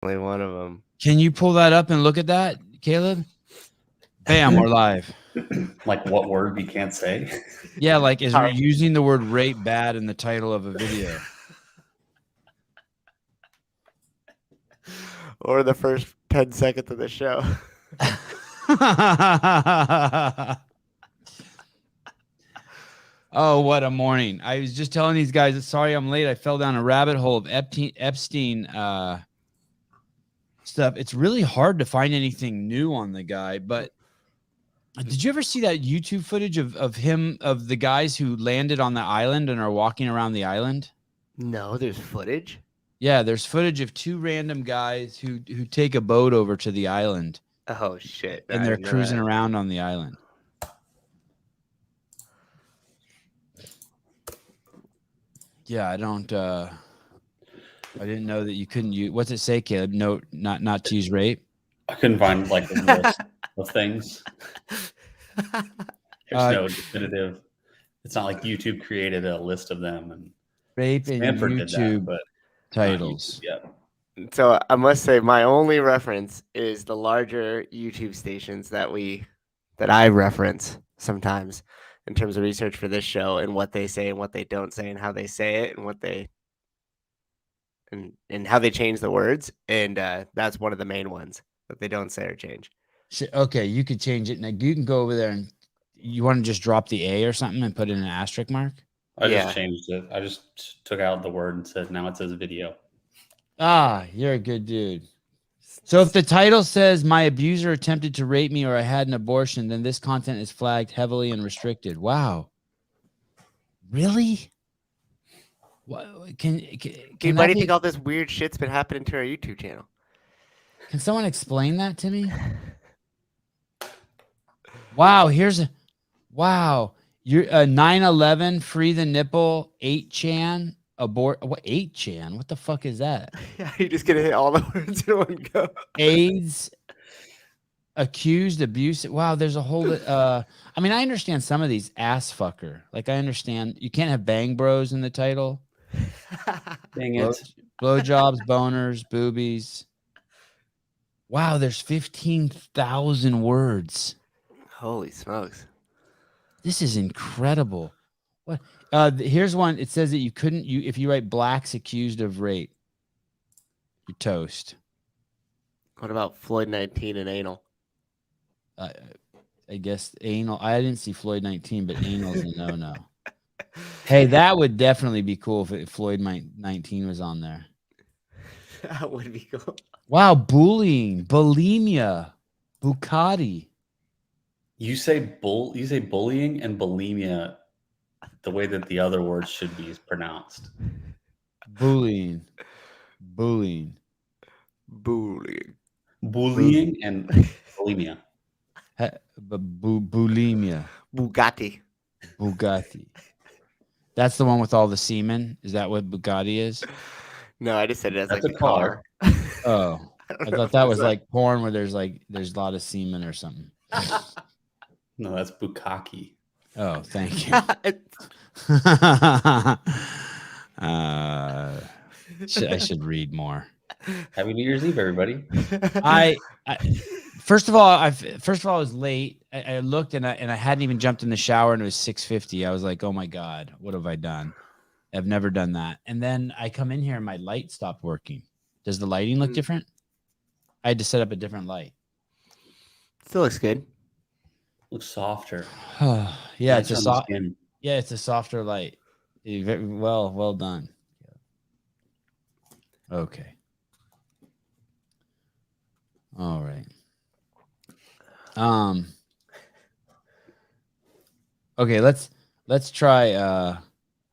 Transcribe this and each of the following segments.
Only one of them. Can you pull that up and look at that, Caleb? Bam, we're live. Like what word you can't say? Yeah, like is using the word rape bad in the title of a video? Or the first 10 seconds of the show. Oh, what a morning. I was just telling these guys, sorry I'm late. I fell down a rabbit hole of Epstein stuff. It's really hard to find anything new on the guy, but did you ever see that YouTube footage of the guys who landed on the island and are walking around the island? No, there's footage. Yeah, there's footage of two random guys who take a boat over to the island. Oh shit. And they're cruising around on the island. Yeah, I didn't know that you couldn't use. What's it say, Caleb? No, not to use rape. I couldn't find like a list of things. There's no definitive. It's not like YouTube created a list of them and rape in YouTube but titles. Yeah. So I must say, my only reference is the larger YouTube stations that I reference sometimes in terms of research for this show and what they say and what they don't say and how they say it and what they and how they change the words. And that's one of the main ones that they don't say or change. Okay, you could change it. Now you can go over there and you want to just drop the A or something and put in an asterisk mark. I just changed it. I just took out the word and said now it says video. Ah, you're a good dude. So if the title says my abuser attempted to rape me or I had an abortion, then this content is flagged heavily and restricted. Wow. Really? What, can why do you think all this weird shit's been happening to our YouTube channel? Can someone explain that to me? Wow, wow. You're 9/11, free the nipple, 8chan, abort. What 8chan? What the fuck is that? Yeah, you're just gonna hit all the words in one go. AIDS, accused, abuse. Wow, there's a whole. I mean, I understand some of these ass fucker. Like, I understand you can't have bang bros in the title. Dang it. Blowjobs, boners, boobies. Wow, there's 15,000 words. Holy smokes. This is incredible. What? Here's one. It says that you couldn't. If you write blacks accused of rape, you're toast. What about Floyd 19 and anal? I guess anal. I didn't see Floyd 19, but anal's a no. Hey, that would definitely be cool if Floyd 19 was on there. That would be cool. Wow, bullying, bulimia, Bucati. You say bullying and bulimia the way that the other words should be pronounced. Bullying and bulimia. Bulimia. Bugatti. That's the one with all the semen. Is that what Bugatti is? No, I just said it as That's like a a car. Oh, I thought that was like porn where there's a lot of semen or something. No, that's bukkake. Oh, thank you. I should read more. Happy New Year's Eve, everybody. First of all, I was late. I looked and I hadn't even jumped in the shower and it was 6:50. I was like, oh my God, what have I done? I've never done that. And then I come in here and my light stopped working. Does the lighting look different? I had to set up a different light. Still looks good. Looks softer. Yeah, it's a softer light. Well done. Okay. All right. Okay, let's try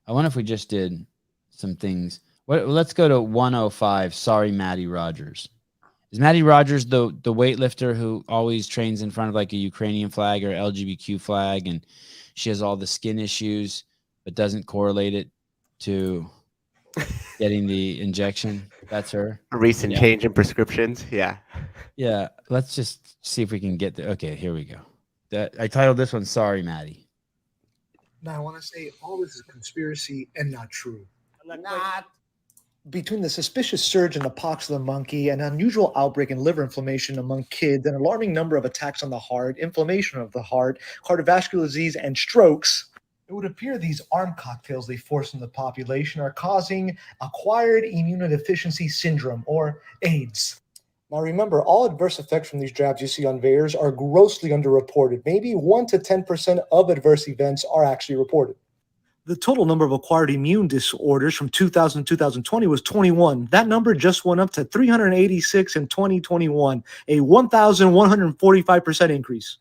I wonder if we just did some things. Let's go to 105. Sorry, Maddie Rogers. Is Maddie Rogers the weightlifter who always trains in front of like a Ukrainian flag or LGBTQ flag, and she has all the skin issues, but doesn't correlate it to getting the injection? That's her. A recent change in prescriptions. Yeah. Yeah. Let's just see if we can get there. Okay, here we go. I titled this one, Sorry, Maddie. Now, I want to say all this is conspiracy and not true. Between the suspicious surge in the pox of the monkey, an unusual outbreak in liver inflammation among kids, an alarming number of attacks on the heart, inflammation of the heart, cardiovascular disease, and strokes, it would appear these armed cocktails they force in the population are causing acquired immunodeficiency syndrome, or AIDS. Now remember, all adverse effects from these jabs you see on VAERS are grossly underreported. Maybe 1 to 10% of adverse events are actually reported. The total number of acquired immune disorders from 2000 to 2020 was 21. That number just went up to 386 in 2021, a 1,145% increase.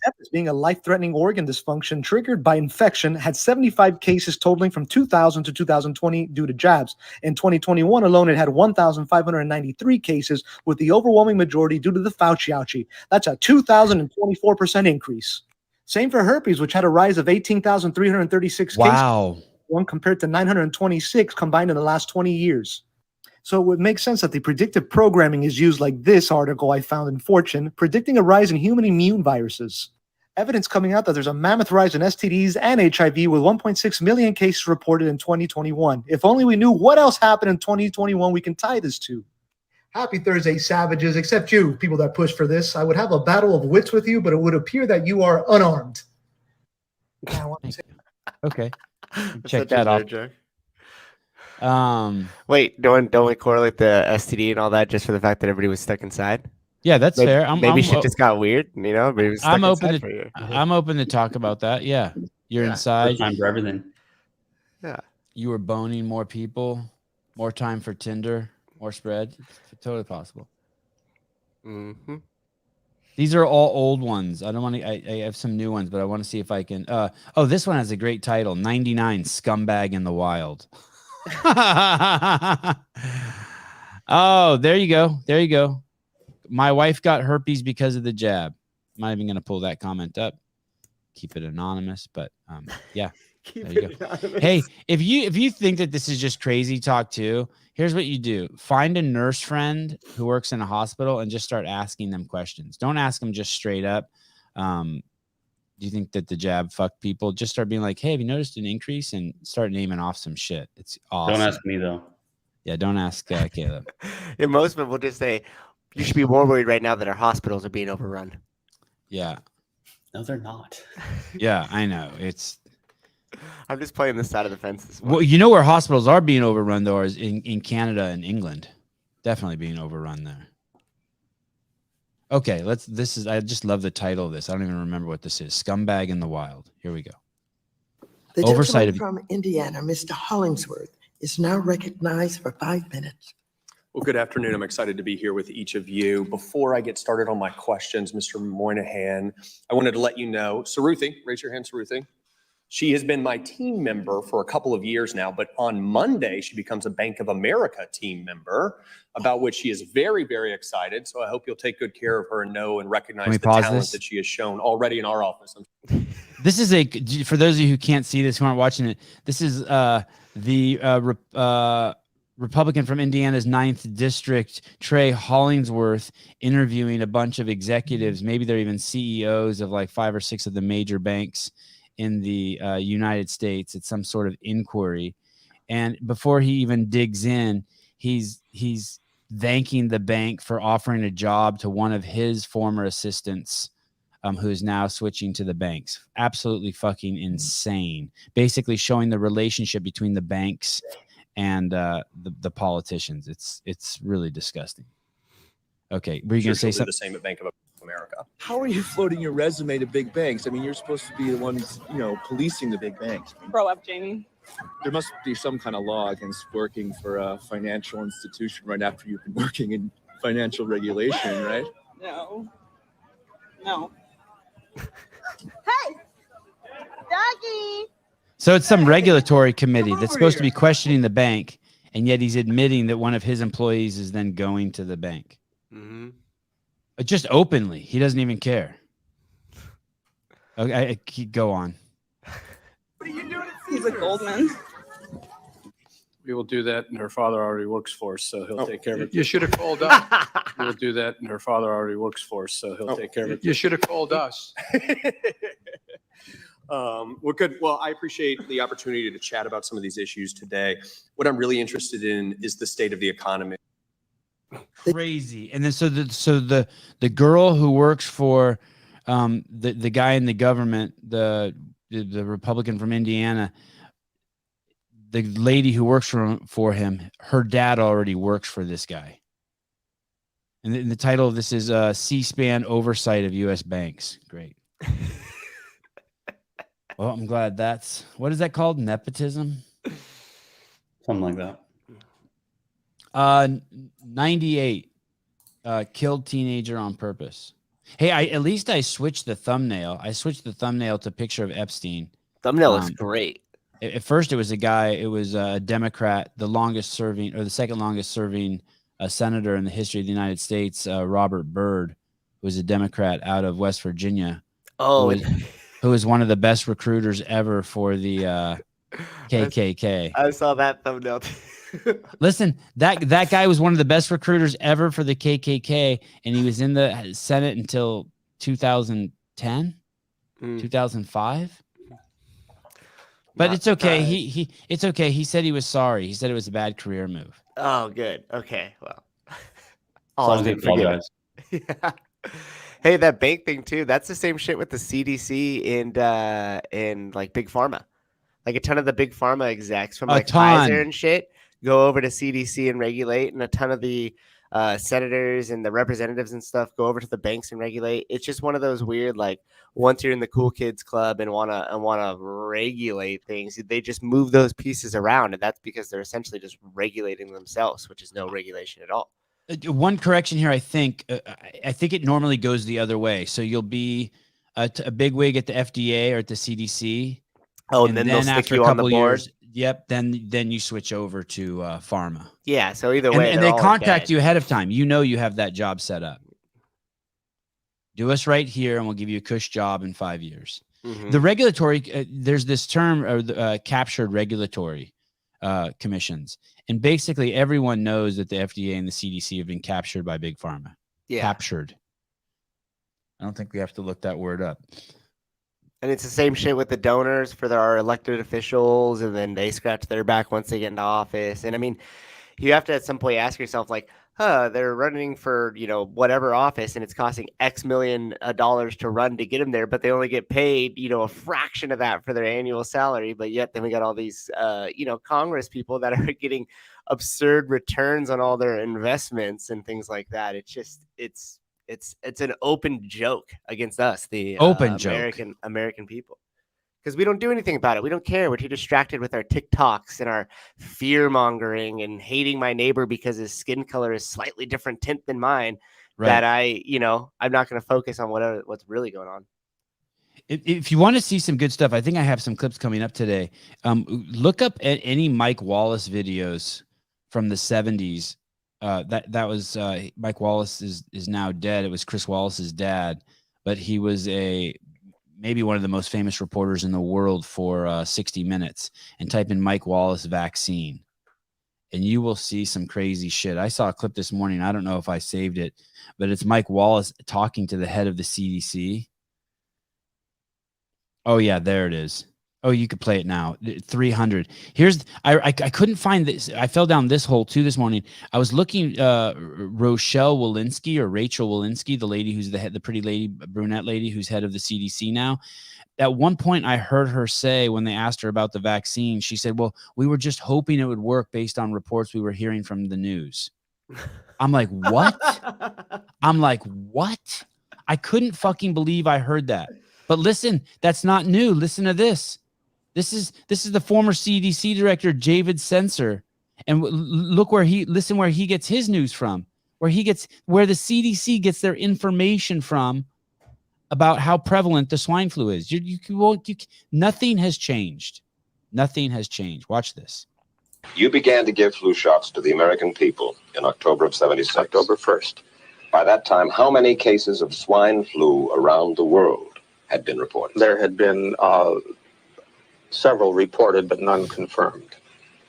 Sepsis, being a life-threatening organ dysfunction triggered by infection, had 75 cases totaling from 2000 to 2020 due to jabs. In 2021 alone, it had 1,593 cases, with the overwhelming majority due to the Fauci-ouchie. That's a 2,024% increase. Same for herpes, which had a rise of 18,336 Wow. cases, one compared to 926 combined in the last 20 years. So it would make sense that the predictive programming is used, like this article I found in Fortune, predicting a rise in human immune viruses. Evidence coming out that there's a mammoth rise in STDs and HIV, with 1.6 million cases reported in 2021. If only we knew what else happened in 2021 we can tie this to. Happy Thursday, savages, except you, people that push for this. I would have a battle of wits with you, but it would appear that you are unarmed. Okay. That's Check such that a off. nerd joke. Wait, don't we correlate the STD and all that just for the fact that everybody was stuck inside? yeah, that's Maybe, fair. maybe shit just got weird, you know? Maybe it was stuck I'm open inside to for you. I'm open to talk about that. Yeah. You're Yeah. inside. First time for everything. Yeah. You were boning more people, more time for Tinder, more spread. It's totally possible. Mm-hmm. These are all old ones. I don't want to. I have some new ones, but I want to see if I can. Oh, this one has a great title: 99 Scumbag in the Wild. Oh, there you go. There you go. My wife got herpes because of the jab. I'm not even going to pull that comment up. Keep it anonymous, but yeah. Keep There you it anonymous. Hey, if you think that this is just crazy talk too, here's what you do. Find a nurse friend who works in a hospital and just start asking them questions. Don't ask them just straight up. Do you think that the jab fucked people? Just start being like, hey, have you noticed an increase? And start naming off some shit. It's awesome. Don't ask me though. Yeah, don't ask Caleb. And most people just say, you should be more worried right now that our hospitals are being overrun. Yeah. No, they're not. Yeah, I know. It's I'm just playing this side of the fence this well, morning. you know where hospitals are being overrun though, is in Canada and England. Definitely being overrun there. Okay, I just love the title of this. I don't even remember what this is. Scumbag in the Wild. Here we go. The Oversight gentleman from Indiana, Mr. Hollingsworth, is now recognized for 5 minutes. Well, good afternoon. I'm excited to be here with each of you. Before I get started on my questions, Mr. Moynihan, I wanted to let you know, Saruthi, raise your hand, Saruthi. She has been my team member for a couple of years now, but on Monday, she becomes a Bank of America team member, about which she is very, very excited. So I hope you'll take good care of her and know and recognize the talent that she has shown already in our office. This is for those of you who can't see this, who aren't watching it, this is the Republican from Indiana's 9th District, Trey Hollingsworth, interviewing a bunch of executives. Maybe they're even CEOs of like 5 or 6 of the major banks in the United States. It's some sort of inquiry. And before he even digs in, he's thanking the bank for offering a job to one of his former assistants, who's now switching to the banks. Absolutely fucking insane. Basically showing the relationship between the banks and the politicians. It's really disgusting. Okay, were you going to say something? The same at Bank of America. How are you floating your resume to big banks? I mean, you're supposed to be the ones, policing the big banks. Grow up, Jamie. There must be some kind of law against working for a financial institution right after you've been working in financial regulation, right? No. Hey, doggy. So it's some regulatory committee that's supposed to be questioning the bank, and yet he's admitting that one of his employees is then going to the bank. Mm-hmm. Just openly. He doesn't even care. Okay, go on. What are you doing? He's a Goldman. We will do that, and her father already works for us, so he'll take care of it. You should have called us. We will do that, and her father already works for us, so he'll take care of it. You should have called us. Well, good. Well, I appreciate the opportunity to chat about some of these issues today. What I'm really interested in is the state of the economy. Crazy. And then so the girl who works for the guy in the government, the Republican from Indiana, the lady who works for him, her dad already works for this guy. And the title of this is C-SPAN Oversight of U.S. Banks. Great. Well, I'm glad what is that called? Nepotism? Something like that. 98 killed teenager on purpose. Hey, at least I switched the thumbnail. I switched the thumbnail to picture of Epstein. Thumbnail looks great. At first, it was a guy. It was a Democrat, the second longest serving senator in the history of the United States. Robert Byrd was a Democrat out of West Virginia. Oh, who was one of the best recruiters ever for the KKK. I saw that thumbnail too. Listen, that guy was one of the best recruiters ever for the KKK, and he was in the Senate until 2010, 2005. But it's okay. It's okay. He said he was sorry. He said it was a bad career move. Oh, good. Okay. Well, As long as they apologize. Yeah. Hey, that bank thing too. That's the same shit with the CDC and like big pharma. Like a ton of the big pharma execs from like Pfizer and shit go over to CDC and regulate, and a ton of the senators and the representatives and stuff go over to the banks and regulate. It's just one of those weird, like, once you're in the cool kids club and wanna regulate things, they just move those pieces around, and that's because they're essentially just regulating themselves, which is no regulation at all. One correction here, I think it normally goes the other way. So you'll be a big wig at the FDA or at the CDC. Oh, and then they'll stick you on the board. Yep. Then you switch over to pharma. Yeah. So either way, and they contact you ahead of time. You know you have that job set up. Do us right here, and we'll give you a cush job in 5 years. Mm-hmm. The regulatory, there's this term, captured regulatory commissions, and basically everyone knows that the FDA and the CDC have been captured by big pharma. Yeah. Captured. I don't think we have to look that word up. And it's the same shit with the donors for our elected officials, and then they scratch their back once they get into office. And I mean, you have to at some point ask yourself, like, they're running for, whatever office, and it's costing X million dollars to run to get them there, but they only get paid, a fraction of that for their annual salary. But yet then we got all these, Congress people that are getting absurd returns on all their investments and things like that. It's just, it's an open joke against us, the American people, because we don't do anything about it. We don't care. We're too distracted with our TikToks and our fear mongering and hating my neighbor because his skin color is slightly different tint than mine. Right. That I'm not going to focus on what's really going on. If you want to see some good stuff, I think I have some clips coming up today. Look up at any Mike Wallace videos from the 70s. That was Mike Wallace is now dead. It was Chris Wallace's dad, but he was maybe one of the most famous reporters in the world for 60 Minutes. And type in Mike Wallace vaccine, and you will see some crazy shit. I saw a clip this morning. I don't know if I saved it, but it's Mike Wallace talking to the head of the CDC. Oh yeah, there it is. Oh, you could play it now. 300. I couldn't find this. I fell down this hole too this morning. I was looking, Rachel Walensky, the lady who's the pretty lady, brunette lady who's head of the CDC now. At one point, I heard her say, when they asked her about the vaccine, she said, "Well, we were just hoping it would work based on reports we were hearing from the news." I'm like, what? I couldn't fucking believe I heard that. But listen, that's not new. Listen to this. This is the former CDC director, David Censor, and listen where he gets his news from, where the CDC gets their information from about how prevalent the swine flu is. Nothing has changed. Nothing has changed. Watch this. You began to give flu shots to the American people in October of 76. October 1st. By that time, how many cases of swine flu around the world had been reported? There had been several reported, but none confirmed.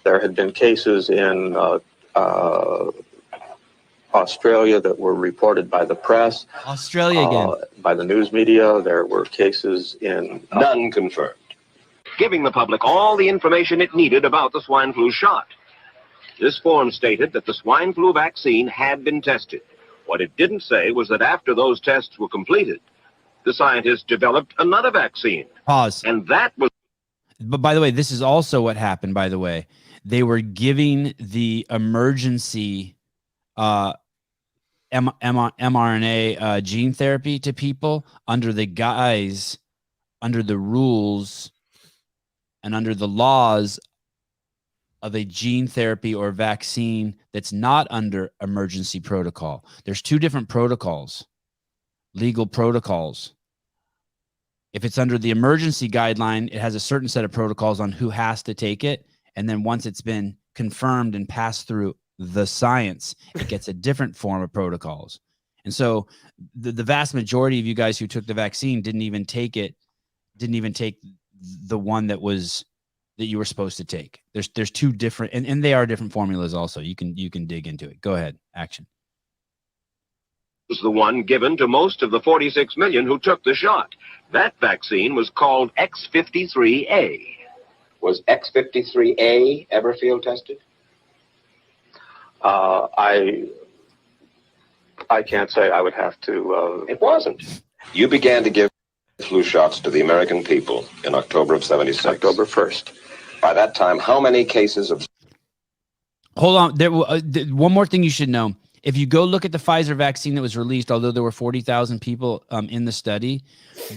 There had been cases in Australia that were reported by the press. Australia again. By the news media. There were cases in... None confirmed, giving the public all the information it needed about the swine flu shot. This form stated that the swine flu vaccine had been tested. What it didn't say was that after those tests were completed, the scientists developed another vaccine. Pause. And that was... But by the way, this is also what happened, by the way. They were giving the emergency mRNA gene therapy to people under the guise, under the rules, and under the laws of a gene therapy or vaccine that's not under emergency protocol. There's two different protocols, legal protocols. If it's under the emergency guideline, it has a certain set of protocols on who has to take it. And then once it's been confirmed and passed through the science, it gets a different form of protocols. And so the vast majority of you guys who took the vaccine didn't even take the one that you were supposed to take. There's two different, and they are different formulas also. You can dig into it. Go ahead. Action. Was the one given to most of the 46 million who took the shot. That vaccine was called X53A. Was X53A ever field tested? I can't say. I would have to... It wasn't. You began to give flu shots to the American people in October of 76. October 1st. By that time, how many cases of... Hold on. One more thing you should know. If you go look at the Pfizer vaccine that was released, although there were 40,000 people in the study,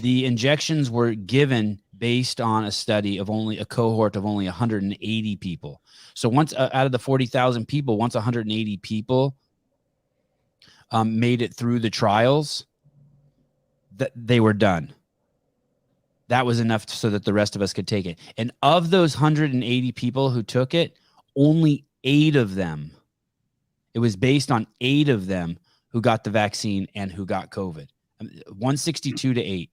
the injections were given based on a study of only a cohort of only 180 people. So once out of the 40,000 people, once 180 people made it through the trials, that they were done. That was enough so that the rest of us could take it. And of those 180 people who took it, only 8 of them, it was based on 8 of them who got the vaccine and who got COVID. 162 to 8.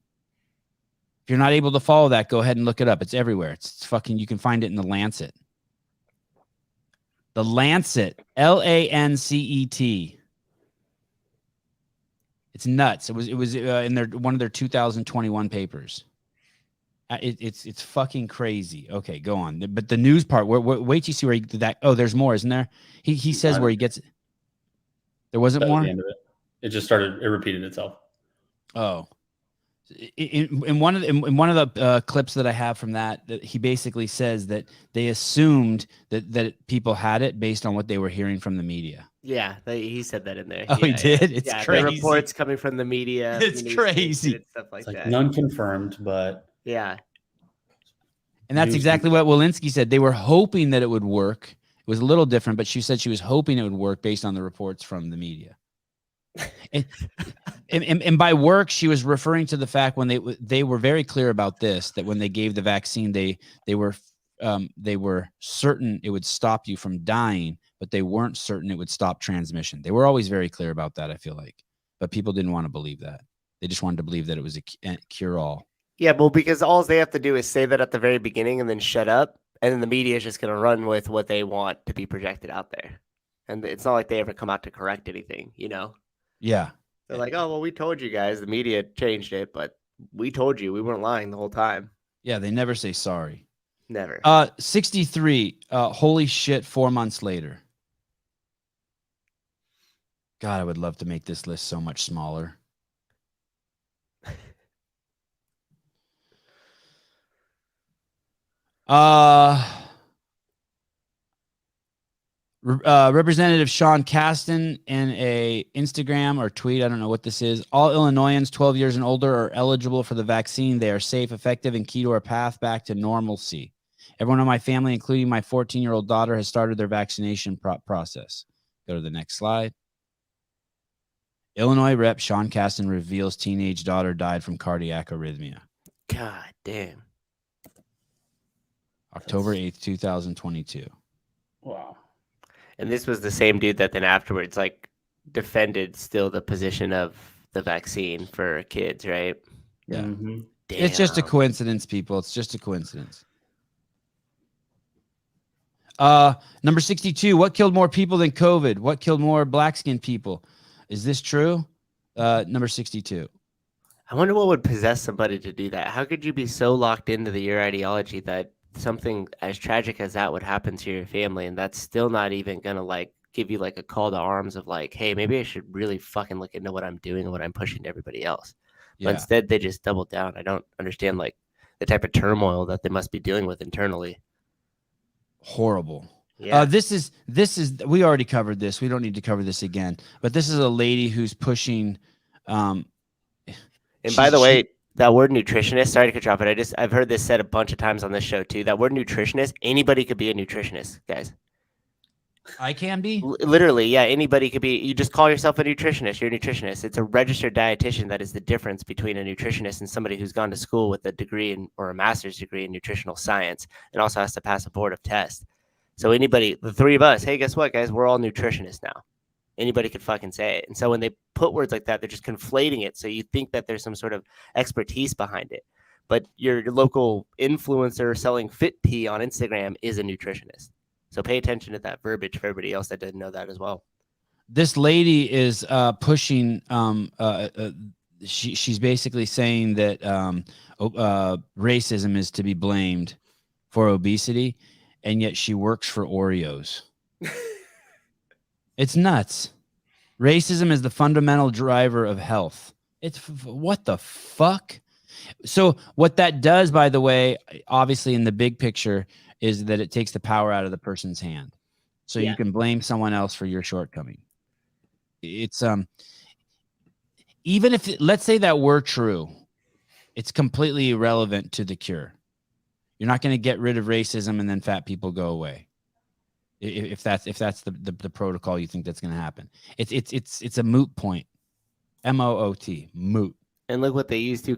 If you're not able to follow that, go ahead and look it up. It's everywhere. It's fucking, you can find it in the Lancet. The Lancet, Lancet. It's nuts. It was in one of their 2021 papers. It's fucking crazy. Okay, go on. But the news part, wait till you see where he did that. Oh, there's more, isn't there? He says where he gets it. There wasn't more? The end of it. It just started, it repeated itself. Oh. In one of the clips that I have from that he basically says that they assumed that people had it based on what they were hearing from the media. Yeah, he said that in there. Oh, yeah, he did? Yeah. It's crazy. crazy. The reports coming from the media. It's crazy. And stuff like It's like that. none confirmed, but Yeah. And that's exactly what Walensky said. They were hoping that it would work. It was a little different, but she said she was hoping it would work based on the reports from the media. And by work, she was referring to the fact when they were very clear about this, that when they gave the vaccine, they were certain it would stop you from dying, but they weren't certain it would stop transmission. They were always very clear about that, I feel like, but people didn't want to believe that. They just wanted to believe that it was a cure-all. Yeah, well, because all they have to do is say that at the very beginning and then shut up, and then the media is just going to run with what they want to be projected out there. And it's not like they ever come out to correct anything, you know? Yeah. They're like, oh, well, we told you guys. The media changed it, but we told you. We weren't lying the whole time. Yeah, they never say sorry. Never. 63. Holy shit, 4 months later. God, I would love to make this list so much smaller. Representative Sean Casten in a Instagram or tweet, I don't know what this is. All Illinoisans 12 years and older are eligible for the vaccine. They are safe, effective, and key to our path back to normalcy. Everyone in my family, including my 14-year-old daughter, has started their vaccination process. Go to the next slide. Illinois Rep. Sean Casten reveals teenage daughter died from cardiac arrhythmia. God damn. October 8th, 2022. Wow. And this was the same dude that then afterwards, like, defended still the position of the vaccine for kids, right? Yeah. Mm-hmm. It's just a coincidence, people. It's just a coincidence. Number 62. What killed more people than COVID? What killed more black-skinned people? Is this true? Number 62. I wonder what would possess somebody to do that. How could you be so locked into your ideology that something as tragic as that would happen to your family, and that's still not even gonna like give you like a call to arms of like, hey, maybe I should really fucking look into what I'm doing and what I'm pushing to everybody else. Yeah. But instead, they just double down. I don't understand like the type of turmoil that they must be dealing with internally. Horrible. Yeah. This is we already covered this. We don't need to cover this again. But this is a lady who's pushing. And by the way, that word nutritionist, sorry to cut you off, but I've heard this said a bunch of times on this show too. That word nutritionist, anybody could be a nutritionist, guys. I can be? Literally, yeah, anybody could be. You just call yourself a nutritionist. You're a nutritionist. It's a registered dietitian. That is the difference between a nutritionist and somebody who's gone to school with a degree or a master's degree in nutritional science and also has to pass a board of tests. So anybody, the three of us, hey, guess what, guys? We're all nutritionists now. Anybody could fucking say it. And so when they put words like that, they're just conflating it. So you think that there's some sort of expertise behind it. But your local influencer selling fit tea on Instagram is a nutritionist. So pay attention to that verbiage for everybody else that didn't know that as well. This lady is pushing. She's basically saying that racism is to be blamed for obesity, and yet she works for Oreos. It's nuts. Racism is the fundamental driver of health. It's what the fuck? So what that does, by the way, obviously in the big picture, is that it takes the power out of the person's hand. So you can blame someone else for your shortcoming. It's even if let's say that were true, it's completely irrelevant to the cure. You're not going to get rid of racism and then fat people go away. If that's the protocol you think that's going to happen. It's a moot point. MOOT, moot. And look what they use to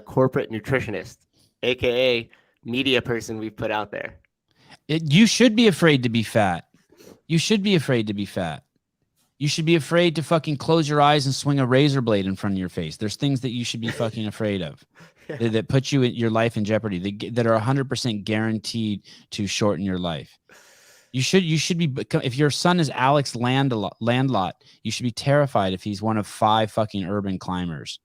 corporate nutritionist, aka media person we've put out there. You should be afraid to be fat. You should be afraid to be fat. You should be afraid to fucking close your eyes and swing a razor blade in front of your face. There's things that you should be fucking afraid of that put your life in jeopardy, that are 100% guaranteed to shorten your life. You should be, if your son is Alex Landlot, you should be terrified if he's one of 5 fucking urban climbers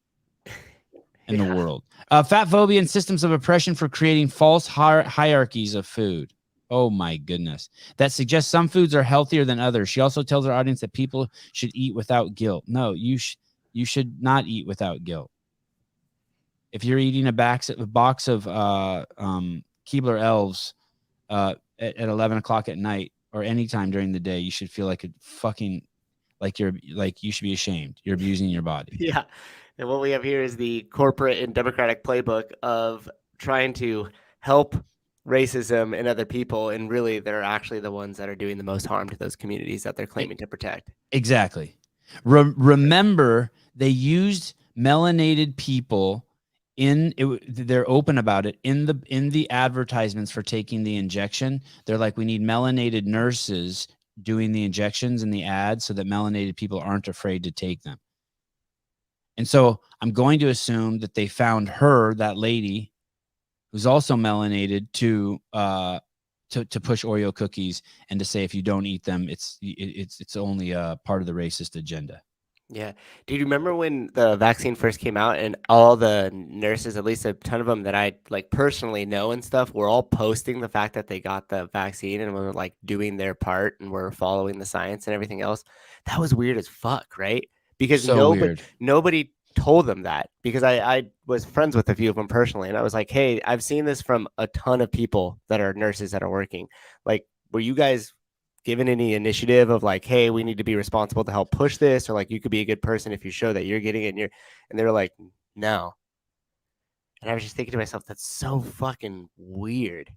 in the world. Fat phobia and systems of oppression for creating false hierarchies of food. Oh my goodness. That suggests some foods are healthier than others. She also tells her audience that people should eat without guilt. No, you should not eat without guilt. If you're eating a box of Keebler Elves at 11 o'clock at night or anytime during the day, you should feel like you should be ashamed. You're abusing your body. Yeah. And what we have here is the corporate and democratic playbook of trying to help racism in other people. And really, they're actually the ones that are doing the most harm to those communities that they're claiming to protect. Exactly. Remember, they used melanated people they're open about it in the advertisements for taking the injection. They're like, we need melanated nurses doing the injections in the ads so that melanated people aren't afraid to take them. And so I'm going to assume that they found that lady who's also melanated to push Oreo cookies and to say, if you don't eat them, it's only a part of the racist agenda. Yeah. Do you remember when the vaccine first came out and all the nurses, at least a ton of them that I like personally know and stuff, were all posting the fact that they got the vaccine and were like doing their part and were following the science and everything else? That was weird as fuck, right? Because nobody told them that, because I was friends with a few of them personally. And I was like, hey, I've seen this from a ton of people that are nurses that are working. Like, were you guys given any initiative of like, hey, we need to be responsible to help push this, or like you could be a good person if you show that you're getting it, and they were like, no. And I was just thinking to myself, that's so fucking weird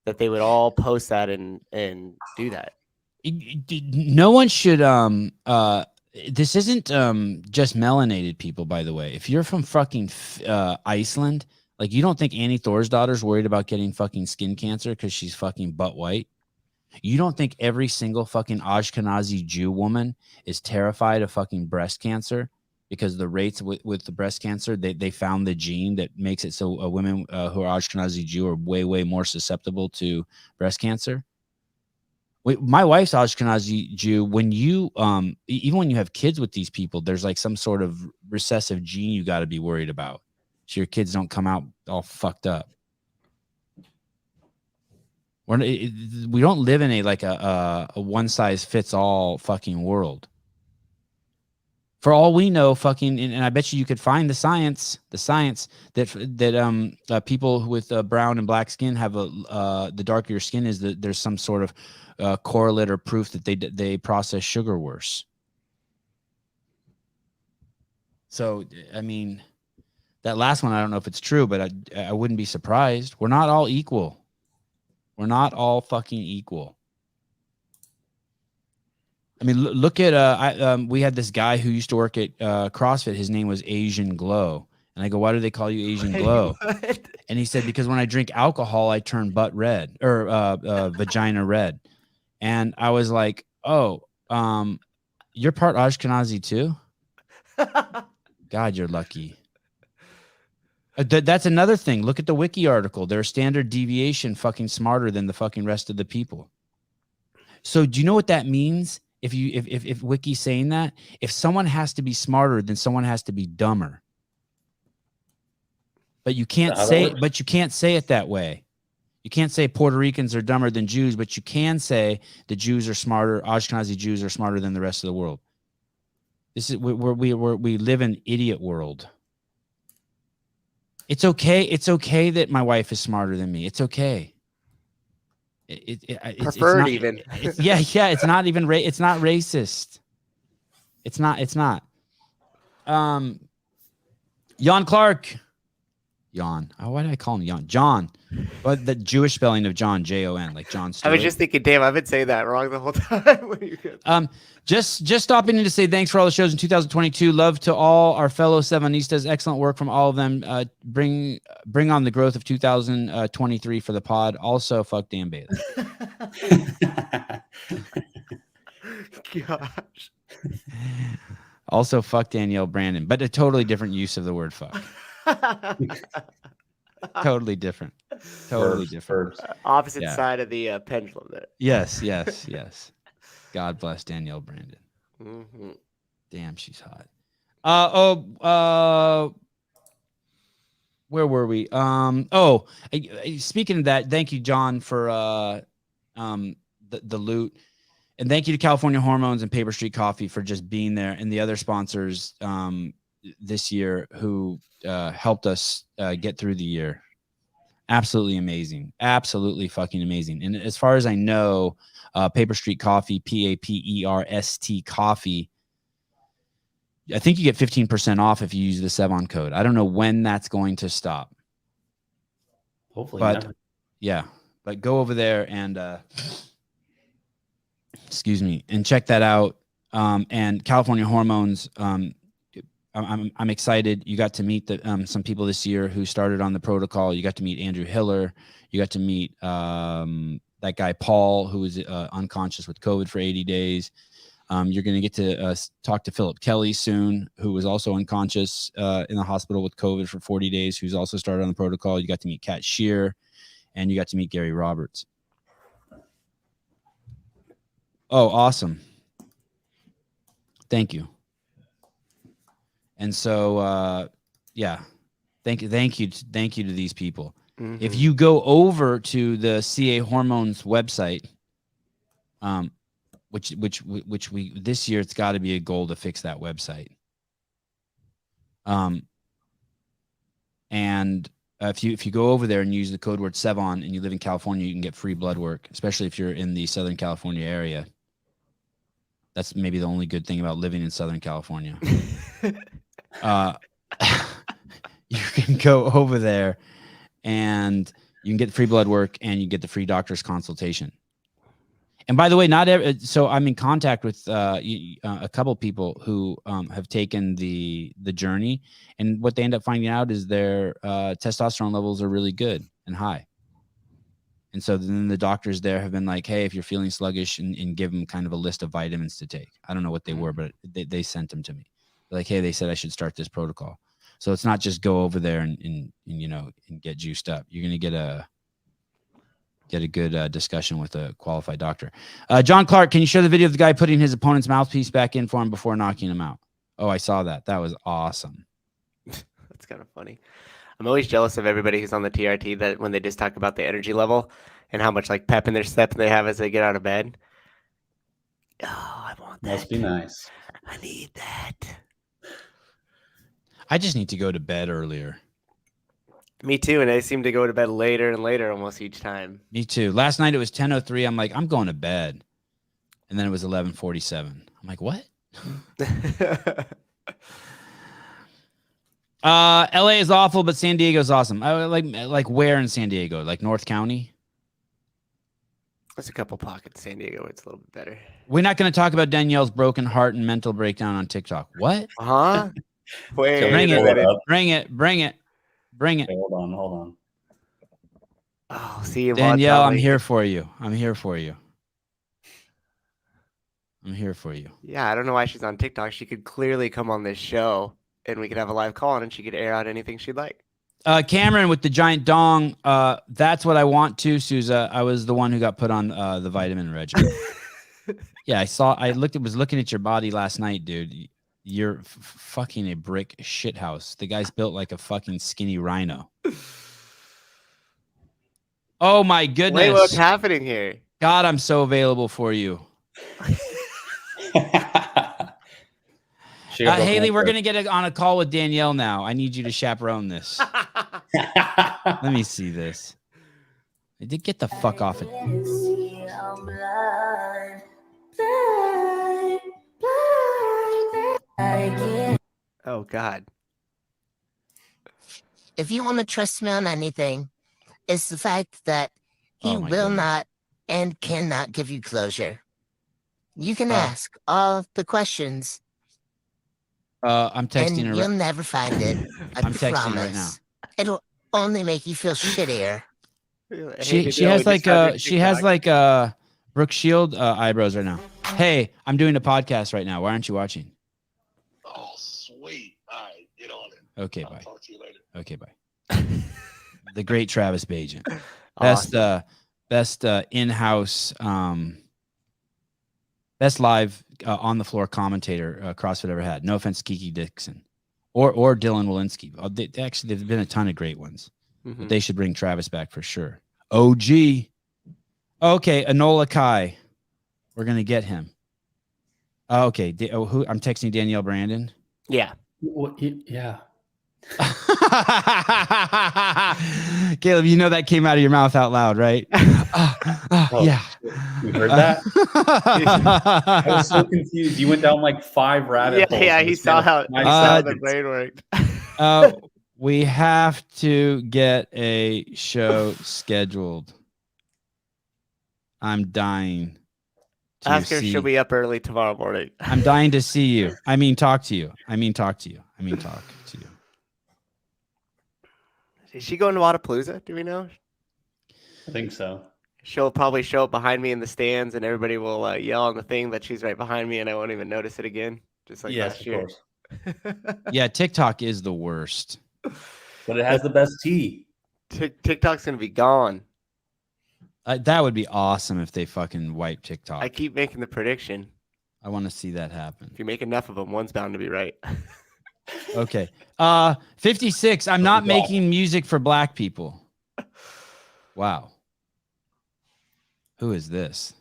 that they would all post that and do that. No one should this isn't just melanated people, by the way. If you're from fucking Iceland, like, you don't think Annie Thorsdottir's worried about getting fucking skin cancer because she's fucking butt white? You don't think every single fucking Ashkenazi Jew woman is terrified of fucking breast cancer because the rates with the breast cancer, they found the gene that makes it so women who are Ashkenazi Jew are way, way more susceptible to breast cancer? My wife's Ashkenazi Jew. When you even when you have kids with these people, there's like some sort of recessive gene you got to be worried about, so your kids don't come out all fucked up. We don't live in a one size fits all fucking world. For all we know, fucking, and I bet you could find the science that people with brown and black skin have the darker your skin is, that there's some sort of correlate or proof that they process sugar worse. So, I mean, that last one, I don't know if it's true, but I wouldn't be surprised. We're not all equal. We're not all fucking equal. I mean, look at we had this guy who used to work at CrossFit. His name was Asian Glow. And I go, why do they call you Asian Glow? What? And he said, because when I drink alcohol, I turn butt red or vagina red. And I was like, oh, you're part Ashkenazi too? God, you're lucky. That's another thing. Look at the wiki article. They're standard deviation fucking smarter than the fucking rest of the people. So do you know what that means? If Wiki's saying that, if someone has to be smarter, then someone has to be dumber. But you can't say it that way. You can't say Puerto Ricans are dumber than Jews, but you can say the Jews are smarter. Ashkenazi Jews are smarter than the rest of the world. This is we live in idiot world. It's okay. It's okay that my wife is smarter than me. It's okay. Preferred not, even. Yeah. It's not even. It's not racist. It's not. Jan Clark. Jan. Oh, why did I call him Jan? John. But the Jewish spelling of John, Jon, like John Stewart. I was just thinking, damn, I've been saying that wrong the whole time. Just stopping in to say thanks for all the shows in 2022. Love to all our fellow Sevanistas. Excellent work from all of them. Bring on the growth of 2023 for the pod. Also, fuck Dan Bailey. Gosh. Also, fuck Danielle Brandon, but a totally different use of the word fuck. Totally different. Totally different. Opposite side of the pendulum there. Yes. God bless Danielle Brandon. Mm-hmm. Damn, she's hot. Where were we? Speaking of that, thank you, John, for the loot. And thank you to California Hormones and Paper Street Coffee for just being there, and the other sponsors this year who helped us get through the year. Absolutely amazing. Absolutely fucking amazing. And as far as I know, Paper Street Coffee, PAPERST Coffee, I think you get 15% off if you use the Sevan code. I don't know when that's going to stop. Hopefully never. Yeah. But go over there and excuse me, and check that out. And California Hormones, I'm excited. You got to meet some people this year who started on the protocol. You got to meet Andrew Hiller. You got to meet that guy Paul, who was unconscious with COVID for 80 days. You're going to get to talk to Philip Kelly soon, who was also unconscious in the hospital with COVID for 40 days, who's also started on the protocol. You got to meet Kat Shear, and you got to meet Gary Roberts. Oh, awesome. Thank you. And so, thank you to these people. Mm-hmm. If you go over to the CA Hormones website, which we this year, it's got to be a goal to fix that website. And if you go over there and use the code word Sevan and you live in California, you can get free blood work, especially if you're in the Southern California area. That's maybe the only good thing about living in Southern California. You can go over there and you can get free blood work and you get the free doctor's consultation. And by the way, so I'm in contact with a couple people who have taken the journey, and what they end up finding out is their testosterone levels are really good and high. And so then the doctors there have been like, hey, if you're feeling sluggish, and give them kind of a list of vitamins to take. I don't know what they were, but they sent them to me. They're like, hey, they said I should start this protocol. So it's not just go over there and get juiced up. You're going to get get a good discussion with a qualified doctor. John Clark, can you show the video of the guy putting his opponent's mouthpiece back in for him before knocking him out? Oh, I saw that. That was awesome. That's kind of funny. I'm always jealous of everybody who's on the TRT that when they just talk about the energy level and how much like pep in their step they have as they get out of bed. Oh, I want that. Must be nice. I need that. I just need to go to bed earlier. Me too, and I seem to go to bed later and later almost each time. Me too. Last night it was 10:03. I'm like, I'm going to bed. And then it was 11:47. I'm like, what? LA is awful, but San Diego is awesome. I like where in San Diego? Like North County? There's a couple pockets in San Diego where it's a little bit better. We're not going to talk about Danielle's broken heart and mental breakdown on TikTok. What? Huh? Wait, bring it. Hold on. Oh, see, Danielle, I'm here for you. I'm here for you. Yeah, I don't know why she's on TikTok. She could clearly come on this show and we could have a live call on and she could air out anything she'd like. Cameron with the giant dong. That's what I want to, Sousa. I was the one who got put on the vitamin regimen. Yeah, I was looking at your body last night, dude. You're fucking a brick shithouse. The guy's built like a fucking skinny rhino. Oh my goodness. Wait, what's happening here? God, I'm so available for you. Haley, we're going to get on a call with Danielle now. I need you to chaperone this. Let me see this. Get the fuck off it. Oh, God. If you want to trust me on anything, it's the fact that he will not and cannot give you closure. You can ask all the questions. I'm texting and her. You'll never find it. I'm texting right now. It'll only make you feel shittier. She has like Brooke Shield eyebrows right now. Hey, I'm doing a podcast right now. Why aren't you watching? Oh, sweet. All right, get on it. Okay, I'll bye. talk to you later. Okay, bye. The great Travis Bajan. Awesome. Best in-house, best live on the floor commentator CrossFit ever had. No offense, Kiki Dixon or Dylan Walensky. There've been a ton of great ones. Mm-hmm. But they should bring Travis back for sure. OG. Okay, Enola Kai. We're gonna get him. Okay, who? I'm texting Danielle Brandon. Yeah. Yeah. Caleb, you know that came out of your mouth out loud, right? Yeah. You heard that? I was so confused. You went down like 5 rabbit holes. Yeah, he saw how the brain worked. We have to get a show scheduled. I'm dying. Ask her, she'll be up early tomorrow morning. I'm dying to see you. I mean, talk to you. Is she going to Wadapalooza? Do we know? I think so. She'll probably show up behind me in the stands, and everybody will yell on the thing that she's right behind me, and I won't even notice it again. Just like last year. Yeah, TikTok is the worst. But it has the best tea. TikTok's going to be gone. That would be awesome if they fucking wipe TikTok. I keep making the prediction. I want to see that happen. If you make enough of them, one's bound to be right. Okay. 56. I'm not making music for black people. Wow. Who is this?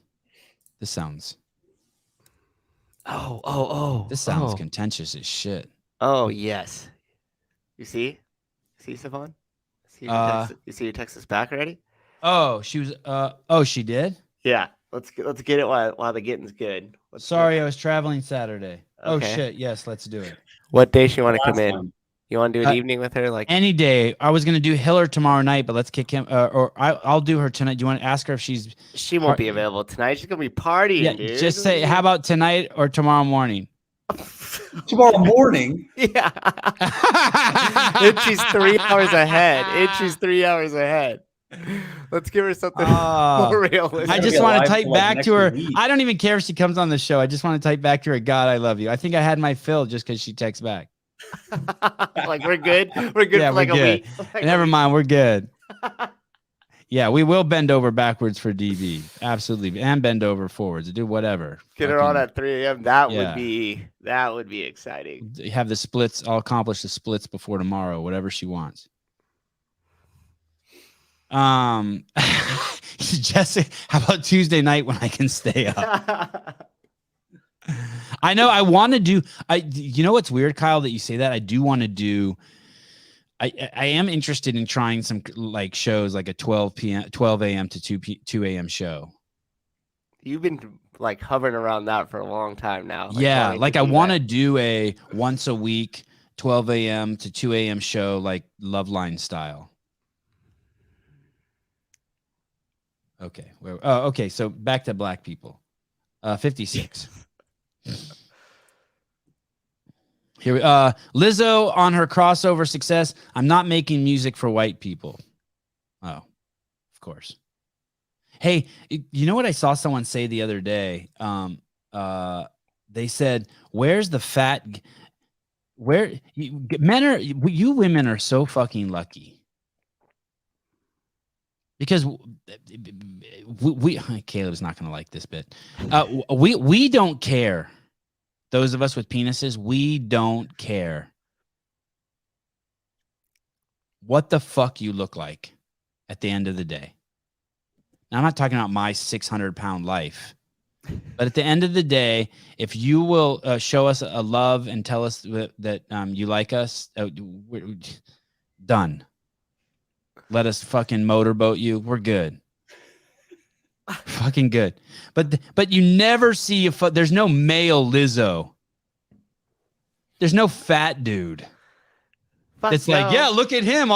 This sounds. This sounds contentious as shit. Oh, yes. You see? See, Sevan? You see your text us back already? Oh, she was. She did. Yeah. Let's get it while the getting's good. Sorry, I was traveling Saturday. Okay. Oh shit. Yes, let's do it. What day she want to come in? You want to do an evening with her? Like any day. I was gonna do Hiller tomorrow night, but let's kick him. Or I'll do her tonight. Do you want to ask her if she won't be available tonight? She's gonna be partying. Yeah. Dude. Just say, how about tonight or tomorrow morning? Tomorrow morning? Yeah. She's 3 hours ahead. Let's give her something more realistic. I just want to type back to her. I don't even care if she comes on the show. I just want to type back to her, God, I love you. I think I had my fill just because she texts back. Like, we're good? We're good for like a week. Never mind, we're good. Yeah, we will bend over backwards for DB. Absolutely. And bend over forwards. Do whatever. Get her on at 3 a.m. That Yeah. would be exciting. Have the splits. I'll accomplish the splits before tomorrow, whatever she wants. Jesse, how about Tuesday night when I can stay up? I know I want to do. You know what's weird, Kyle, that you say that? I do want to do. I am interested in trying some like shows, like a 12 a.m. to 2 a.m. show. You've been like hovering around that for a long time now. Yeah, like I want to do a once a week 12 a.m. to 2 a.m. show, like Loveline style. Okay. Okay. So back to black people. 56. Here we Lizzo on her crossover success. I'm not making music for white people. Oh, of course. Hey, you know what I saw someone say the other day? They said, "Where's the fat? Where you women are so fucking lucky." Because we Caleb's not going to like this bit. We don't care. Those of us with penises, we don't care what the fuck you look like at the end of the day. Now, I'm not talking about my 600-pound life, but at the end of the day, if you will show us a love and tell us that you like us, we're done. Let us fucking motorboat you. We're good. Fucking good. But you never see there's no male Lizzo. There's no fat dude. It's like, yeah, look at him.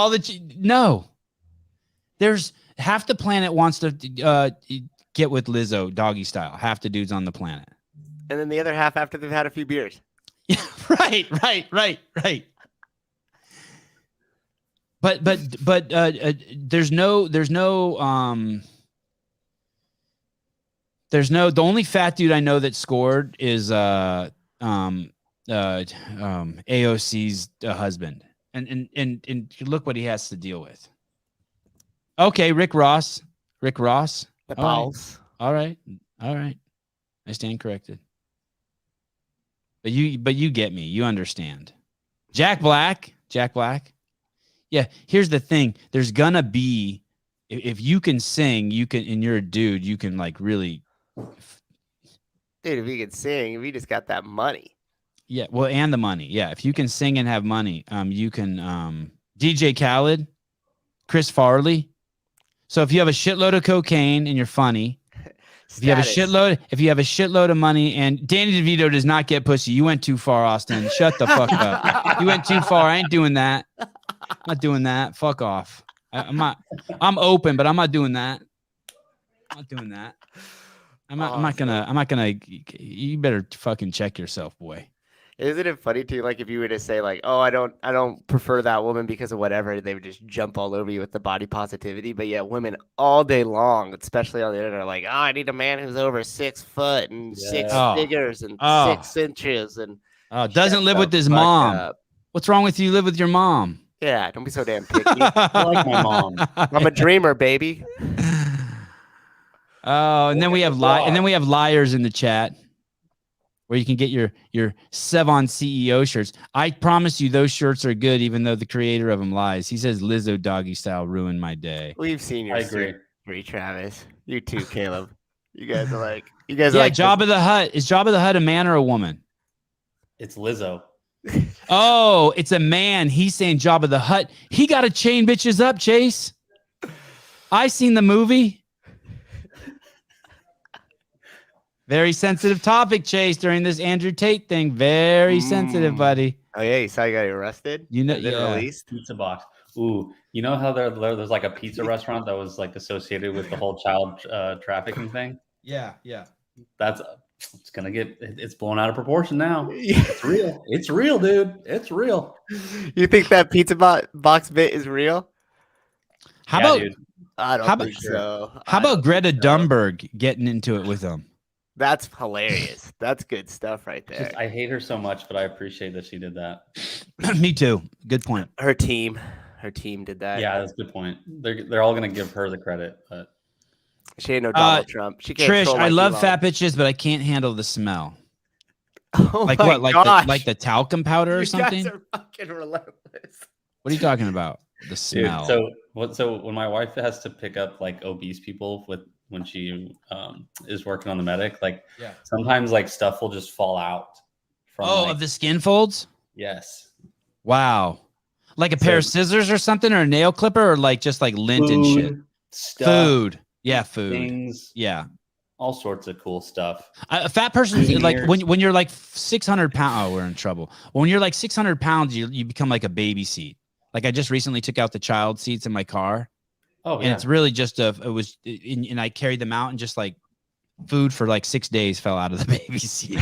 No. There's half the planet wants to get with Lizzo doggy style. Half the dudes on the planet. And then the other half after they've had a few beers. Yeah, right. But there's no the only fat dude I know that scored is AOC's husband, and look what he has to deal with. Okay, Rick Ross. The balls. All right. I stand corrected. But you get me. You understand. Jack Black. Yeah, here's the thing. There's gonna be, if you can sing, you can, and you're a dude, you can like really. Dude, if you can sing, if you just got that money. Yeah, well, and the money. Yeah, if you can sing and have money, you can. DJ Khaled, Chris Farley. So if you have a shitload of cocaine and you're funny, if you have a shitload of money, and Danny DeVito does not get pussy. You went too far, Austin. Shut the fuck up. You went too far. I ain't doing that. I'm not doing that. Fuck off. I'm not. I'm open, but I'm not doing that. I'm not doing that. I'm not gonna. You better fucking check yourself, boy. Isn't it funny too? Like if you were to say like, "Oh, I don't prefer that woman because of whatever," they would just jump all over you with the body positivity. But yeah, women all day long, especially on the internet, are like, "Oh, I need a man who's over 6 foot and 6 figures and 6 inches and doesn't live with his mom." Up. What's wrong with you? Live with your mom. Yeah, don't be so damn picky. I like my mom. I'm a dreamer, baby. Oh, and then we have liars in the chat, where you can get your Sevan CEO shirts. I promise you those shirts are good, even though the creator of them lies. He says Lizzo doggy style ruined my day. We've seen your suit, Travis. You too, Caleb. You guys are like Jabba the Hutt. Is Jabba the Hutt a man or a woman? It's Lizzo. Oh, it's a man. He's saying Jabba the Hutt. He got to chain bitches up, Chase. I seen the movie. Very sensitive topic, Chase, during this Andrew Tate thing. Very sensitive, buddy. Oh, yeah. You saw he got arrested? Released? Pizza box. Ooh, you know how there's like a pizza restaurant that was like associated with the whole child trafficking thing? Yeah. It's blown out of proportion now. It's real. It's real, dude. It's real. You think that pizza box bit is real? How about? Dude. I don't think so. How about Greta Thunberg getting into it with them? That's hilarious. That's good stuff right there. I hate her so much, but I appreciate that she did that. Me too. Good point. Her team. her team did that. Yeah, that's a good point. They're all gonna give her the credit, but she ain't no Donald Trump. She can't. Trish, I love Elon. fat bitches, but I can't handle the smell. Oh like my what? gosh. Like the talcum powder or You something? guys are fucking relentless. What are you talking about? The smell. Dude, so when my wife has to pick up like obese people when she is working on the medic, like sometimes like stuff will just fall out from of the skin folds? Yes. Wow. Like a pair of scissors or something, or a nail clipper, or like just like lint and shit. Stuff, food. Yeah, food. Things. Yeah. All sorts of cool stuff. A fat person, like when you're like 600 pounds, we're in trouble. When you're like 600 pounds, you become like a baby seat. Like I just recently took out the child seats in my car. Oh, and it's really just and I carried them out and just like food for like 6 days fell out of the baby seat.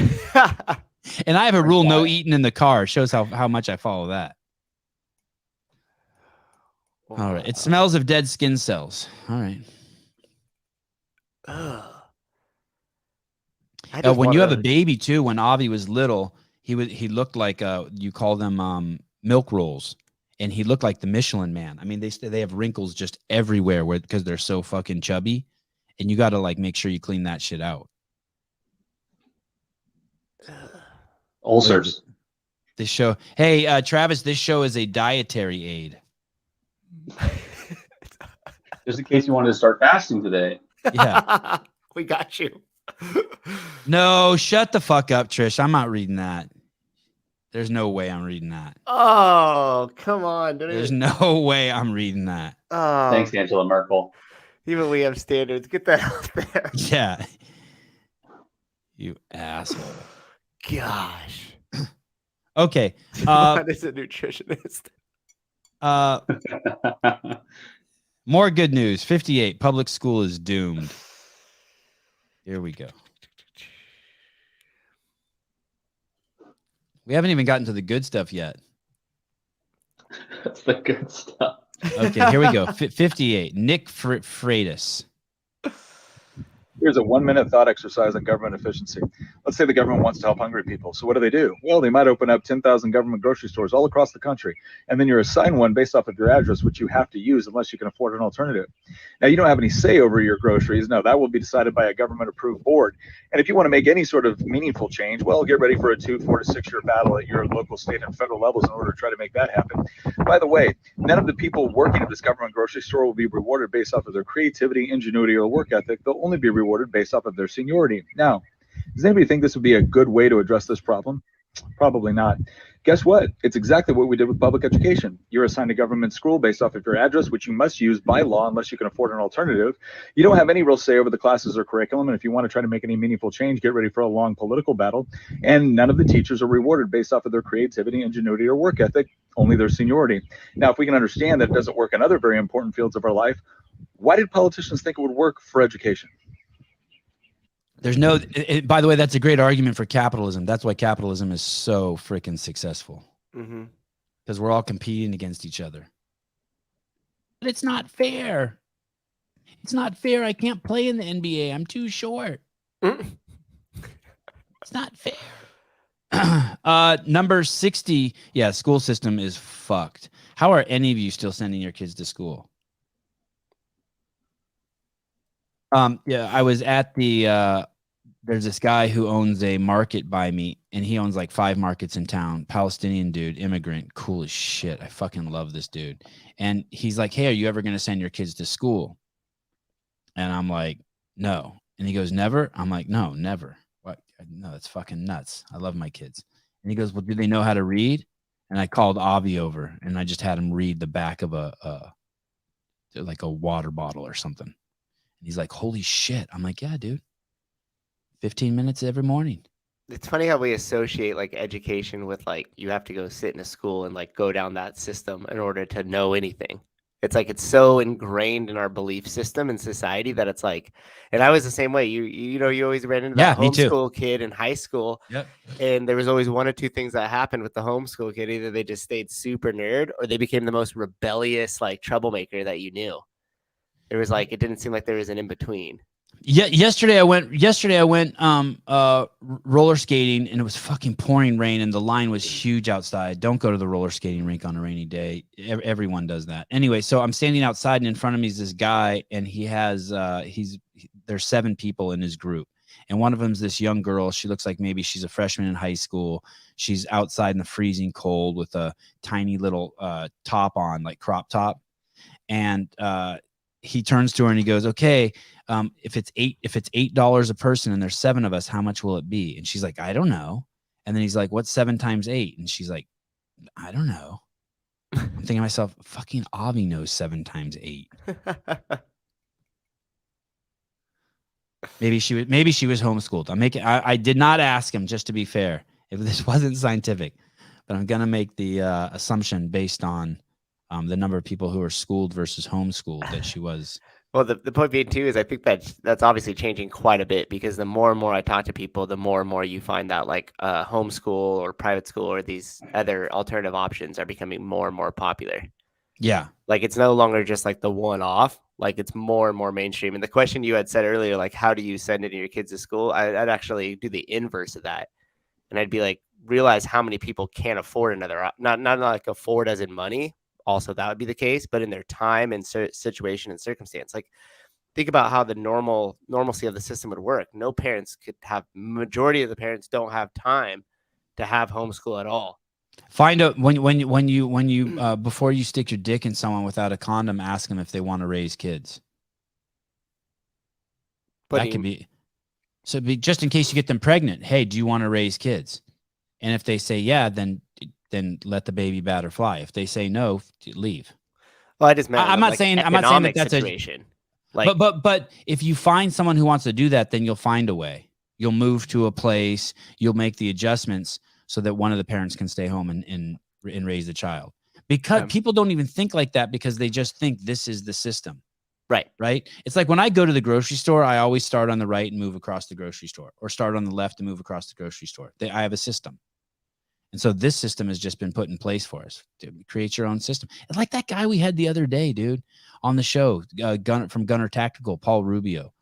And I have a rule, no eating in the car. It shows how much I follow that. All right. It smells of dead skin cells. All right. When you have a baby too, when Avi was little, he looked like you call them milk rolls, and he looked like the Michelin Man. I mean, they have wrinkles just everywhere because they're so fucking chubby, and you got to like make sure you clean that shit out. Ulcers. This show, hey Travis, this show is a dietary aid. Just in case you wanted to start fasting today. Yeah. We got you. No, shut the fuck up, Trish. I'm not reading that. There's no way I'm reading that. Oh, come on. There's no way I'm reading that. Oh, thanks, Angela Merkel. Even we have standards. Get that out there. Yeah. You asshole. Gosh. Okay. What is a nutritionist? More good news. 58. Public school is doomed. Here we go. We haven't even gotten to the good stuff yet. That's the good stuff. Okay, here we go. 58. Nick Freitas. Here's a 1-minute thought exercise on government efficiency. Let's say the government wants to help hungry people. So what do? Well, they might open up 10,000 government grocery stores all across the country, and then you're assigned one based off of your address, which you have to use unless you can afford an alternative. Now, you don't have any say over your groceries. No, that will be decided by a government-approved board. And if you want to make any sort of meaningful change, well, get ready for a 4 to 6 year battle at your local, state, and federal levels in order to try to make that happen. By the way, none of the people working at this government grocery store will be rewarded based off of their creativity, ingenuity, or work ethic. They'll only be rewarded based off of their seniority. Now, does anybody think this would be a good way to address this problem? Probably not. Guess what? It's exactly what we did with public education. You're assigned a government school based off of your address, which you must use by law unless you can afford an alternative. You don't have any real say over the classes or curriculum, and if you want to try to make any meaningful change, get ready for a long political battle. And none of the teachers are rewarded based off of their creativity, ingenuity, or work ethic, only their seniority. Now, if we can understand that it doesn't work in other very important fields of our life, why did politicians think it would work for education? There's no, by the way, that's a great argument for capitalism. That's why capitalism is so freaking successful. Because we're all competing against each other. But it's not fair. It's not fair. I can't play in the NBA. I'm too short. It's not fair. Number 60. Yeah, school system is fucked. How are any of you still sending your kids to school? Yeah, I was at the there's this guy who owns a market by me, and he owns like 5 markets in town. Palestinian dude, immigrant, cool as shit. I fucking love this dude. And he's like, hey, are you ever going to send your kids to school? And I'm like, no. And he goes, never? I'm like, no, never. What? No, that's fucking nuts. I love my kids. And he goes, well, do they know how to read? And I called Avi over, and I just had him read the back of like a water bottle or something. And he's like, holy shit. I'm like, yeah, dude. 15 minutes every morning. It's funny how we associate like education with like you have to go sit in a school and like go down that system in order to know anything. It's like it's so ingrained in our belief system and society that it's like, and I was the same way. You know, you always ran into that homeschool kid in high school. Yep. And there was always 1 or 2 things that happened with the homeschool kid. Either they just stayed super nerd or they became the most rebellious like troublemaker that you knew. It was like it didn't seem like there was an in between. Yeah, yesterday I went roller skating, and it was fucking pouring rain, and the line was huge outside. Don't go to the roller skating rink on a rainy day. Everyone does that. Anyway, so I'm standing outside, and in front of me is this guy, and he has there's 7 people in his group. And one of them is this young girl. She looks like maybe she's a freshman in high school. She's outside in the freezing cold with a tiny little top on, like crop top. And he turns to her and he goes, "Okay, if it's $8 a person and there's 7 of us, how much will it be?" And she's like, "I don't know." And then he's like, "What's 7 times 8?" And she's like, "I don't know." I'm thinking to myself, fucking Avi knows 7 times 8. Maybe she was homeschooled. I did not ask him, just to be fair, if this wasn't scientific, but I'm gonna make the assumption based on the number of people who are schooled versus homeschooled that she was. Well, the point being too is I think that's obviously changing quite a bit, because the more and more I talk to people, the more and more you find that like homeschool or private school or these other alternative options are becoming more and more popular. Yeah. Like it's no longer just like the one-off, like it's more and more mainstream. And the question you had said earlier, like how do you send your kids to school? I'd actually do the inverse of that. And I'd be like, realize how many people can't afford another, not like afford as in money. Also, that would be the case, but in their time and situation and circumstance. Like think about how the normalcy of the system would work. No parents could have, majority of the parents don't have time to have homeschool at all. Find out when you before you stick your dick in someone without a condom, ask them if they want to raise kids. That could be just in case you get them pregnant. Hey, do you want to raise kids? And if they say yeah, then let the baby bat or fly. If they say no, leave. Well, I just meant I'm not saying that that's situation. But if you find someone who wants to do that, then you'll find a way. You'll move to a place. You'll make the adjustments so that one of the parents can stay home and raise the child. Because people don't even think like that, because they just think this is the system. Right. It's like when I go to the grocery store, I always start on the right and move across the grocery store, or start on the left and move across the grocery store. I have a system. And so this system has just been put in place for us to create your own system. And like that guy we had the other day, dude, on the show, from Gunner Tactical, Paul Rubio.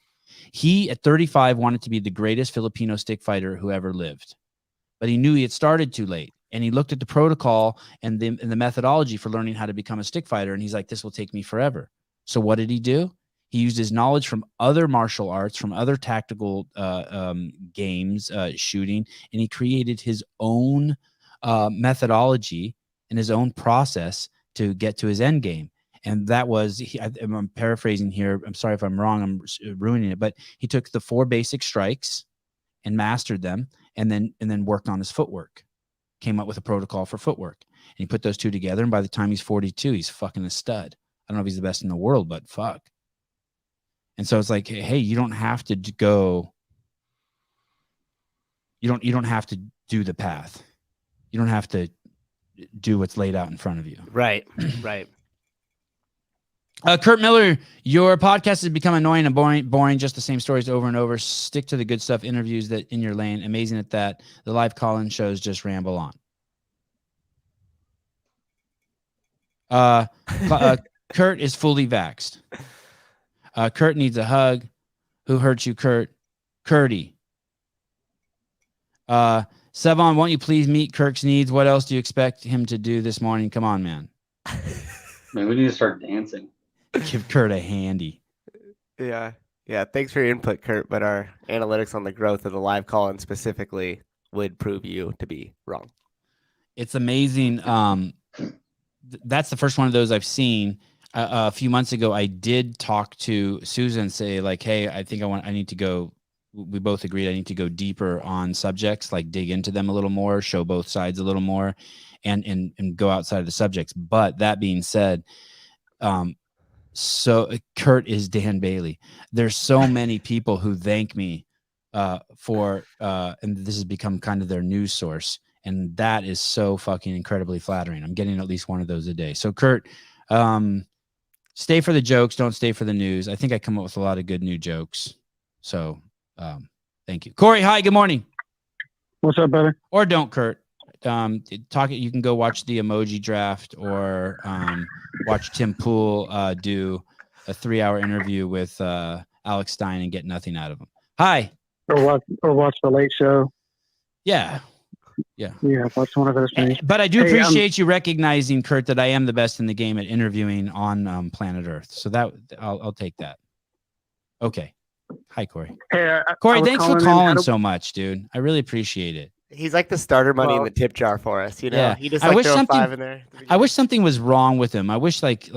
He, at 35, wanted to be the greatest Filipino stick fighter who ever lived. But he knew he had started too late. And he looked at the protocol and the methodology for learning how to become a stick fighter. And he's like, this will take me forever. So what did he do? He used his knowledge from other martial arts, from other tactical games, shooting, and he created his own methodology and his own process to get to his end game. And that was, I'm paraphrasing here, I'm sorry if I'm wrong, I'm ruining it, but he took the 4 basic strikes and mastered them, and then worked on his footwork, came up with a protocol for footwork, and he put those 2 together. And by the time he's 42, he's fucking a stud. I don't know if he's the best in the world, but fuck. And so it's like, hey, you don't have to go. You don't have to do the path. You don't have to do what's laid out in front of you. Right. Kurt Miller, your podcast has become annoying and boring, just the same stories over and over. Stick to the good stuff, interviews that in your lane. Amazing at that. The live call-in shows just ramble on. Kurt is fully vaxxed. Kurt needs a hug. Who hurt you, Kurt? Curdy. Sevan, won't you please meet Kirk's needs? What else do you expect him to do this morning? Come on, man. Man, we need to start dancing. Give Kurt a handy. Yeah. Thanks for your input, Kurt. But our analytics on the growth of the live call-in specifically would prove you to be wrong. It's amazing. That's the first one of those I've seen. A few months ago, I did talk to Susan and say, like, hey, I think I need to go. We both agreed I need to go deeper on subjects, like dig into them a little more, show both sides a little more, and go outside of the subjects. But that being said, so Kurt is Dan Bailey. There's so many people who thank me for, and this has become kind of their news source. And that is so fucking incredibly flattering. I'm getting at least one of those a day. So Kurt, stay for the jokes. Don't stay for the news. I think I come up with a lot of good new jokes. So thank you. Corey, hi, good morning. What's up, brother? Or don't, Kurt. You can go watch the emoji draft, or watch Tim Pool do a 3-hour interview with Alex Stein and get nothing out of him. Hi. Or watch the Late Show. Yeah. Yeah. Watch one of those things. But I do appreciate you recognizing, Kurt, that I am the best in the game at interviewing on planet Earth. So that I'll take that. Okay. Hi, Corey. Hey, Corey, thanks for calling so much, dude. I really appreciate it. He's like the starter money in the tip jar for us, you know. Yeah. He just I like wish throw something, 5 in there. I wish something was wrong with him. I wish like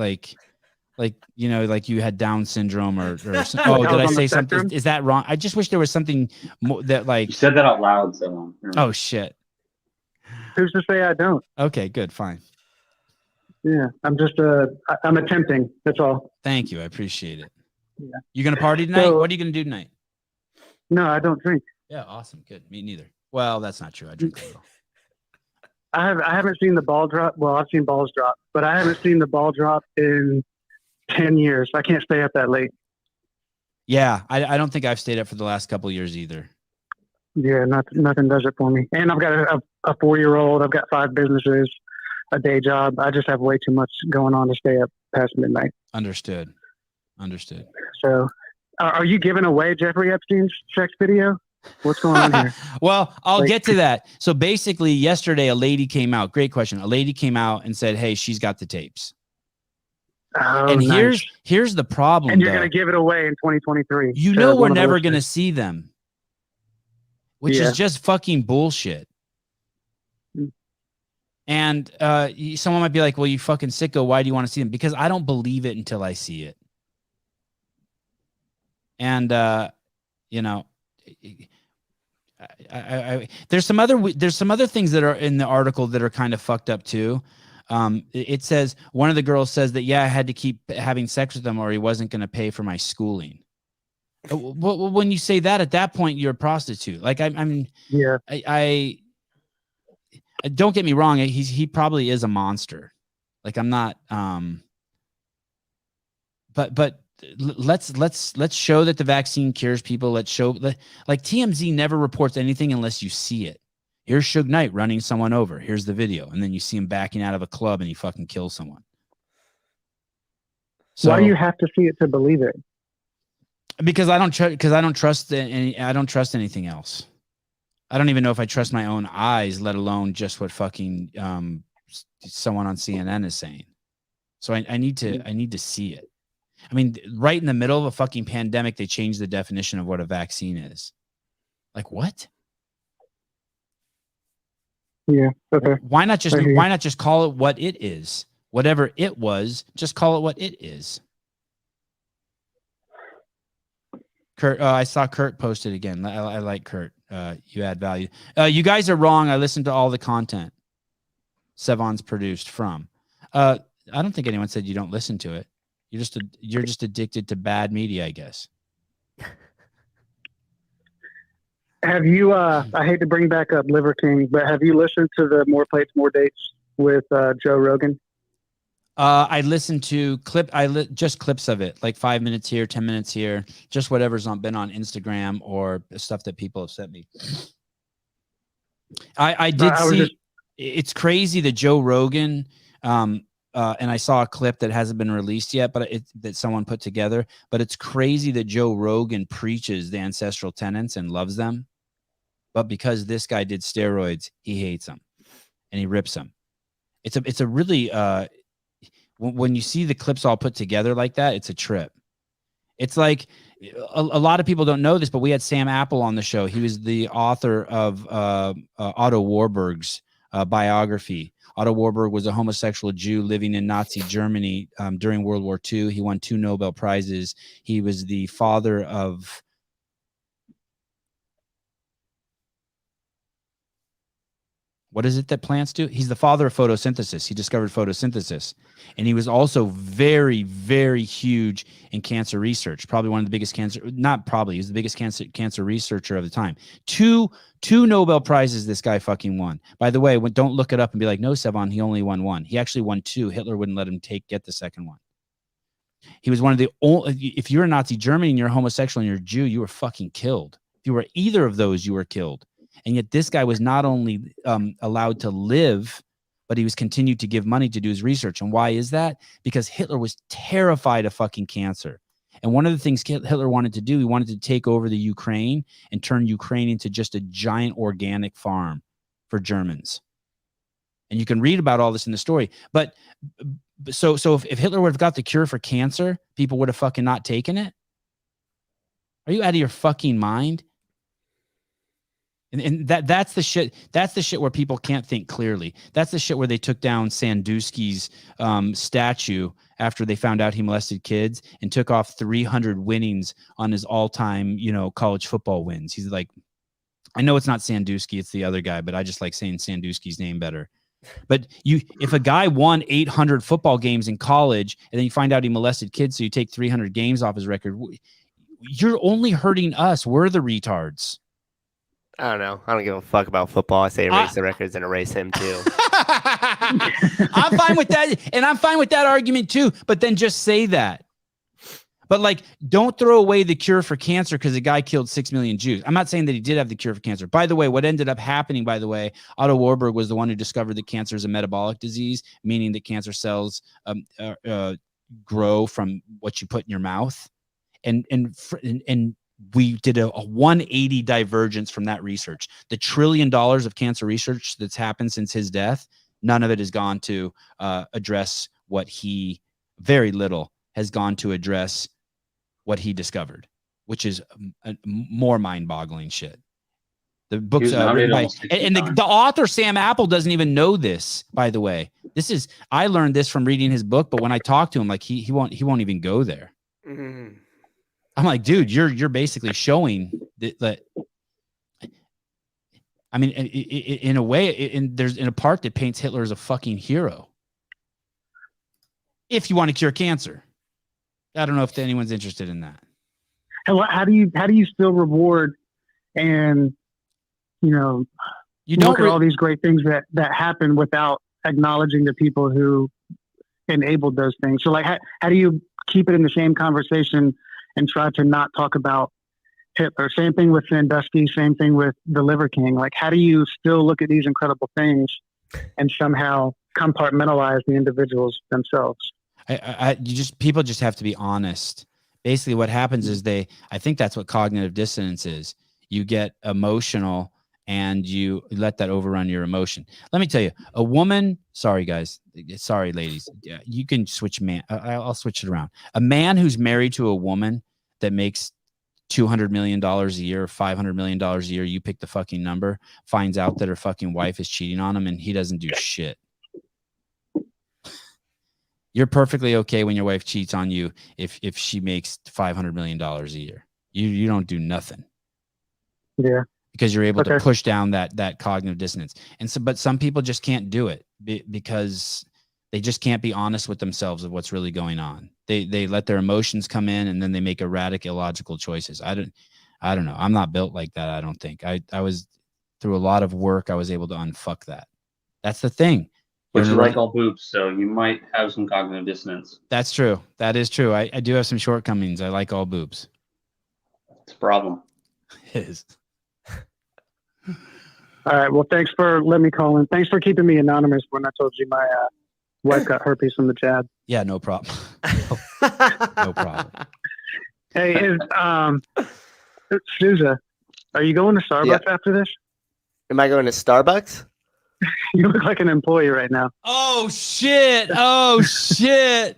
you know, like you had Down syndrome or did I say something? Is that wrong? I just wish there was something more that like You said that out loud, so. Oh shit. Who's to say I don't? Okay, good, fine. Yeah, I'm attempting. That's all. Thank you. I appreciate it. Yeah. You gonna party tonight? What are you gonna do tonight? No, I don't drink. Yeah, awesome. Good. Me neither. Well, that's not true. I drink a little. I haven't seen the ball drop. Well, I've seen balls drop, but I haven't seen the ball drop in 10 years. I can't stay up that late. Yeah, I don't think I've stayed up for the last couple of years either. Yeah, nothing does it for me. And I've got a 4-year-old. I've got 5 businesses, a day job. I just have way too much going on to stay up past midnight. Understood. So, are you giving away Jeffrey Epstein's sex video? What's going on here? Well, I'll get to that. So basically, yesterday a lady came out. Great question. A lady came out and said, "Hey, she's got the tapes." Oh, and nice. here's the problem. And you're going to give it away in 2023. You know we're never going to see them, which is just fucking bullshit. And someone might be like, "Well, you fucking sicko. Why do you want to see them?" Because I don't believe it until I see it. And you know. There's some other things that are in the article that are kind of fucked up too. It says one of the girls says that I had to keep having sex with him or he wasn't going to pay for my schooling. Well, when you say that, at that point you're a prostitute. Like I mean, yeah. I don't get me wrong. He probably is a monster. Like I'm not. But. Let's show that the vaccine cures people. Let's show like TMZ never reports anything unless you see it. Here's Suge Knight running someone over. Here's the video, and then you see him backing out of a club and he fucking kills someone. So why do you have to see it to believe it? Because I don't trust anything else. I don't even know if I trust my own eyes, let alone just what fucking someone on CNN is saying. So I need to see it. I mean, right in the middle of a fucking pandemic, they changed the definition of what a vaccine is. Like what? Yeah. Okay. Why not just call it what it is? Whatever it was, just call it what it is. Kurt, I saw Kurt posted again. I like Kurt. You add value. You guys are wrong. I listened to all the content Sevan's produced from. I don't think anyone said you don't listen to it. You're just addicted to bad media, I guess. Have you? I hate to bring back up Liver King, but have you listened to the More Plates, More Dates with Joe Rogan? I listened to just clips of it, like 5 minutes here, 10 minutes here, just whatever's been on Instagram or stuff that people have sent me. I did see. It's crazy that Joe Rogan. And I saw a clip that hasn't been released yet, but that someone put together. But it's crazy that Joe Rogan preaches the ancestral tenets and loves them, but because this guy did steroids, he hates them and he rips them. It's a really when you see the clips all put together like that, it's a trip. It's like a lot of people don't know this, but we had Sam Apple on the show. He was the author of Otto Warburg's biography. Otto Warburg was a homosexual Jew living in Nazi Germany during World War II. He won 2 Nobel Prizes. He was the father of what is it that plants do? He's the father of photosynthesis. He discovered photosynthesis. And he was also very, very huge in cancer research. Probably one of the biggest he was the biggest cancer researcher of the time. Two Nobel Prizes this guy fucking won. By the way, don't look it up and be like, no, Sevan, he only won 1. He actually won 2. Hitler wouldn't let him get the second one. He was one of the only, if you're a Nazi Germany and you're homosexual and you're a Jew, you were fucking killed. If you were either of those, you were killed. And yet this guy was not only allowed to live, but he was continued to give money to do his research. And why is that? Because Hitler was terrified of fucking cancer. And one of the things Hitler wanted to do, he wanted to take over the Ukraine and turn Ukraine into just a giant organic farm for Germans. And you can read about all this in the story. But so if Hitler would have got the cure for cancer, people would have fucking not taken it. Are you out of your fucking mind? And that's the shit. That's the shit where people can't think clearly. That's the shit where they took down Sandusky's statue after they found out he molested kids and took off 300 winnings on his all-time, college football wins. He's like, I know it's not Sandusky, it's the other guy, but I just like saying Sandusky's name better. But if a guy won 800 football games in college and then you find out he molested kids, so you take 300 games off his record, you're only hurting us. We're the retards. I don't know. I don't give a fuck about football. I say erase the records and erase him too. I'm fine with that. And I'm fine with that argument too. But then just say that. But like, don't throw away the cure for cancer because the guy killed 6 million Jews. I'm not saying that he did have the cure for cancer. By the way, what ended up happening, Otto Warburg was the one who discovered that cancer is a metabolic disease, meaning that cancer cells grow from what you put in your mouth. And we did a 180 divergence from that research. The $1 trillion of cancer research that's happened since his death, none of it has gone to address very little has gone to address what he discovered, which is more mind-boggling shit. The book's written by, and the author Sam Apple doesn't even know this, by the way. I learned this from reading his book, but when I talk to him, like he won't even go there. Mm-hmm. I'm like, dude, you're basically showing that. I mean, in a way, there's in a part that paints Hitler as a fucking hero. If you want to cure cancer, I don't know if anyone's interested in that. How do you still reward and you don't look at all these great things that happen without acknowledging the people who enabled those things? So like, how do you keep it in the same conversation and try to not talk about Hitler? Same thing with Sandusky, same thing with the Liver King. Like, how do you still look at these incredible things and somehow compartmentalize the individuals themselves? People just have to be honest. Basically what happens is I think that's what cognitive dissonance is. You get emotional and you let that overrun your emotion. Let me tell you, a woman, sorry guys, sorry ladies, you can switch I'll switch it around. A man who's married to a woman that makes $200 million a year, $500 million a year, you pick the fucking number, finds out that her fucking wife is cheating on him and he doesn't do shit. You're perfectly okay when your wife cheats on you if she makes $500 million a year. You don't do nothing. Yeah. Because you're able to push down that cognitive dissonance. But some people just can't do it because they just can't be honest with themselves of what's really going on. They let their emotions come in and then they make erratic, illogical choices. I don't know. I'm not built like that. I don't think I was through a lot of work. I was able to unfuck that. That's the thing. But you like all boobs, so you might have some cognitive dissonance. That's true. That is true. I do have some shortcomings. I like all boobs. It's a problem. It is. All right. Well, thanks for letting me call in. Thanks for keeping me anonymous when I told you my wife got herpes from the jab. Yeah, no problem. No problem. Hey, Sousa, are you going to Starbucks after this? Am I going to Starbucks? You look like an employee right now. Oh shit! Oh shit!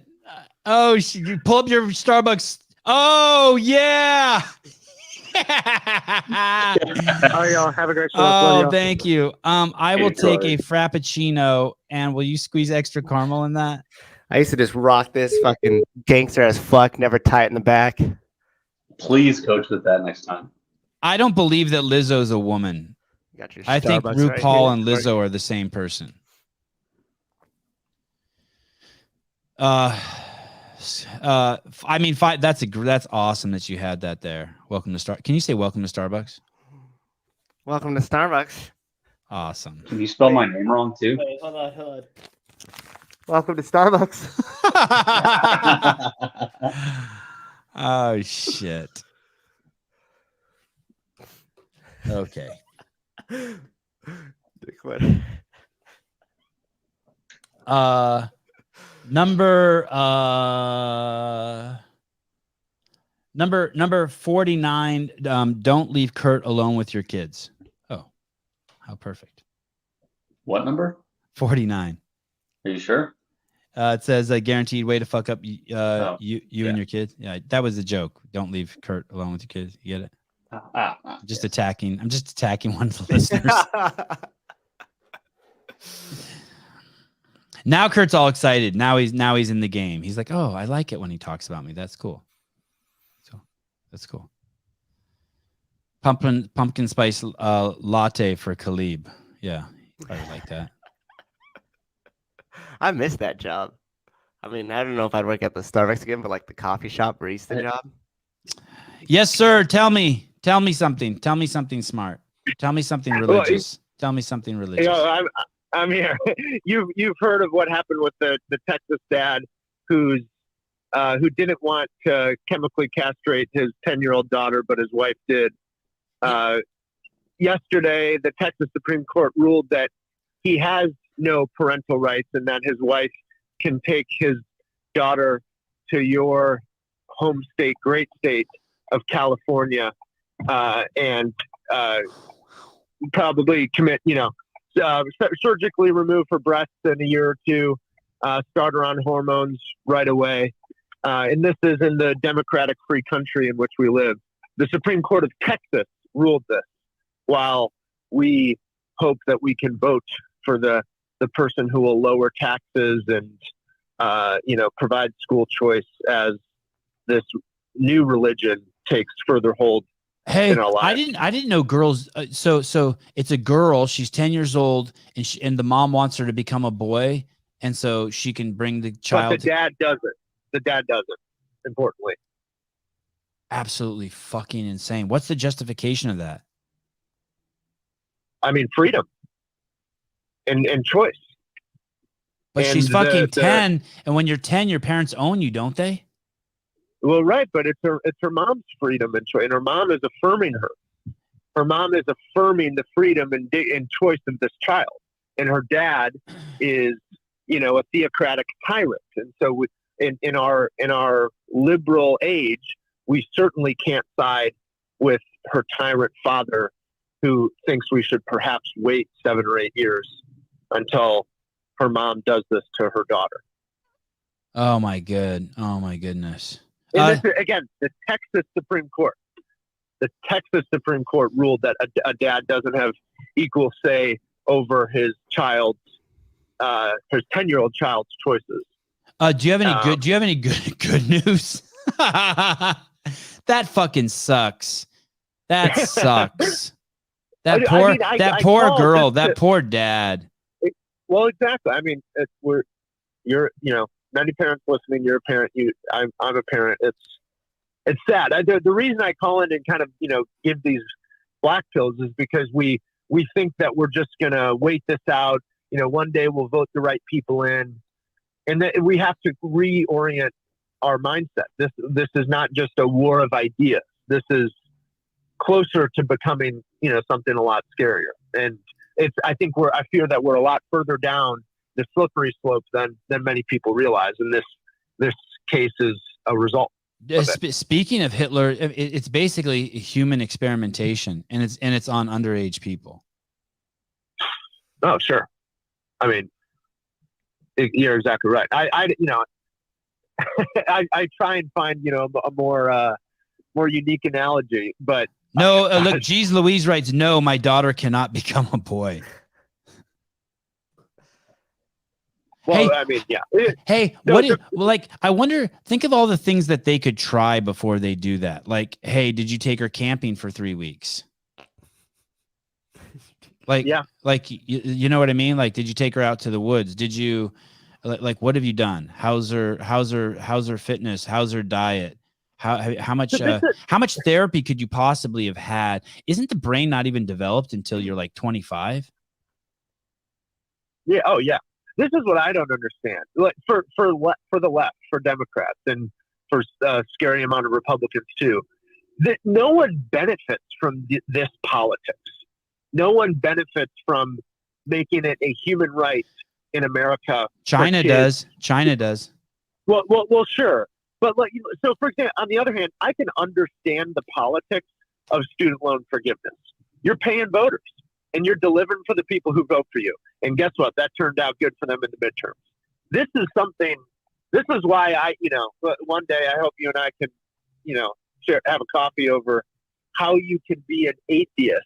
Oh, you pull up your Starbucks. Oh yeah! All right, y'all. Have a great show. Oh, thank you. I will take a Frappuccino, and will you squeeze extra caramel in that? I used to just rock this fucking gangster as fuck, never tie it in the back. Please coach with that next time. I don't believe that Lizzo's a woman. I think RuPaul and Lizzo are the same person. I mean, that's awesome that you had that there. Welcome to Can you say welcome to Starbucks? Welcome to Starbucks. Awesome. Can you spell my name wrong too? Wait, hold on. Welcome to Starbucks. Oh shit. Okay. Number 49. Don't leave Kurt alone with your kids. Oh, how perfect. What number? 49. Are you sure? It says a guaranteed way to fuck up you yeah. and your kids. Yeah, that was a joke. Don't leave Kurt alone with your kids. You get it? I'm just attacking one of the listeners. Now Kurt's all excited. Now he's in the game. He's like, oh, I like it when he talks about me. That's cool. So that's cool. Pumpkin spice latte for Khalib. Yeah, I like that. I miss that job. I mean, I don't know if I'd work at the Starbucks again, but like the coffee shop barista job. Yes, sir. Tell me something. Tell me something smart. Tell me something religious. Tell me something religious. You know, I'm here. You've heard of what happened with the Texas dad who didn't want to chemically castrate his 10-year-old daughter, but his wife did. Yesterday, the Texas Supreme Court ruled that he has no parental rights and that his wife can take his daughter to your home state, great state of California, and probably commit, surgically remove her breasts in a year or two, start her on hormones right away. And this is in the democratic free country in which we live. The Supreme Court of Texas ruled this, while we hope that we can vote for the person who will lower taxes and, provide school choice as this new religion takes further hold in our lives. I didn't know girls. So it's a girl. She's 10 years old, and the mom wants her to become a boy, and so she can bring the child. But the dad doesn't. The dad doesn't. Importantly, absolutely fucking insane. What's the justification of that? I mean, freedom and choice. But she's fucking 10, and when you're 10, your parents own you, don't they? Well, right, but it's her mom's freedom and choice, and her mom is affirming her. Her mom is affirming the freedom and choice of this child, and her dad is, a theocratic tyrant. And so, in our liberal age, we certainly can't side with her tyrant father, who thinks we should perhaps wait 7 or 8 years until her mom does this to her daughter. Oh my goodness. And this, again, the Texas Supreme Court. The Texas Supreme Court ruled that a dad doesn't have equal say over his child's, his 10-year-old child's choices. Do you have any good news? That fucking sucks. That sucks. That poor girl. That poor dad. Well, exactly. I mean, you're many parents listening. You're a parent. I'm a parent. It's sad. The reason I call in and kind of give these black pills is because we think that we're just gonna wait this out. One day we'll vote the right people in, and that we have to reorient our mindset. This is not just a war of ideas. This is closer to becoming something a lot scarier. And I fear that we're a lot further down the slippery slope than many people realize. And this case is a result. Speaking of Hitler, it's basically human experimentation, and it's on underage people. Oh, sure. I mean, you're exactly right. I try and find a more unique analogy, but no. Look, Jeez Louise writes, "No, my daughter cannot become a boy." Well, I mean, yeah. I wonder, think of all the things that they could try before they do that. Like, hey, did you take her camping for 3 weeks? You know what I mean? Like, did you take her out to the woods? Did you, what have you done? How's her fitness? How's her diet? How much therapy could you possibly have had? Isn't the brain not even developed until you're like 25? Yeah. Oh, yeah. This is what I don't understand. Like for the left, for Democrats, and for a scary amount of Republicans too, that no one benefits from this politics. No one benefits from making it a human right in America. China does. Well, sure. But like, so for example, on the other hand, I can understand the politics of student loan forgiveness. You're paying voters and you're delivering for the people who vote for you. And guess what? That turned out good for them in the midterms. This is why one day I hope you and I can, have a coffee over how you can be an atheist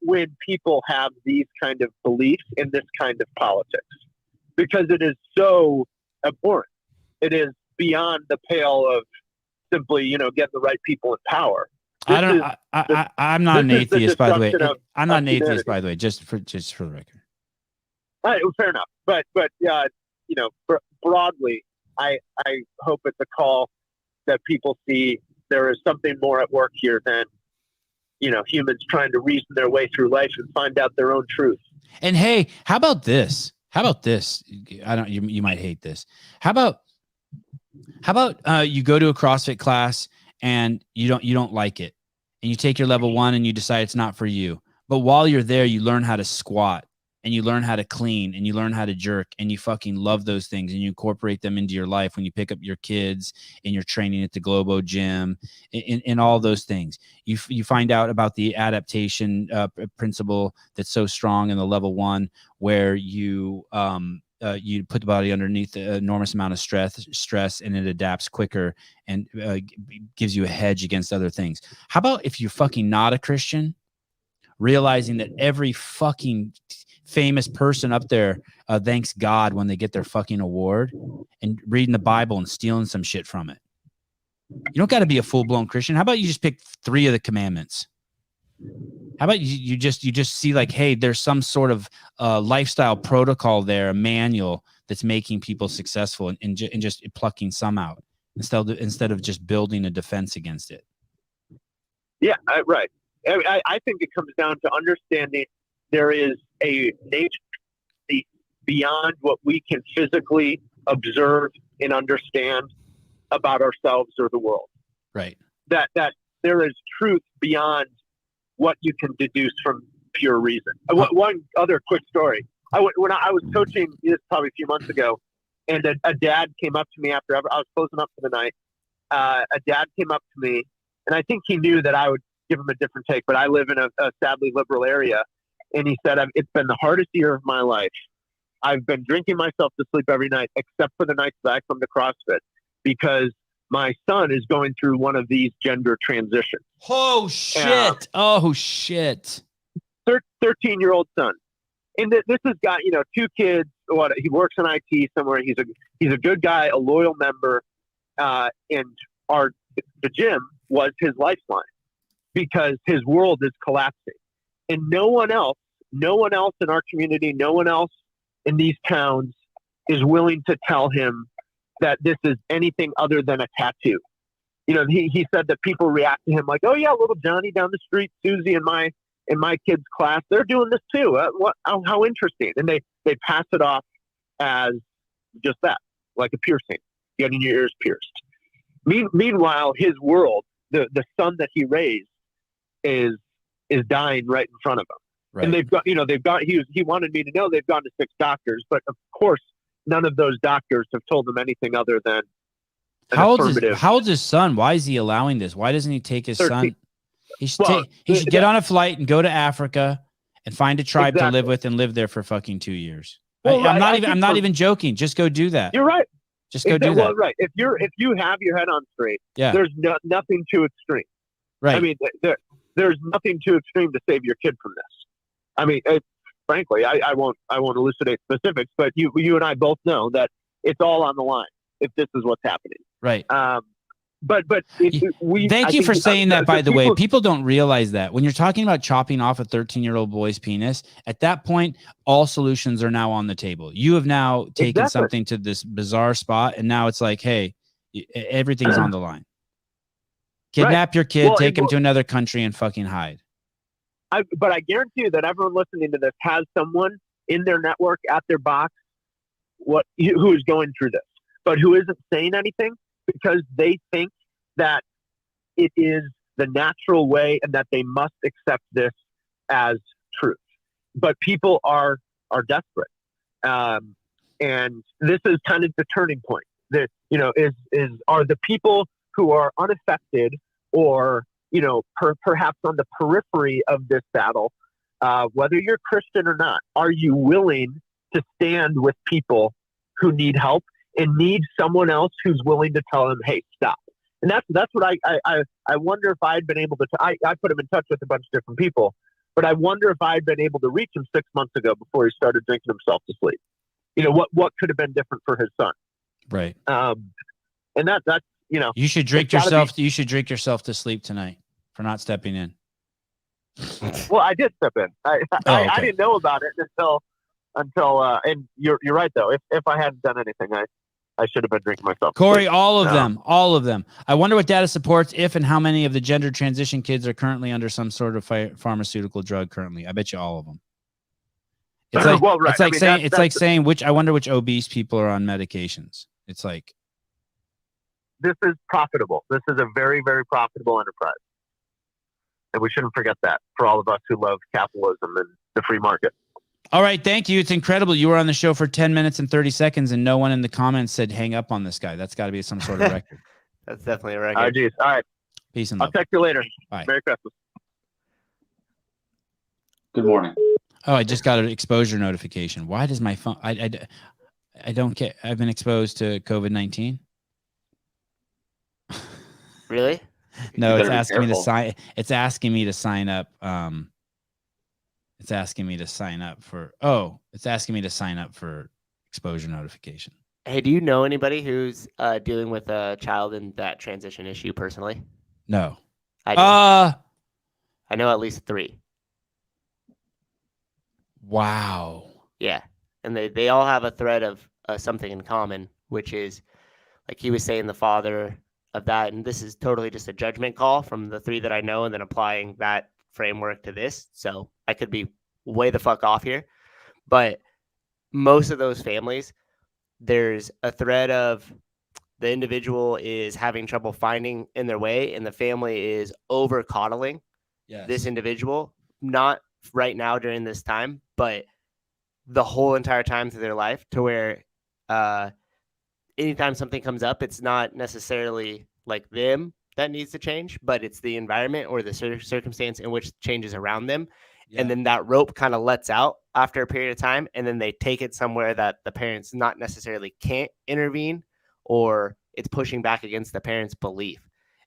when people have these kind of beliefs in this kind of politics, because it is so abhorrent. It is beyond the pale of simply, getting the right people in power. I'm not an atheist, by the way. I'm not an atheist, by the way, just for the record. All right, well, fair enough. But broadly, I hope it's a call that people see there is something more at work here than, humans trying to reason their way through life and find out their own truth. And hey, how about this? You might hate this. How about you go to a CrossFit class and you don't like it, and you take your level 1 and you decide it's not for you. But while you're there, you learn how to squat, and you learn how to clean, and you learn how to jerk, and you fucking love those things, and you incorporate them into your life when you pick up your kids and you're training at the Globo gym and all those things. You find out about the adaptation principle that's so strong in the level 1, where you put the body underneath an enormous amount of stress, and it adapts quicker and gives you a hedge against other things. How about if you're fucking not a Christian, realizing that every fucking famous person up there thanks God when they get their fucking award, and reading the Bible and stealing some shit from it? You don't got to be a full-blown Christian. How about you just pick 3 of the commandments? How about you just see like, hey, there's some sort of lifestyle protocol there, a manual that's making people successful, and just plucking some out instead of just building a defense against it. Yeah, right. I think it comes down to understanding there is a nature beyond what we can physically observe and understand about ourselves or the world. Right. That there is truth beyond what you can deduce from pure reason. One other quick story. When I was coaching, this probably a few months ago, and a dad came up to me after I was closing up for the night. A dad came up to me, and I think he knew that I would give him a different take, but I live in a sadly liberal area. And he said, it's been the hardest year of my life. I've been drinking myself to sleep every night, except for the nights that I come to CrossFit, because my son is going through one of these gender transitions. Oh, shit. 13-year-old son. And this has got, 2 kids. He works in IT somewhere. He's a good guy, a loyal member. And the gym was his lifeline because his world is collapsing. And no one else in our community, no one else in these towns is willing to tell him that this is anything other than a tattoo. He said that people react to him like, oh yeah, little Johnny down the street, Susie in my kid's class, they're doing this too. How interesting. And they pass it off as just that, like a piercing, getting your ears pierced. Meanwhile, his world, the son that he raised is dying right in front of him. Right. And he wanted me to know they've gone to 6 doctors, but of course, none of those doctors have told him anything other than how old is his son? Why is he allowing this? Why doesn't he take his 13. Son? He should get on a flight and go to Africa and find a tribe to live with and live there for fucking 2 years. Well, I'm not even joking. Just go do that. You're right. Just go do that. Well, right. If you have your head on straight, there's nothing too extreme. Right. I mean, there's nothing too extreme to save your kid from this. I mean, frankly, I won't elucidate specifics, but you and I both know that it's all on the line if this is what's happening. Right. Thank you for saying that, by the way. People don't realize that when you're talking about chopping off a 13-year-old boy's penis, at that point, all solutions are now on the table. You have now taken something to this bizarre spot, and now it's like, hey, everything's on the line. Kidnap your kid, take him to another country, and fucking hide. But I guarantee you that everyone listening to this has someone in their network, at their box, who is going through this, but who isn't saying anything because they think that it is the natural way and that they must accept this as truth. But people are desperate. And this is kind of the turning point. are the people who are unaffected or, perhaps on the periphery of this battle, whether you're Christian or not, are you willing to stand with people who need help and need someone else who's willing to tell them, hey, stop? And that's what I wonder if I'd been able to, I put him in touch with a bunch of different people, but I wonder if I'd been able to reach him 6 months ago before he started drinking himself to sleep. What could have been different for his son? Right. And that's, you should drink yourself. You should drink yourself to sleep tonight for not stepping in. Well, I did step in. Okay. I didn't know about it until and you're right though. If I hadn't done anything, I should have been drinking myself. Corey, all of them. I wonder what data supports if and how many of the gender transition kids are currently under some sort of pharmaceutical drug currently. I bet you all of them. It's like, well, right. It's like saying I wonder which obese people are on medications. It's like, this is profitable. This is a very, very profitable enterprise. And we shouldn't forget that for all of us who love capitalism and the free market. All right. Thank you. It's incredible. You were on the show for 10 minutes and 30 seconds and no one in the comments said hang up on this guy. That's got to be some sort of record. That's definitely a record. Geez. All right. Peace and love. I'll text you later. Bye. Merry Christmas. Good morning. Oh, I just got an exposure notification. Why does my phone? I don't get. I've been exposed to COVID-19. Really? No, it's asking me to sign. It's asking me to sign up. It's asking me to sign up for. It's asking me to sign up for exposure notification. Hey, do you know anybody who's dealing with a child in that transition issue personally? No. I do. I know at least 3. Wow. Yeah, and they all have a thread of something in common, which is, like he was saying, the father of that, and this is totally just a judgment call from the 3 that I know, and then applying that framework to this. So I could be way the fuck off here, but most of those families, there's a thread of the individual is having trouble finding in their way, and the family is over coddling this individual, not right now during this time, but the whole entire time through their life, to where anytime something comes up, it's not necessarily like them that needs to change, but it's the environment or the circumstance in which changes around them. And then that rope kind of lets out after a period of time, and then they take it somewhere that the parents not necessarily can't intervene, or it's pushing back against the parents' belief.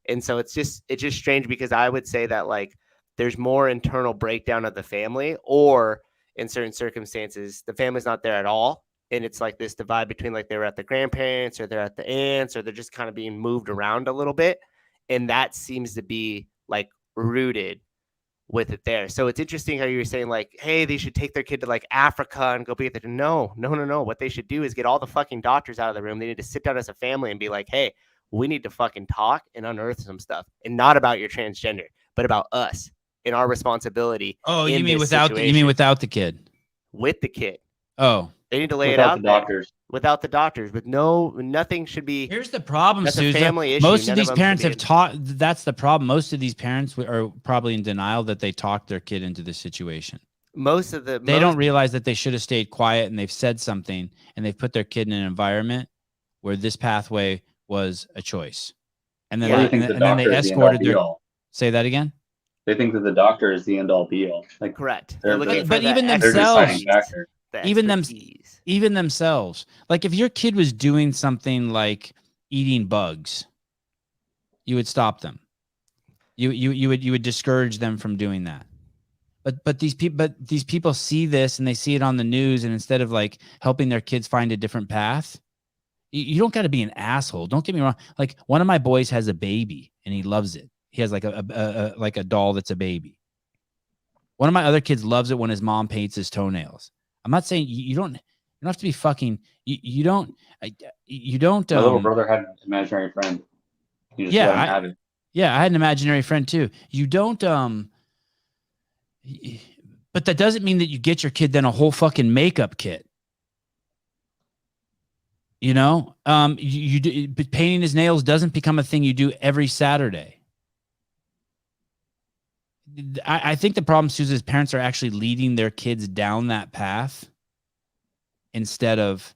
And so it's just strange, because I would say that, like, there's more internal breakdown of the family, or in certain circumstances, the family's not there at all. And it's like this divide between, like, they're at the grandparents or they're at the aunts, or they're just kind of being moved around a little bit. And that seems to be like rooted with it there. So it's interesting how you were saying, like, hey, they should take their kid to like Africa and go be there. No. What they should do is get all the fucking doctors out of the room. They need to sit down as a family and be like, hey, we need to fucking talk and unearth some stuff, and not about your transgender, but about us and our responsibility. Oh, you mean without the kid? With the kid. Oh, they need to lay it out without the doctors. With nothing should be. Here's the problem, that's Susan. a family issue. Most of these parents have taught. That's the problem. Most of these parents are probably in denial that they talked their kid into this situation. They don't realize that they should have stayed quiet, and they've said something, and they've put their kid in an environment where this pathway was a choice. And then they escorted their. Say that again. They think that the doctor is the end all be all. Like, correct. But even themselves. Even themselves, like, if your kid was doing something like eating bugs, you would stop them. You would discourage them from doing that. But these people see this, and they see it on the news, and instead of like helping their kids find a different path, you don't got to be an asshole. Don't get me wrong. Like, one of my boys has a baby and he loves it. He has like a doll that's a baby. One of my other kids loves it when his mom paints his toenails. I'm not saying you don't have to be fucking. You don't. My little brother had an imaginary friend. You just let him have it. Yeah, I had an imaginary friend too. You don't. But that doesn't mean that you get your kid then a whole fucking makeup kit. You know, but painting his nails doesn't become a thing you do every Saturday. I think the problem, Susan, is parents are actually leading their kids down that path instead of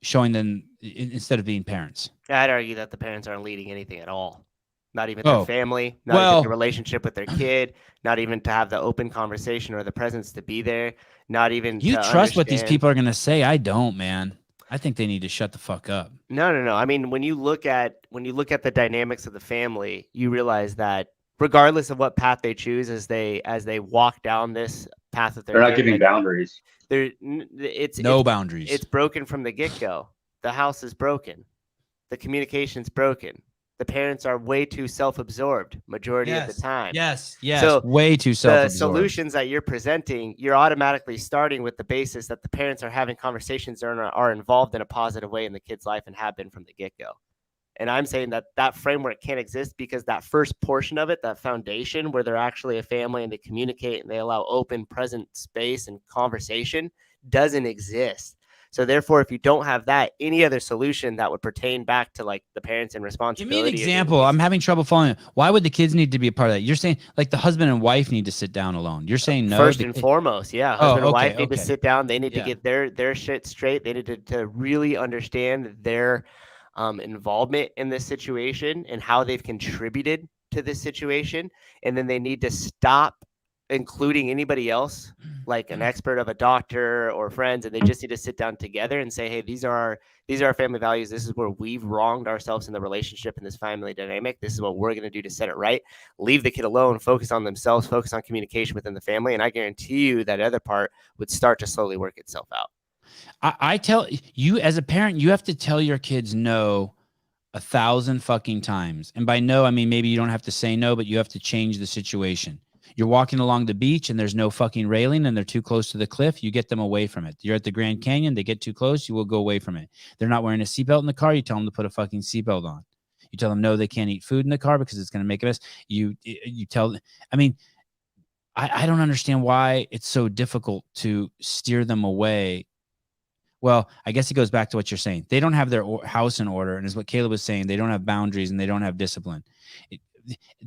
showing them instead of being parents. I'd argue that the parents aren't leading anything at all. Not even their family, not even the relationship with their kid, not even to have the open conversation or the presence to be there, not even You to trust what these understand. people are going to say? I don't, man. I think they need to shut the fuck up. No. I mean, when you look at the dynamics of the family, you realize that regardless of what path they choose as they walk down this path with they're not giving boundaries. It's boundaries. It's broken from the get-go. The house is broken. The communication's broken. The parents are way too self-absorbed majority of the time. Yes. So way too self-absorbed. The solutions that you're presenting, you're automatically starting with the basis that the parents are having conversations or are involved in a positive way in the kid's life and have been from the get-go. And I'm saying that framework can't exist because that first portion of it, that foundation where they're actually a family and they communicate and they allow open, present space and conversation doesn't exist. So therefore, if you don't have that, any other solution that would pertain back to like the parents and responsibility. Give me an example. I'm having trouble following. Why would the kids need to be a part of that? You're saying like the husband and wife need to sit down alone. You're saying no. First and foremost, yeah. Husband and wife need to sit down. They need to get their shit straight. They need to really understand their involvement in this situation and how they've contributed to this situation. And then they need to stop including anybody else, like an expert of a doctor or friends, and they just need to sit down together and say, hey, these are our family values. This is where we've wronged ourselves in the relationship in this family dynamic. This is what we're going to do to set it right. Leave the kid alone, focus on themselves, focus on communication within the family. And I guarantee you that other part would start to slowly work itself out. I tell you as a parent, you have to tell your kids no 1,000 fucking times. And by no, I mean, maybe you don't have to say no, but you have to change the situation. You're walking along the beach and there's no fucking railing and they're too close to the cliff. You get them away from it. You're at the Grand Canyon. They get too close. You will go away from it. They're not wearing a seatbelt in the car. You tell them to put a fucking seatbelt on. You tell them, no, they can't eat food in the car because it's going to make a mess. You tell them, I mean, I don't understand why it's so difficult to steer them away. Well, I guess it goes back to what you're saying. They don't have their house in order. And is what Caleb was saying. They don't have boundaries and they don't have discipline.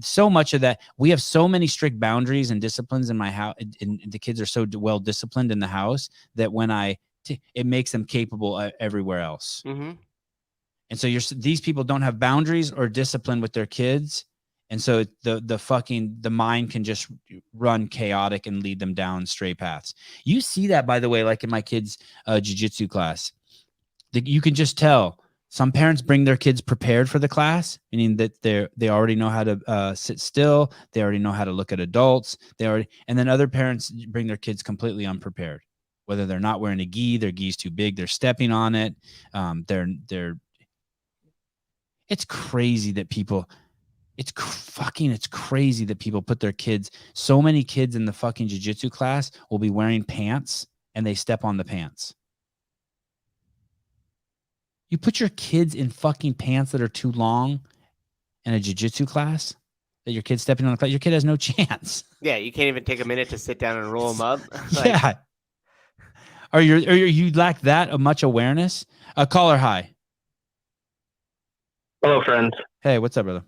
So much of that, we have so many strict boundaries and disciplines in my house, and the kids are so well disciplined in the house that when it makes them capable everywhere else. Mm-hmm. And so these people don't have boundaries or discipline with their kids, and so the mind can just run chaotic and lead them down straight paths. You see that, by the way, like in my kids' jiu-jitsu class, you can just tell. Some parents bring their kids prepared for the class, meaning that they already know how to sit still. They already know how to look at adults. And then other parents bring their kids completely unprepared, whether they're not wearing a gi, their gi's too big, they're stepping on it. It's crazy that people, it's crazy that people put their kids, so many kids in the fucking jiu-jitsu class will be wearing pants and they step on the pants. You put your kids in fucking pants that are too long in a jiu-jitsu class that your kid's stepping on the class, your kid has no chance. Yeah, you can't even take a minute to sit down and roll them up. Yeah. Or you lack that much awareness? Caller, hi. Hello, friends. Hey, what's up, brother?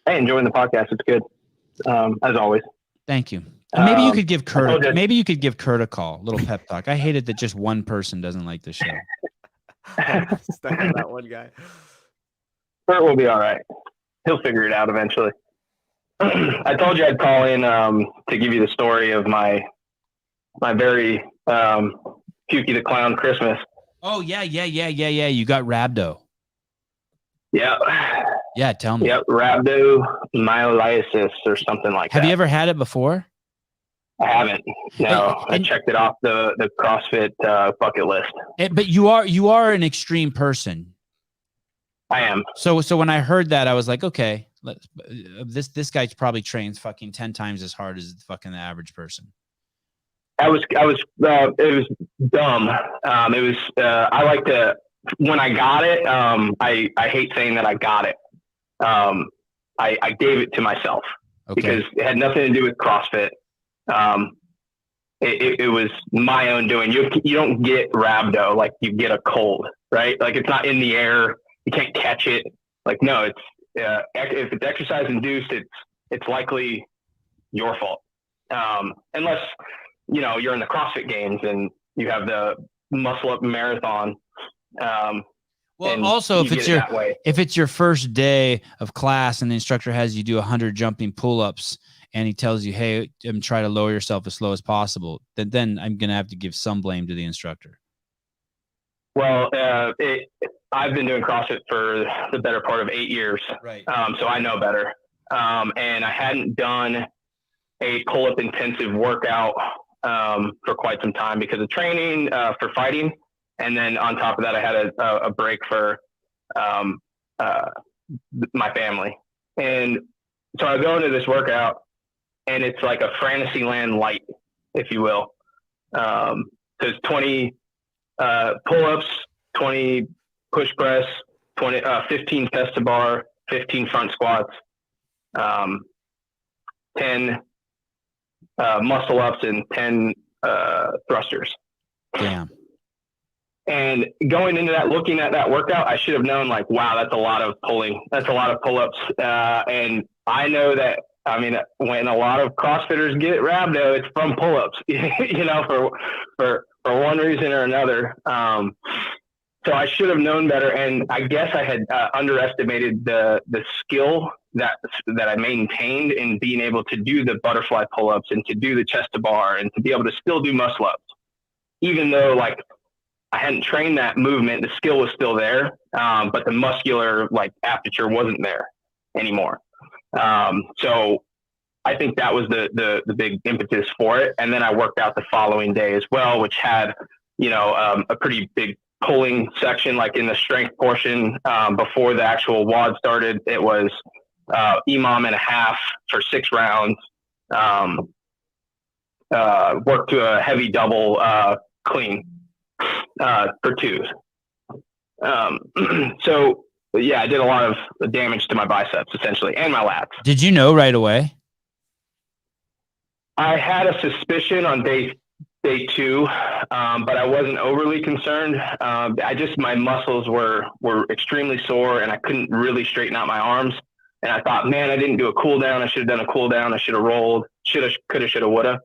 Hey, enjoying the podcast. It's good, as always. Thank you. Maybe you could give Kurt. Maybe you could give Kurt a call, a little pep talk. I hate it that just one person doesn't like the show. Stuck on that one guy. Kurt will be all right. He'll figure it out eventually. I told you I'd call in to give you the story of my very Pukey the Clown Christmas. Oh yeah. You got rhabdo. Yeah. Yeah, tell me. Yep, rhabdomyolysis or something like that. Have you ever had it before? I haven't. No, I checked it off the CrossFit bucket list. But you are an extreme person. I am. So when I heard that, I was like, okay, this guy probably trains fucking 10 times as hard as fucking the average person. It was dumb. It was I like to, when I got it, I hate saying that I got it. I gave it to myself because it had nothing to do with CrossFit. It was my own doing. You don't get rhabdo like you get a cold, right? Like it's not in the air. You can't catch it. Like, no, it's if it's exercise induced, it's likely your fault. Unless, you're in the CrossFit games and you have the muscle up marathon. Well, also if it's your first day of class and the instructor has you do 100 jumping pull-ups and he tells you, hey, try to lower yourself as slow as possible, then I'm going to have to give some blame to the instructor. Well, I've been doing CrossFit for the better part of 8 years. Right. So I know better. And I hadn't done a pull-up intensive workout for quite some time because of training for fighting. And then on top of that, I had a break for my family. And so I go into this workout and it's like a Fantasyland light, if you will. There's 20 pull-ups, 20 push press, 15 chest to bar, 15 front squats, 10 muscle ups, and 10 thrusters. Damn. And going into that, looking at that workout, I should have known, like, wow, that's a lot of pulling. That's a lot of pull-ups. And I know that, I mean, when a lot of CrossFitters get rhabdo, it's from pull-ups, you know, for one reason or another. So I should have known better. And I guess I had underestimated the skill that I maintained in being able to do the butterfly pull-ups and to do the chest to bar and to be able to still do muscle ups, even though, like, I hadn't trained that movement. The skill was still there, but the muscular, like, aptitude wasn't there anymore. So I think that was the big impetus for it. And then I worked out the following day as well, which had, you know, a pretty big pulling section, like in the strength portion. Before the actual WOD started, it was EMOM and a half for 6 rounds. Worked to a heavy double clean for 2s. So yeah, I did a lot of damage to my biceps essentially and my lats. Did you know right away? I had a suspicion on day 2, but I wasn't overly concerned. My muscles were extremely sore and I couldn't really straighten out my arms. And I thought, man, I didn't do a cool down. I should have done a cool down. I should have rolled, coulda, shoulda, woulda.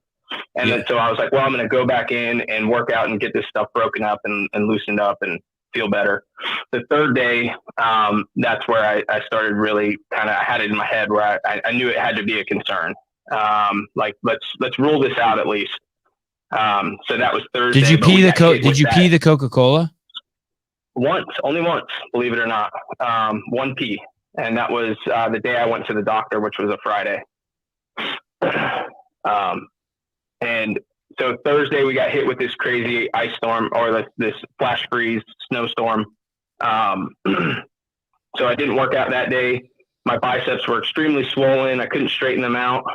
And then, so I was like, well, I'm going to go back in and work out and get this stuff broken up and loosened up and feel better. The 3rd day, that's where I started really kind of, I had it in my head where I knew it had to be a concern. Like, let's rule this out at least. So that was Thursday. Did you pee the Coca-Cola? Only once, believe it or not. 1 pee. And that was the day I went to the doctor, which was a Friday. And so Thursday we got hit with this crazy ice storm, or this flash freeze snowstorm. So I didn't work out that day. My biceps were extremely swollen. I couldn't straighten them out.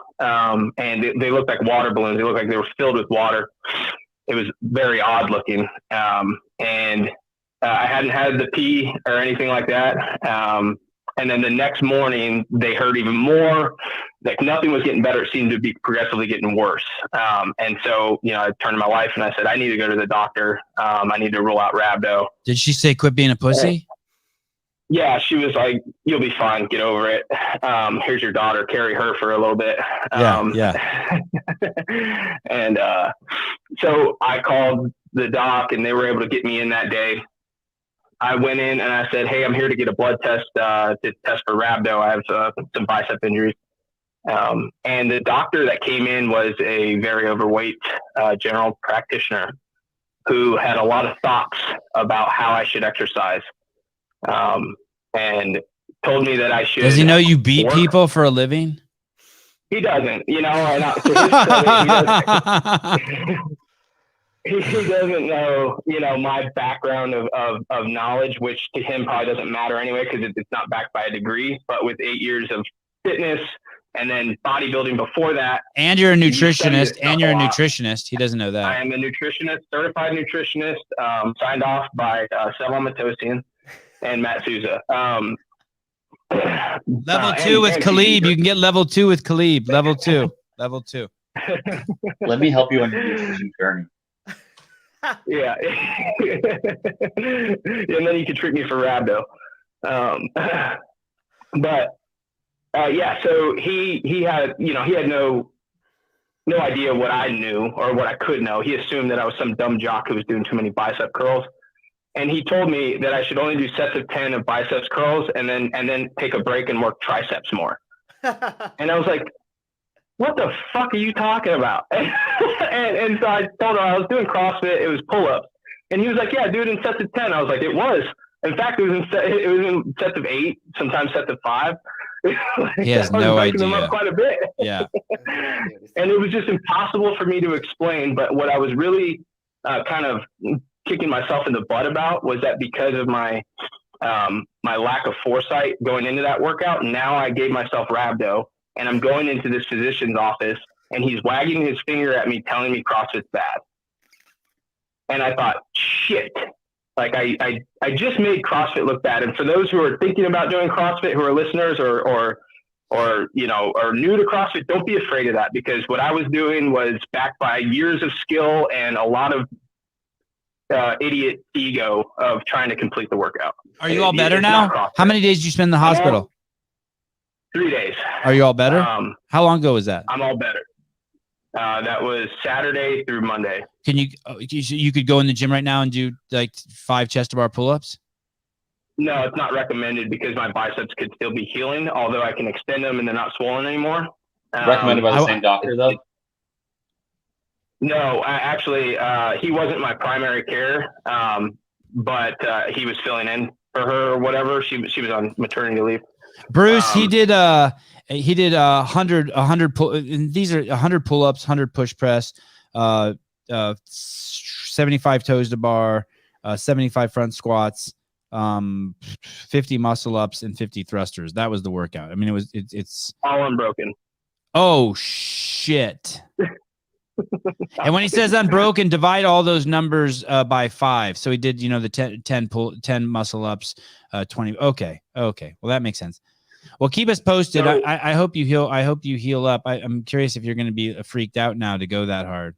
And they looked like water balloons. They looked like they were filled with water. It was very odd looking. And I hadn't had the pee or anything like that. And then the next morning they hurt even more. Like, nothing was getting better. It seemed to be progressively getting worse. And so, you know, I turned to my wife and I said, I need to go to the doctor. I need to rule out rhabdo. Did she say, quit being a pussy? Yeah, she was like, you'll be fine. Get over it. Here's your daughter. Carry her for a little bit. Yeah. And so I called the doc and they were able to get me in that day. I went in and I said, hey, I'm here to get a blood test to test for rhabdo. I have some bicep injuries. And the doctor that came in was a very overweight general practitioner who had a lot of thoughts about how I should exercise. And told me that I should. Does he know you beat people for a living? He doesn't, you know, he doesn't know, you know, my background of knowledge, which to him probably doesn't matter anyway, because it's not backed by a degree. But with 8 years of fitness and then bodybuilding before that. And you're a nutritionist, He doesn't know that. I am a nutritionist, certified nutritionist, signed off by Sevan Podcast and Matt Souza. Level 2 with Khalib. You can get level 2 with Khalib. Level 2. Level 2. Let me help you on your nutrition journey. Yeah. And then you can treat me for rhabdo. But yeah, so he had, you know, he had no no idea what I knew or what I could know. He assumed that I was some dumb jock who was doing too many bicep curls. And he told me that I should only do sets of 10 of biceps curls and then take a break and work triceps more. And I was like, what the fuck are you talking about? and so I told him I was doing CrossFit. It was pull-ups. And he was like, yeah, do it in sets of 10. I was like, it was. In fact, it was in sets of 8, sometimes sets of 5. He has no idea. Them up quite a bit. Yeah. And it was just impossible for me to explain. But what I was really kind of kicking myself in the butt about was that because of my lack of foresight going into that workout, now I gave myself rhabdo, and I'm going into this physician's office, and he's wagging his finger at me, telling me CrossFit's bad. And I thought, shit. Like I just made CrossFit look bad. And for those who are thinking about doing CrossFit, who are listeners or you know, are new to CrossFit, don't be afraid of that, because what I was doing was backed by years of skill and a lot of idiot ego of trying to complete the workout. Are you all better now? How many days did you spend in the hospital? 3 days. Are you all better? How long ago was that? I'm all better. That was Saturday through Monday. Can you could go in the gym right now and do like 5 chest to bar pull-ups? No, it's not recommended because my biceps could still be healing, although I can extend them and they're not swollen anymore. Recommended by the same doctor though? No, actually, he wasn't my primary care, but he was filling in for her or whatever. She was on maternity leave. Bruce, he did 100 these are 100 pull-ups, 100 push press, 75 toes to bar, 75 front squats, 50 muscle ups, and 50 thrusters. That was the workout. I mean, it's all unbroken. Oh shit. And when he says unbroken, divide all those numbers by 5. So he did, you know, the 10 muscle ups, 20. Okay. Well, that makes sense. Well, keep us posted. So, I hope you heal. I hope you heal up. I'm curious if you're going to be freaked out now to go that hard.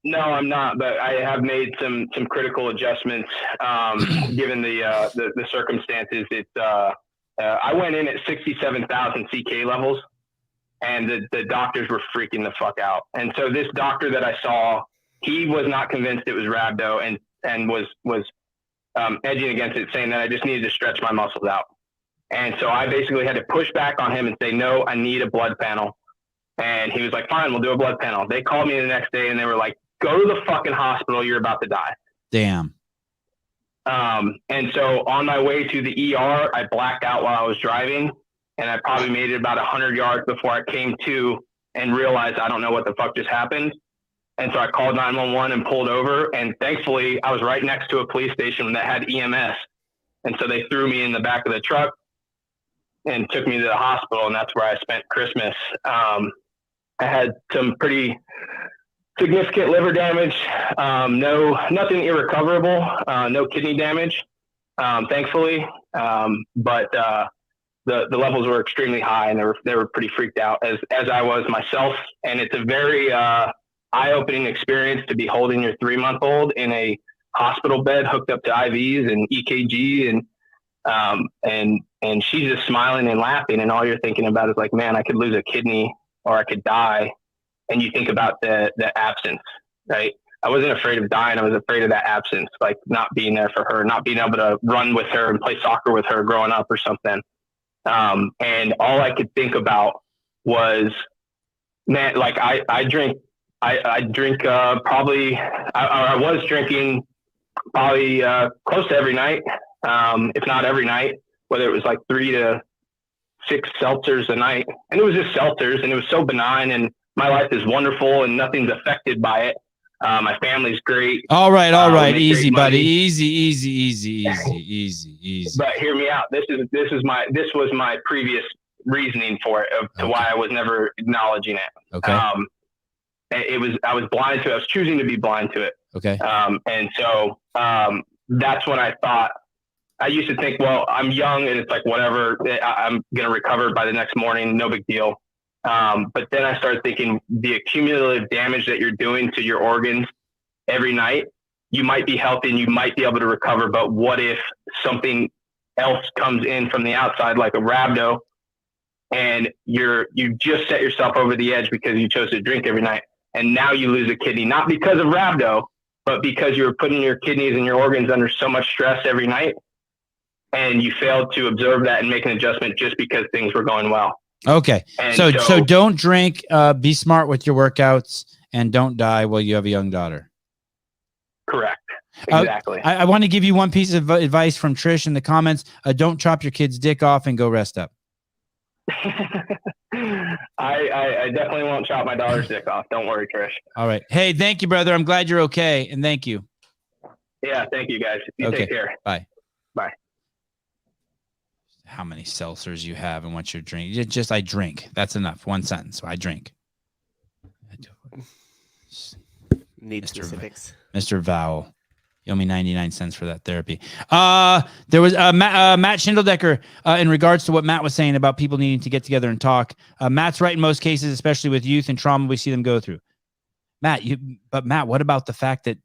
No, I'm not, but I have made some critical adjustments given the circumstances. I went in at 67,000 CK levels, and the doctors were freaking the fuck out. And so this doctor that I saw, he was not convinced it was rhabdo and was edging against it, saying that I just needed to stretch my muscles out. And so I basically had to push back on him and say, no, I need a blood panel. And he was like, fine, we'll do a blood panel. They called me the next day and they were like, go to the fucking hospital. You're about to die. Damn. And so on my way to the ER, I blacked out while I was driving, and I probably made it about 100 yards before I came to and realized I don't know what the fuck just happened. And so I called 911 and pulled over. And thankfully I was right next to a police station that had EMS. And so they threw me in the back of the truck and took me to the hospital. And that's where I spent Christmas. I had some pretty significant liver damage. Nothing irrecoverable, no kidney damage, thankfully. But the levels were extremely high, and they were pretty freaked out, as I was myself. And it's a very eye-opening experience to be holding your 3-month-old in a hospital bed hooked up to IVs and EKG, and she's just smiling and laughing, and all you're thinking about is like, man, I could lose a kidney or I could die. And you think about the absence, right? I wasn't afraid of dying. I was afraid of that absence, like not being there for her, not being able to run with her and play soccer with her growing up or something. And all I could think about was, man, like I was drinking probably close to every night, if not every night, whether it was like 3 to 6 seltzers a night. And it was just seltzers, and it was so benign, and my life is wonderful and nothing's affected by it. My family's great. All right. Easy, buddy. Easy. But hear me out. This was my previous reasoning for it to why I was never acknowledging it. Okay. I was blind to it. I was choosing to be blind to it. Okay. And so that's when I thought, I used to think, well, I'm young and it's like, whatever, I'm going to recover by the next morning. No big deal. But then I started thinking the accumulative damage that you're doing to your organs every night. You might be healthy and you might be able to recover, but what if something else comes in from the outside, like a rhabdo, and you just set yourself over the edge because you chose to drink every night, and now you lose a kidney, not because of rhabdo, but because you were putting your kidneys and your organs under so much stress every night, and you failed to observe that and make an adjustment just because things were going well. Okay. And So don't drink, be smart with your workouts, and don't die while you have a young daughter. Correct. Exactly. I want to give you one piece of advice from Trish in the comments. Don't chop your kid's dick off and go rest up. I definitely won't chop my daughter's dick off. Don't worry, Trish. All right. Hey, thank you, brother. I'm glad you're okay. And thank you. Yeah. Thank you, guys. You Okay. take care. Bye. Bye. How many seltzers you have and what you're drinking. Just I drink. That's enough. One sentence. I drink. Need specifics. Mr. Vowell. You owe me 99 cents for that therapy. There was Matt Schindeldecker in regards to what Matt was saying about people needing to get together and talk. Matt's right in most cases, especially with youth and trauma we see them go through. Matt, what about the fact that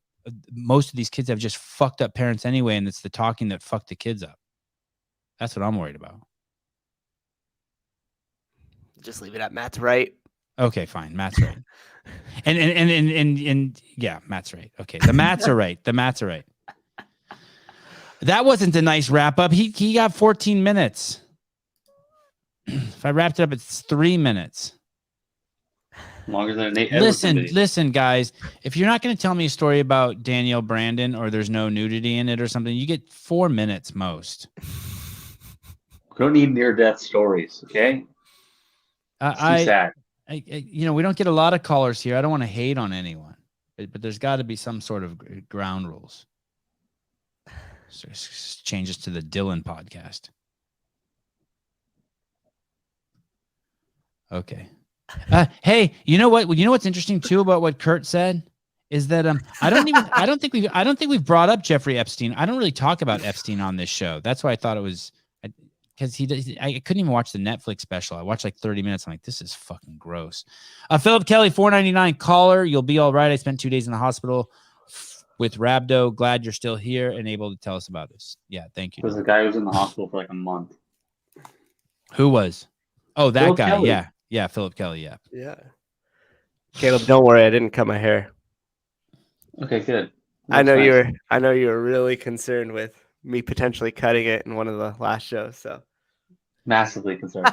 most of these kids have just fucked up parents anyway, and it's the talking that fucked the kids up? That's what I'm worried about. Just leave it at Matt's right. Okay, fine. Matt's right. And yeah, Matt's right. Okay. The Matts are right. The Matts are right. That wasn't a nice wrap up. He got 14 minutes. If I wrapped it up, it's 3 minutes. Longer than Nate Edwards. Listen, guys. If you're not going to tell me a story about Danielle Brandon or there's no nudity in it or something, you get 4 minutes most. We don't need near-death stories, okay? It's too sad. We don't get a lot of callers here. I don't want to hate on anyone, but there's got to be some sort of ground rules. So changes to the Dylan podcast. Okay. Hey, you know what? You know what's interesting too about what Kurt said is that I don't think we've brought up Jeffrey Epstein. I don't really talk about Epstein on this show. That's why I thought it was. Because I couldn't even watch the Netflix special. I watched like 30 minutes. I'm like, this is fucking gross. Philip Kelly, $4.99 caller. You'll be all right. I spent 2 days in the hospital with rhabdo. Glad you're still here and able to tell us about this. Yeah, thank you. There's a guy who was in the hospital for like a month. Who was? Oh, that Philip guy. Kelly. Yeah, Philip Kelly. Yeah. Yeah. Caleb, don't worry. I didn't cut my hair. Okay, good. I know you were really concerned with me potentially cutting it in one of the last shows. So massively concerned.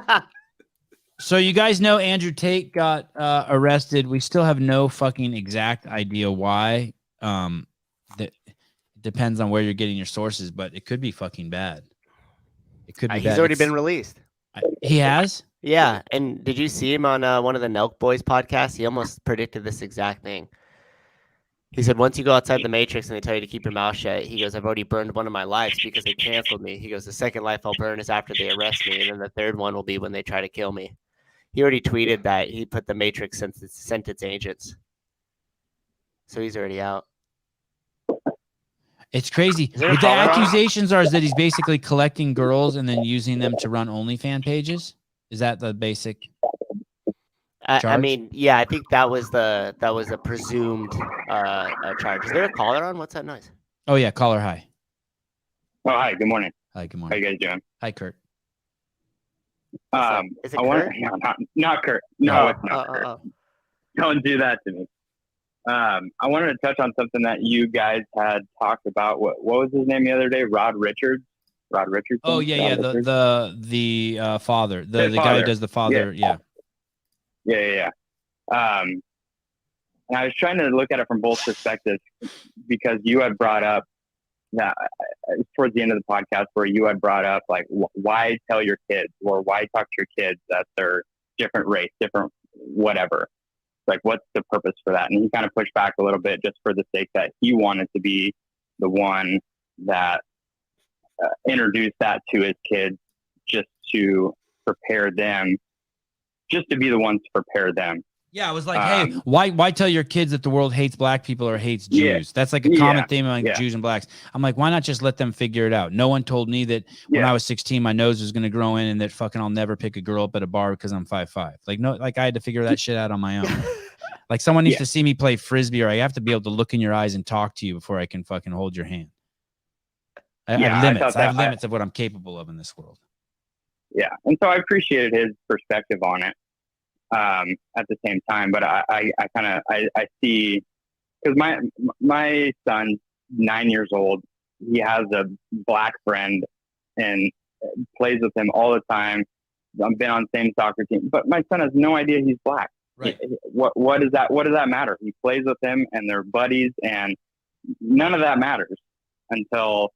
So you guys know Andrew Tate got arrested. We still have no fucking exact idea why. That depends on where you're getting your sources, but it could be fucking bad. It could be bad. He's already been released. He has? Yeah. And did you see him on one of the Nelk Boys podcasts? He almost predicted this exact thing. He said, once you go outside the matrix and they tell you to keep your mouth shut, he goes, I've already burned one of my lives because they canceled me. He goes, the second life I'll burn is after they arrest me. And then the third one will be when they try to kill me. He already tweeted that he put the matrix sent its agents. So he's already out. It's crazy. The accusations are that he's basically collecting girls and then using them to run OnlyFans pages. Is that the basic? I mean, yeah, I think that was a presumed charge. Is there a caller on? What's that noise? Oh yeah, caller. Hi. Oh hi. Good morning. Hi. Good morning. How you guys doing? Hi, Kurt. Is it Kurt? No, not Kurt. No, it's not Kurt. Don't do that to me. I wanted to touch on something that you guys had talked about. What was his name the other day? Rod Richards. Oh yeah, the father, the guy who does the father. Yeah. And I was trying to look at it from both perspectives because you had brought up that towards the end of the podcast where you had brought up like why tell your kids or why talk to your kids that they're different race, different whatever. Like what's the purpose for that? And he kind of pushed back a little bit just for the sake that he wanted to be the one that introduced that to his kids just to prepare them, just to be the ones to prepare them. Yeah, I was like, hey, why tell your kids that the world hates black people or hates Jews? That's like a common theme among Jews and blacks. I'm like, why not just let them figure it out? No one told me that when I was 16, my nose was going to grow in and that fucking I'll never pick a girl up at a bar because I'm 5'5". Like, no, like I had to figure that shit out on my own. Like someone needs to see me play Frisbee or I have to be able to look in your eyes and talk to you before I can fucking hold your hand. I have limits. I have limits of what I'm capable of in this world. Yeah. And so I appreciated his perspective on it at the same time. But I see, because my son's 9 years old. He has a black friend and plays with him all the time. I've been on the same soccer team, but my son has no idea he's black. Right. What does that matter? He plays with him and they're buddies, and none of that matters until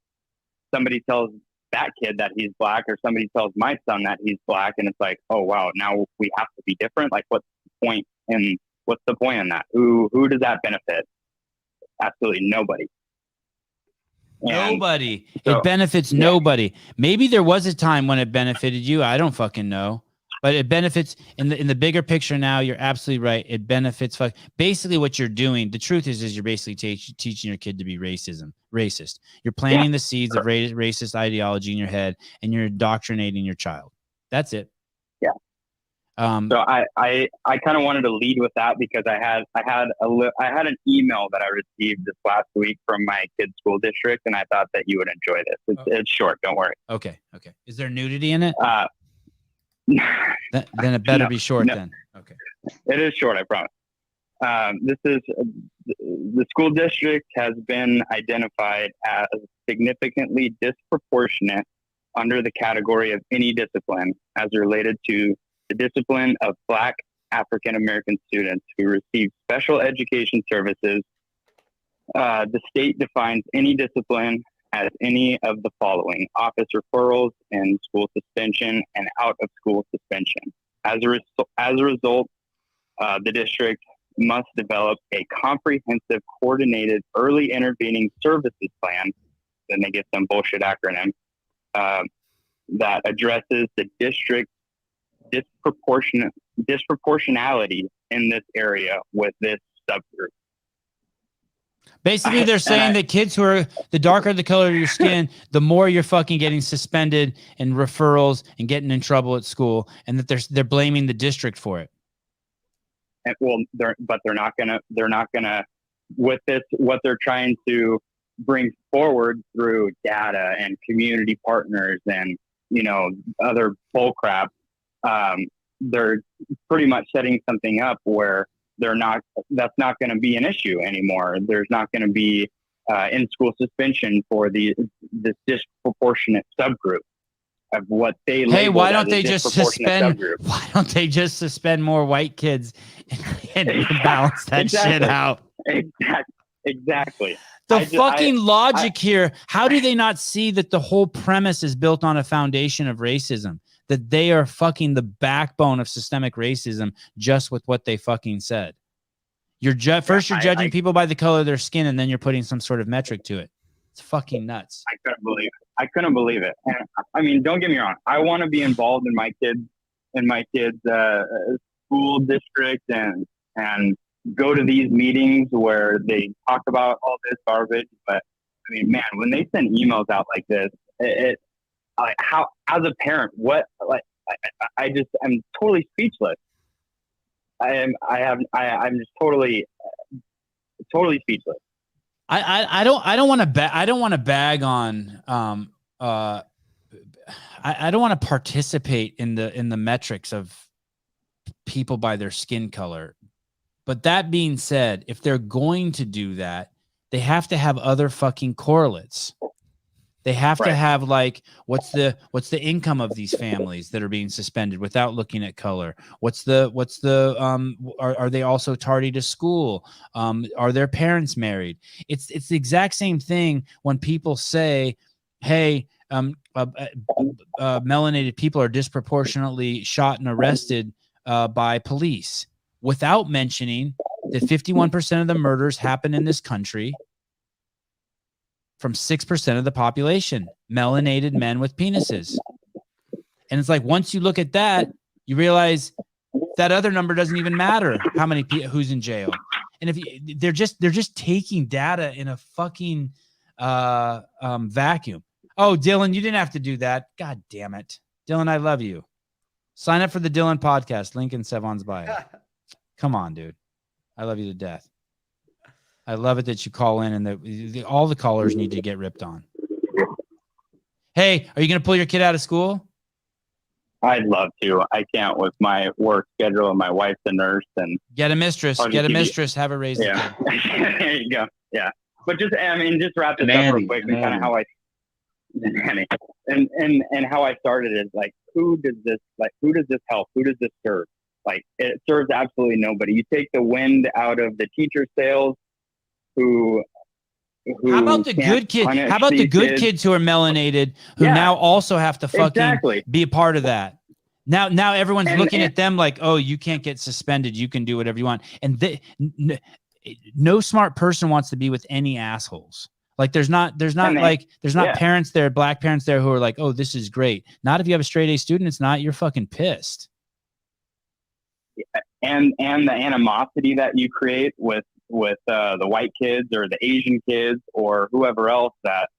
somebody tells that kid that he's black, or somebody tells my son that he's black, and it's like, oh wow, now we have to be different. Like, what's the point in that? Who does that benefit? Absolutely nobody. Nobody. It benefits nobody. Maybe there was a time when it benefited you. I don't fucking know. But it benefits in the bigger picture now. You're absolutely right. It benefits. Basically, what you're doing, the truth is you're basically teaching your kid to be racist. You're planting the seeds of racist ideology in your head, and you're indoctrinating your child. That's it. Yeah. So I kind of wanted to lead with that because I had an email that I received this last week from my kid's school district, and I thought that you would enjoy this. It's short. Don't worry. Okay. Is there nudity in it? Then it better be short then. Okay. It is short, I promise. This is the school district has been identified as significantly disproportionate under the category of any discipline as related to the discipline of Black African American students who receive special education services. The state defines any discipline as any of the following: office referrals and school suspension and out of school suspension. As a result, the district must develop a comprehensive, coordinated early intervening services plan. Then they get some bullshit acronym that addresses the district disproportionality in this area with this subgroup. Basically, they're saying that kids who are the darker the color of your skin, the more you're fucking getting suspended and referrals and getting in trouble at school, and that they're blaming the district for it. And, well, they're not gonna with this, what they're trying to bring forward through data and community partners and other bull crap. They're pretty much setting something up where that's not going to be an issue anymore. There's not going to be in-school suspension for this disproportionate subgroup of what they label. Hey, why don't they just suspend? Why don't they just suspend more white kids and balance that shit out? Exactly. The logic here. How do they not see that the whole premise is built on a foundation of racism? That they are fucking the backbone of systemic racism just with what they fucking said. You're judging people by the color of their skin, and then you're putting some sort of metric to it. It's fucking nuts. I couldn't believe it. And I mean, don't get me wrong. I want to be involved in my kids' school district and go to these meetings where they talk about all this garbage. But I mean, man, when they send emails out like this, how, as a parent, I'm totally speechless. I'm just totally speechless. I don't want to bag on I don't want to participate in the metrics of people by their skin color. But that being said, if they're going to do that, they have to have other fucking correlates. They have to have, like, what's the income of these families that are being suspended without looking at color? Are they also tardy to school? Are their parents married? It's the exact same thing when people say, hey, melanated people are disproportionately shot and arrested by police, without mentioning that 51% of the murders happen in this country from 6% of the population, melanated men with penises. And it's like, once you look at that, you realize that other number doesn't even matter, how many who's in jail. And if they're just taking data in a fucking vacuum. Oh, Dylan, you didn't have to do that. God damn it. Dylan, I love you. Sign up for the Dylan podcast, link in Sevan's bio. Come on, dude. I love you to death. I love it that you call in, and all the callers need to get ripped on. Hey, are you going to pull your kid out of school? I'd love to. I can't with my work schedule, and my wife's a nurse, and get a mistress. Have her raise the kid. There you go. Yeah, but just just wrap this up real quick and kind of how I and how I started is like, who does this help? Who does this serve? Like, it serves absolutely nobody. You take the wind out of the teacher sails who how about the good kids? How about the good kids who are melanated who now also have to fucking be a part of that? Now everyone's looking at them like, oh, you can't get suspended. You can do whatever you want. And no smart person wants to be with any assholes. Like there's not parents there, black parents there who are like, oh, this is great. Not if you have a straight A student. It's not. You're fucking pissed. And the animosity that you create with the white kids or the Asian kids or whoever else that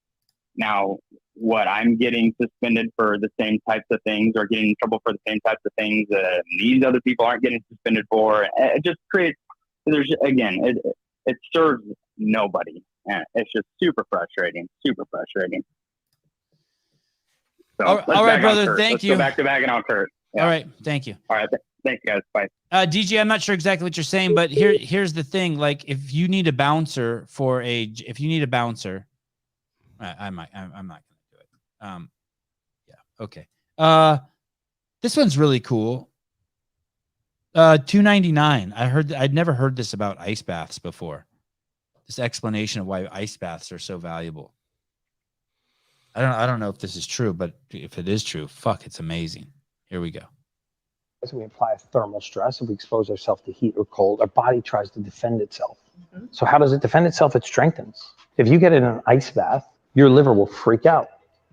now I'm getting suspended for the same types of things or getting in trouble for the same types of things that these other people aren't getting suspended for. It just creates, it serves nobody. And it's just super frustrating. So all right, brother. Thank you. Go back to back and on Kurt. Yeah. All right. Thank you. All right. Thanks, guys. Bye. DJ, I'm not sure exactly what you're saying, but here's the thing. Like, if you need a bouncer I'm not going to do it. Yeah. Okay. This one's really cool. $2.99. I'd never heard this about ice baths before. This explanation of why ice baths are so valuable. I don't know if this is true, but if it is true, fuck, it's amazing. Here we go. As we apply a thermal stress, if we expose ourselves to heat or cold, our body tries to defend itself. Mm-hmm. So how does it defend itself? It strengthens. If you get in an ice bath, your liver will freak out.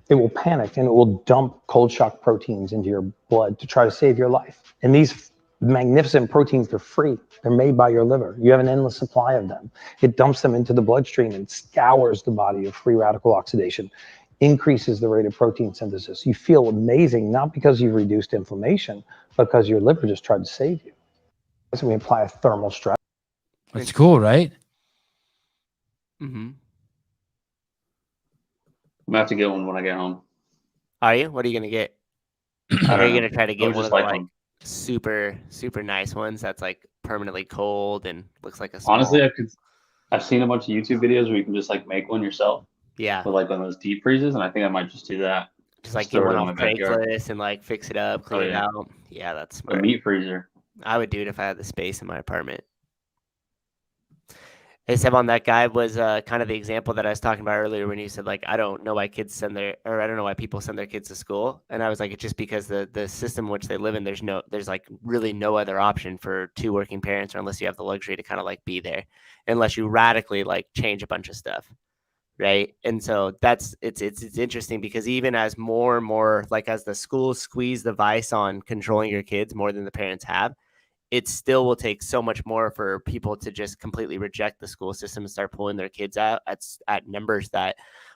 It will panic and it will dump cold shock proteins into your blood to try to save your life. And these magnificent proteins, they're free. They're made by your liver. You have an endless supply of them. It dumps them into the bloodstream and scours the body of free radical oxidation, increases the rate of protein synthesis. You feel amazing, not because you've reduced inflammation, but because your liver just tried to save you. So we apply a thermal stress. That's cool, right? Mm-hmm. I'm going to have to get one when I get home. Are you? What are you going to get? Are you going to try to get one of the like super, super nice ones that's like permanently cold and looks like a small... Honestly, I've seen a bunch of YouTube videos where you can just like make one yourself. Yeah. With like one of those deep freezes, and I think I might just do that. Just like get one on Craigslist and like fix it up, clean it out. Yeah, that's smart. A meat freezer. I would do it if I had the space in my apartment. Hey, Sevan, that guy was kind of the example that I was talking about earlier when you said, like, I don't know why people send their kids to school. And I was like, it's just because the system in which they live in, there's like really no other option for two working parents, or unless you have the luxury to kind of like be there, unless you radically like change a bunch of stuff. Right. And so it's interesting because even as more and more, like as the schools squeeze the vice on controlling your kids more than the parents have, it still will take so much more for people to just completely reject the school system and start pulling their kids out at numbers that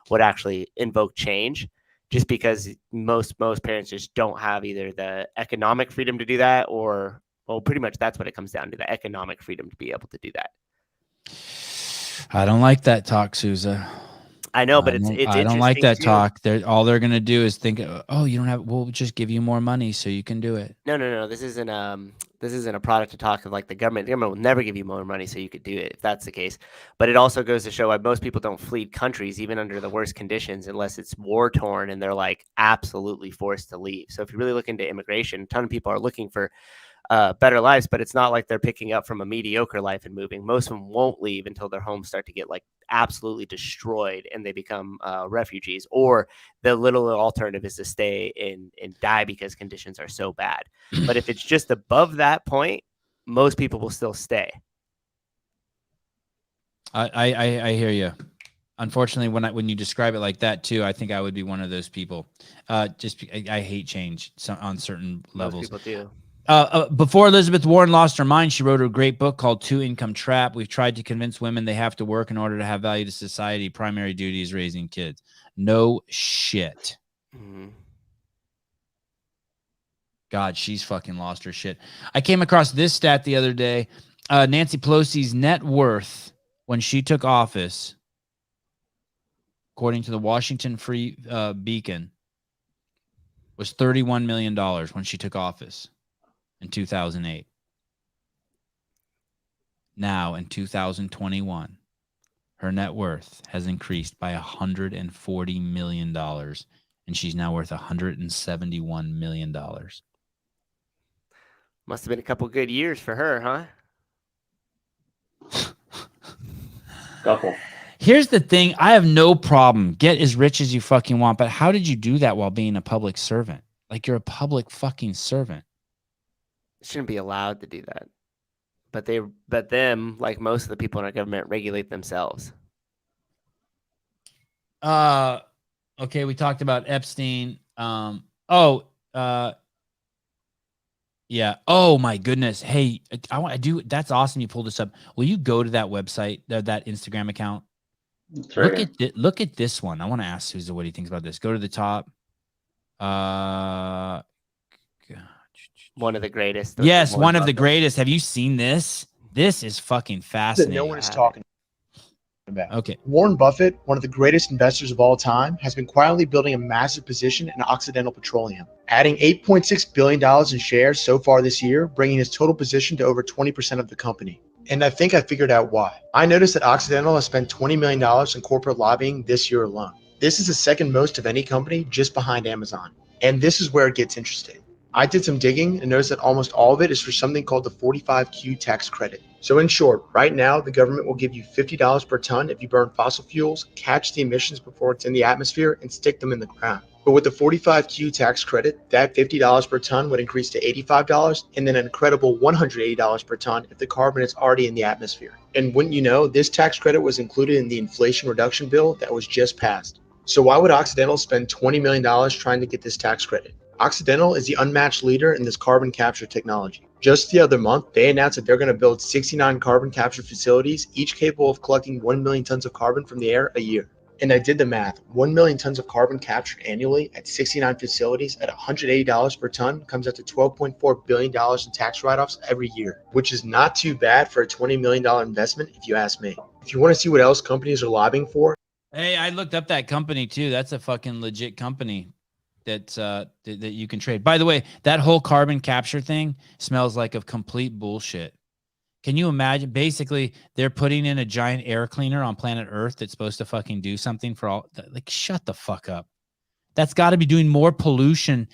would actually invoke change, just because most parents just don't have either the economic freedom to do that, or, well, pretty much that's what it comes down to, the economic freedom to be able to do that. I don't like that talk, Souza. I know, but it's I don't like that talk. All they're gonna do is think, oh, you don't have. We'll just give you more money so you can do it. No. This isn't a product to talk of like the government. The government will never give you more money so you could do it if that's the case. But it also goes to show why most people don't flee countries even under the worst conditions unless it's war torn and they're like absolutely forced to leave. So if you really look into immigration, a ton of people are looking for better lives, but it's not like they're picking up from a mediocre life and moving. Most of them won't leave until their homes start to get like absolutely destroyed and they become refugees, or the little alternative is to stay and die because conditions are so bad. But if it's just above that point, most people will still stay. I hear you. Unfortunately, when you describe it like that too, I think I would be one of those people. I hate change on certain levels. Most people do. Before Elizabeth Warren lost her mind, she wrote a great book called Two Income Trap. We've tried to convince women they have to work in order to have value to society. Primary duty is raising kids. No shit. Mm-hmm. God, she's fucking lost her shit. I came across this stat the other day. Nancy Pelosi's net worth when she took office, according to the Washington Free Beacon, was $31 million when she took office in 2008. Now, in 2021, her net worth has increased by $140 million, and she's now worth $171 million. Must have been a couple good years for her, huh? Couple. Here's the thing. I have no problem. Get as rich as you fucking want, but how did you do that while being a public servant? Like, you're a public fucking servant. Shouldn't be allowed to do that. But them, like most of the people in our government, regulate themselves. Okay, we talked about Epstein. Yeah. Oh my goodness. Hey, I do. That's awesome. You pulled this up. Will you go to that website, that Instagram account? Look at this one. I want to ask Susan what he thinks about this. Go to the top. One of the greatest. Yes, one of the greatest. Have you seen this? This is fucking fascinating. That no one is talking about. Okay. Warren Buffett, one of the greatest investors of all time, has been quietly building a massive position in Occidental Petroleum, adding $8.6 billion in shares so far this year, bringing his total position to over 20% of the company. And I think I figured out why. I noticed that Occidental has spent $20 million in corporate lobbying this year alone. This is the second most of any company, just behind Amazon. And this is where it gets interesting. I did some digging and noticed that almost all of it is for something called the 45Q tax credit. So in short, right now, the government will give you $50 per ton if you burn fossil fuels, catch the emissions before it's in the atmosphere, and stick them in the ground. But with the 45Q tax credit, that $50 per ton would increase to $85 and then an incredible $180 per ton if the carbon is already in the atmosphere. And wouldn't you know, this tax credit was included in the Inflation Reduction Bill that was just passed. So why would Occidental spend $20 million trying to get this tax credit? Occidental is the unmatched leader in this carbon capture technology. Just the other month, they announced that they're going to build 69 carbon capture facilities, each capable of collecting 1 million tons of carbon from the air a year. And I did the math. 1 million tons of carbon captured annually at 69 facilities at $180 per ton comes out to $12.4 billion in tax write-offs every year, which is not too bad for a $20 million investment if you ask me. If you want to see what else companies are lobbying for. Hey, I looked up that company too. That's a fucking legit company that you can trade. By the way, that whole carbon capture thing smells like a complete bullshit. Can you imagine? Basically, they're putting in a giant air cleaner on planet Earth that's supposed to fucking do something for all. Like, shut the fuck up. That's got to be doing more pollution.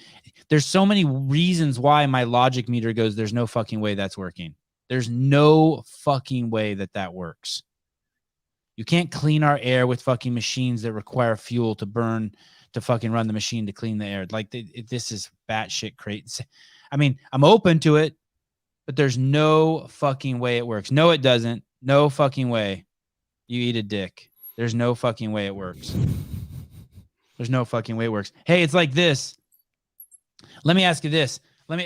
There's so many reasons why my logic meter goes, there's no fucking way that's working. There's no fucking way that works. You can't clean our air with fucking machines that require fuel to burn, to fucking run the machine to clean the air. Like, this is batshit crazy. I mean, I'm open to it, but there's no fucking way it works. No, it doesn't. No fucking way. You eat a dick. There's no fucking way it works. There's no fucking way it works. Hey, it's like this. Let me ask you this. Let me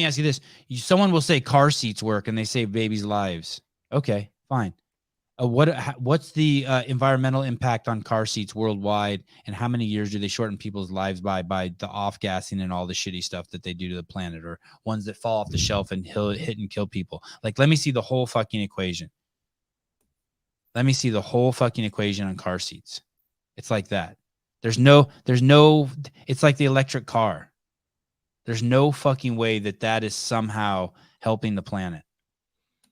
ask you this. Someone will say car seats work and they save babies' lives. Okay, fine. What's the environmental impact on car seats worldwide, and how many years do they shorten people's lives by the off-gassing and all the shitty stuff that they do to the planet, or ones that fall off the shelf and hit and kill people? Like, let me see the whole fucking equation. Let me see the whole fucking equation on car seats. It's like that. There's no, it's like the electric car. There's no fucking way that is somehow helping the planet.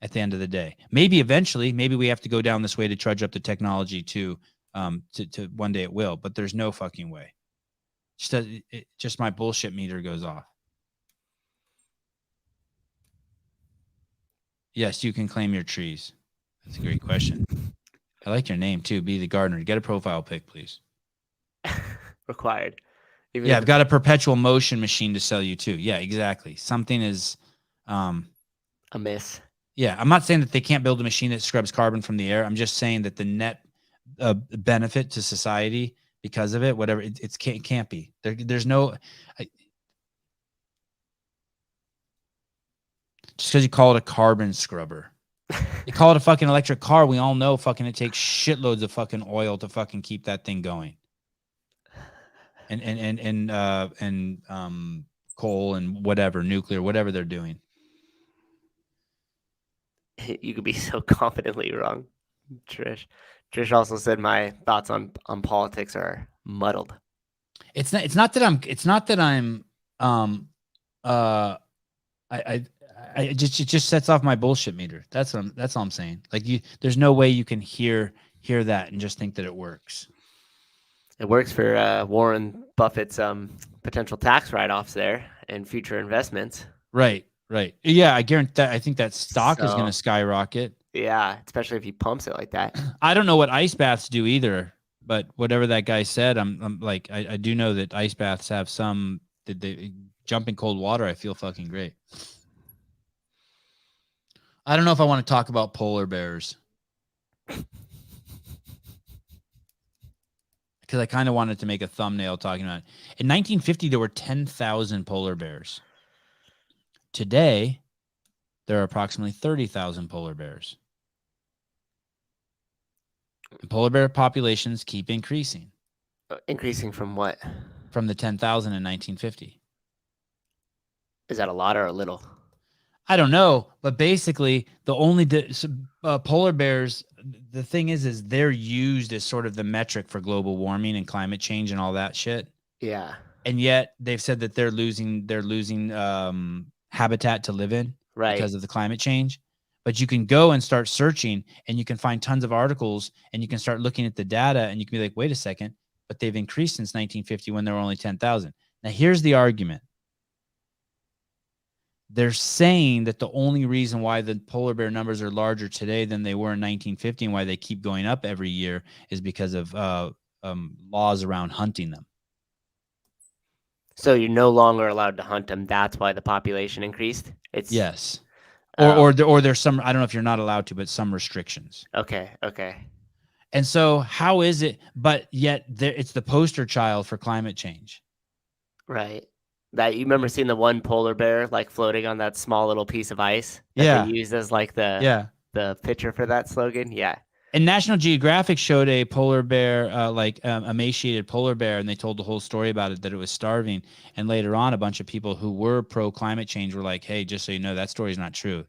At the end of the day, maybe eventually, maybe we have to go down this way to trudge up the technology to one day it will, but there's no fucking way. Just my bullshit meter goes off. Yes, you can claim your trees. That's a great question. I like your name too. Be the gardener. Get a profile pic, please. Required. Yeah, I've got a perpetual motion machine to sell you too. Yeah, exactly. Something is amiss. Yeah, I'm not saying that they can't build a machine that scrubs carbon from the air. I'm just saying that the net benefit to society because of it, whatever, it can't be. There's no... just because you call it a carbon scrubber. You call it a fucking electric car, we all know fucking it takes shitloads of fucking oil to fucking keep that thing going. And coal and whatever, nuclear, whatever they're doing. You could be so confidently wrong, Trish. Trish also said my thoughts on politics are muddled. It's not that I'm it just sets off my bullshit meter. That's all I'm saying. Like there's no way you can hear that and just think that it works. It works for Warren Buffett's potential tax write-offs there and future investments. Right. Yeah, I guarantee that. I think that stock is going to skyrocket. Yeah, especially if he pumps it like that. I don't know what ice baths do either, but whatever that guy said, I'm like, I do know that ice baths have some. They jump in cold water. I feel fucking great. I don't know if I want to talk about polar bears. Because I kind of wanted to make a thumbnail talking about it. In 1950, there were 10,000 polar bears. Today, there are approximately 30,000 polar bears. And polar bear populations keep increasing. Increasing from what? From the 10,000 in 1950. Is that a lot or a little? I don't know, but basically the only polar bears, the thing is they're used as sort of the metric for global warming and climate change and all that shit. Yeah. And yet they've said that they're losing habitat to live in because of the climate change. But you can go and start searching and you can find tons of articles and you can start looking at the data and you can be like, wait a second, but they've increased since 1950 when there were only 10,000. Now here's the argument. They're saying that the only reason why the polar bear numbers are larger today than they were in 1950 and why they keep going up every year is because of laws around hunting them. So you're no longer allowed to hunt them. That's why the population increased. Yes, or there's some. I don't know if you're not allowed to, but some restrictions. Okay. And so how is it? But yet it's the poster child for climate change. Right. That you remember seeing the one polar bear like floating on that small little piece of ice that they used as like the picture for that slogan. Yeah. And National Geographic showed a polar bear, emaciated polar bear, and they told the whole story about it, that it was starving. And later on, a bunch of people who were pro climate change were like, hey, just so you know, that story's not true.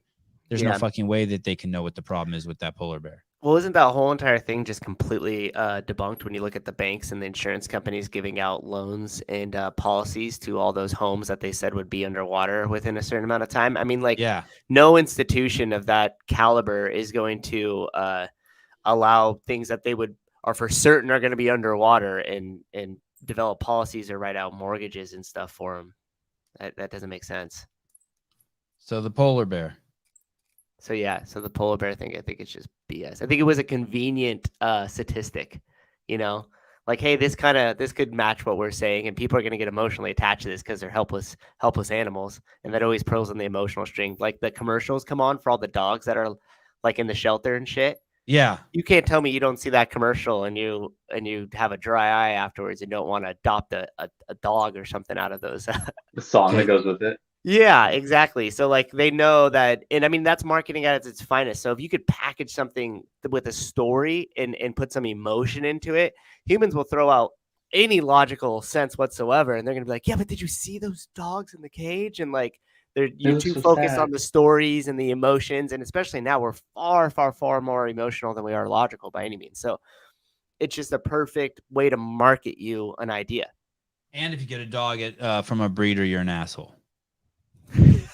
There's no fucking way that they can know what the problem is with that polar bear. Well, isn't that whole entire thing just completely debunked when you look at the banks and the insurance companies giving out loans and policies to all those homes that they said would be underwater within a certain amount of time? I mean, no institution of that caliber is going to allow things that they are for certain are going to be underwater and develop policies or write out mortgages and stuff for them. That doesn't make sense. So the polar bear. So the polar bear thing, I think it's just BS. I think it was a convenient statistic, like, hey, this could match what we're saying, and people are going to get emotionally attached to this because they're helpless animals, and that always pulls on the emotional string. Like the commercials come on for all the dogs that are like in the shelter and shit. Yeah, you can't tell me you don't see that commercial and you have a dry eye afterwards and don't want to adopt a dog or something out of those. The song that goes with it. Yeah, exactly. So like they know that, and I mean that's marketing at its finest. So if you could package something with a story and put some emotion into it, humans will throw out any logical sense whatsoever, and they're gonna be like, yeah, but did you see those dogs in the cage? And like you're too focused on the stories and the emotions, and especially now we're far, far, far more emotional than we are logical by any means. So it's just a perfect way to market you an idea. And if you get a dog from a breeder, you're an asshole.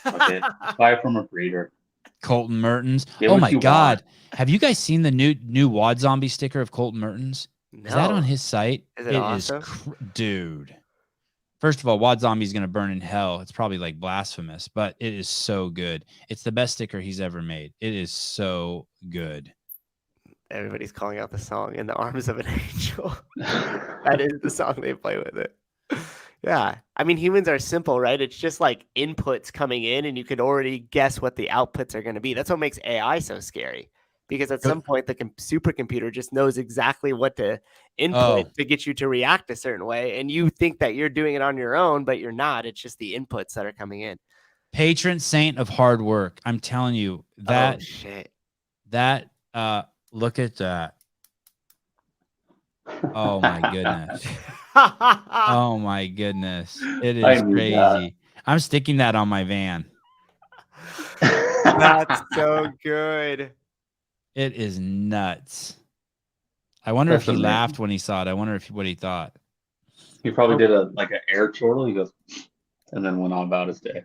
Okay, buy from a breeder. Colton Mertens. Oh my God. Have you guys seen the new Wad Zombie sticker of Colton Mertens? No. Is that on his site? Is it awesome? Dude. First of all, Wad Zombie's going to burn in hell. It's probably like blasphemous, but it is so good. It's the best sticker he's ever made. It is so good. Everybody's calling out the song "In the Arms of an Angel." That is the song they play with it. Yeah. I mean, humans are simple, right? It's just like inputs coming in and you could already guess what the outputs are going to be. That's what makes AI so scary, because at some point the supercomputer just knows exactly what to input to get you to react a certain way. And you think that you're doing it on your own, but you're not. It's just the inputs that are coming in. Patron saint of hard work. I'm telling you that. Oh, shit. That, look at that. Oh my goodness. Oh my goodness. It is crazy. That. I'm sticking that on my van. That's so good. It is nuts. I wonder if he laughed when he saw it. I wonder what he thought. He probably did an air chortle. He goes, and then went on about his day.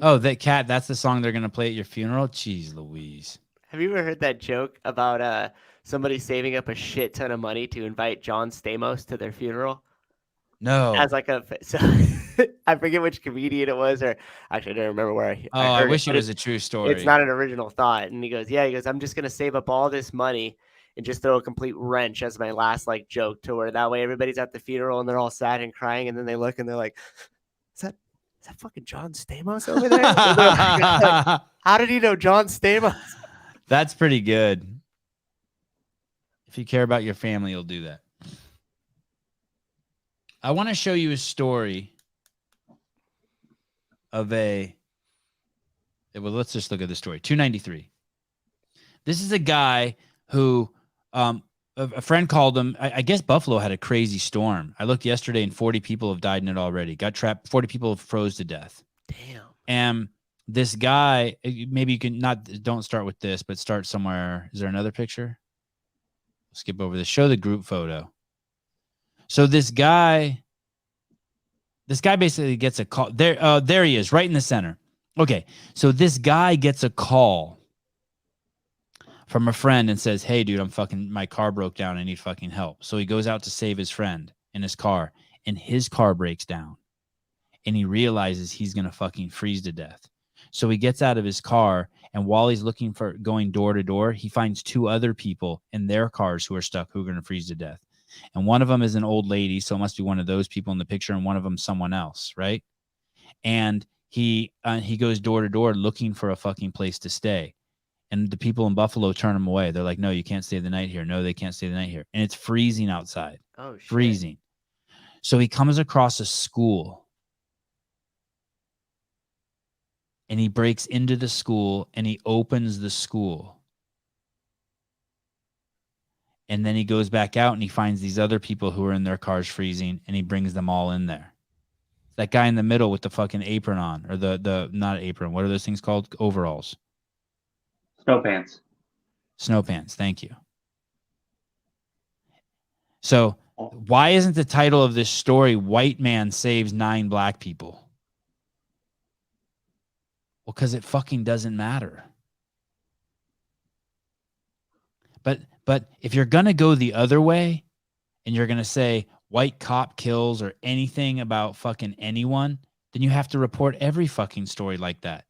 Oh, that cat. That's the song they're gonna play at your funeral. Jeez, Louise. Have you ever heard that joke about somebody saving up a shit ton of money to invite John Stamos to their funeral? No. As so I forget which comedian it was, or actually I don't remember where I heard wish it was a true story. It's not an original thought. And he goes, I'm just gonna save up all this money and just throw a complete wrench as my last joke to where that way everybody's at the funeral and they're all sad and crying, and then they look and they're like, is that fucking John Stamos over there? Like, how did he know John Stamos? That's pretty good. If you care about your family, you'll do that. I want to show you a story of well, let's just look at the story. 293. This is a guy who, a friend called him. I guess Buffalo had a crazy storm. I looked yesterday and 40 people have died in it already. Got trapped. 40 people have froze to death. Damn. And this guy, maybe you can don't start with this, but start somewhere. Is there another picture? Skip over this. Show the group photo. So this guy basically gets a call. There he is, right in the center. Okay, so this guy gets a call from a friend and says, hey, dude, my car broke down. I need fucking help. So he goes out to save his friend in his car, and his car breaks down. And he realizes he's going to fucking freeze to death. So he gets out of his car, and while he's looking for going door to door, he finds two other people in their cars who are stuck, who are going to freeze to death. And one of them is an old lady, so it must be one of those people in the picture, and one of them someone else, right? And he goes door to door looking for a fucking place to stay. And the people in Buffalo turn him away. They're like, no, you can't stay the night here. No, they can't stay the night here. And it's freezing outside. Oh, shit. Freezing. So he comes across a school. And he breaks into the school and he opens the school. And then he goes back out and he finds these other people who are in their cars freezing, and he brings them all in there. That guy in the middle with the fucking apron on, or the not apron. What are those things called? Overalls. Snow pants. Snow pants. Thank you. So why isn't the title of this story, White Man Saves 9 Black People? Well, because it fucking doesn't matter. But if you're going to go the other way and you're going to say white cop kills or anything about fucking anyone, then you have to report every fucking story like that.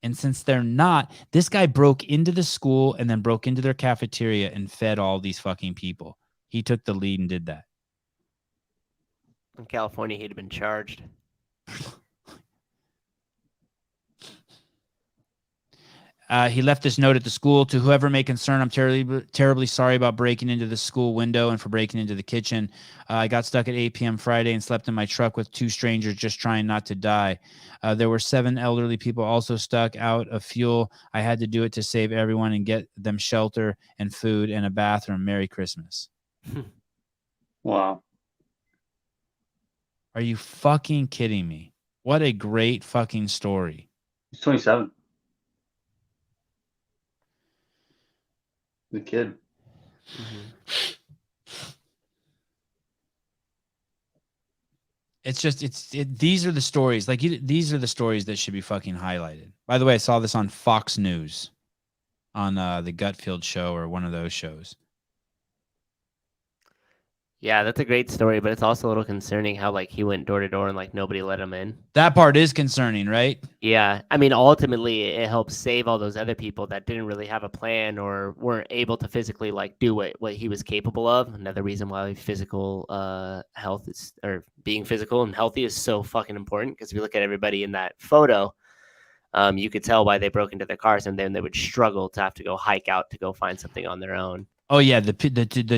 And since they're not, this guy broke into the school and then broke into their cafeteria and fed all these fucking people. He took the lead and did that. In California, he'd have been charged. He left this note at the school: to whoever may concern, I'm terribly sorry about breaking into the school window and for breaking into the kitchen. I got stuck at 8 p.m. Friday and slept in my truck with 2 strangers just trying not to die. There were 7 elderly people also stuck out of fuel. I had to do it to save everyone and get them shelter and food and a bathroom. Merry Christmas. Wow. Are you fucking kidding me? What a great fucking story. He's 27. The kid. It's just these are the stories, these are the stories that should be fucking highlighted. By the way, I saw this on Fox News on the Gutfield show or one of those shows. Yeah, that's a great story, but it's also a little concerning how he went door to door and nobody let him in. That part is concerning, right? Yeah, I mean, ultimately it helps save all those other people that didn't really have a plan or weren't able to physically do what he was capable of. Another reason why physical health is, or being physical and healthy, is so fucking important. Because if you look at everybody in that photo, you could tell why they broke into their cars, and then they would struggle to have to go hike out to go find something on their own. Oh yeah, the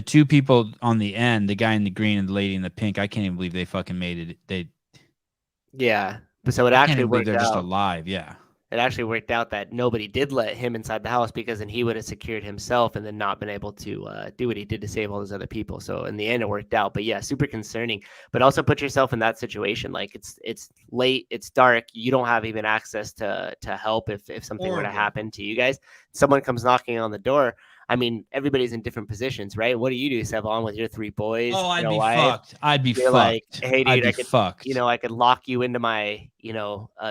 2 people on the end, the guy in the green and the lady in the pink. I can't even believe they fucking made it. Yeah, but so it actually worked they're out. just alive. Yeah, it actually worked out that nobody did let him inside the house, because then he would have secured himself and then not been able to do what he did to save all those other people. So in the end, it worked out. But yeah, super concerning. But also put yourself in that situation. It's late, it's dark. You don't have even access to help if something were to happen to you guys. Someone comes knocking on the door. I mean, everybody's in different positions, right? What do you do, Sevan, with your 3 boys? Oh, I'd your be wife? fucked. I'd be You're fucked. like, hey, dude, I'd be fucked. I could lock you into my,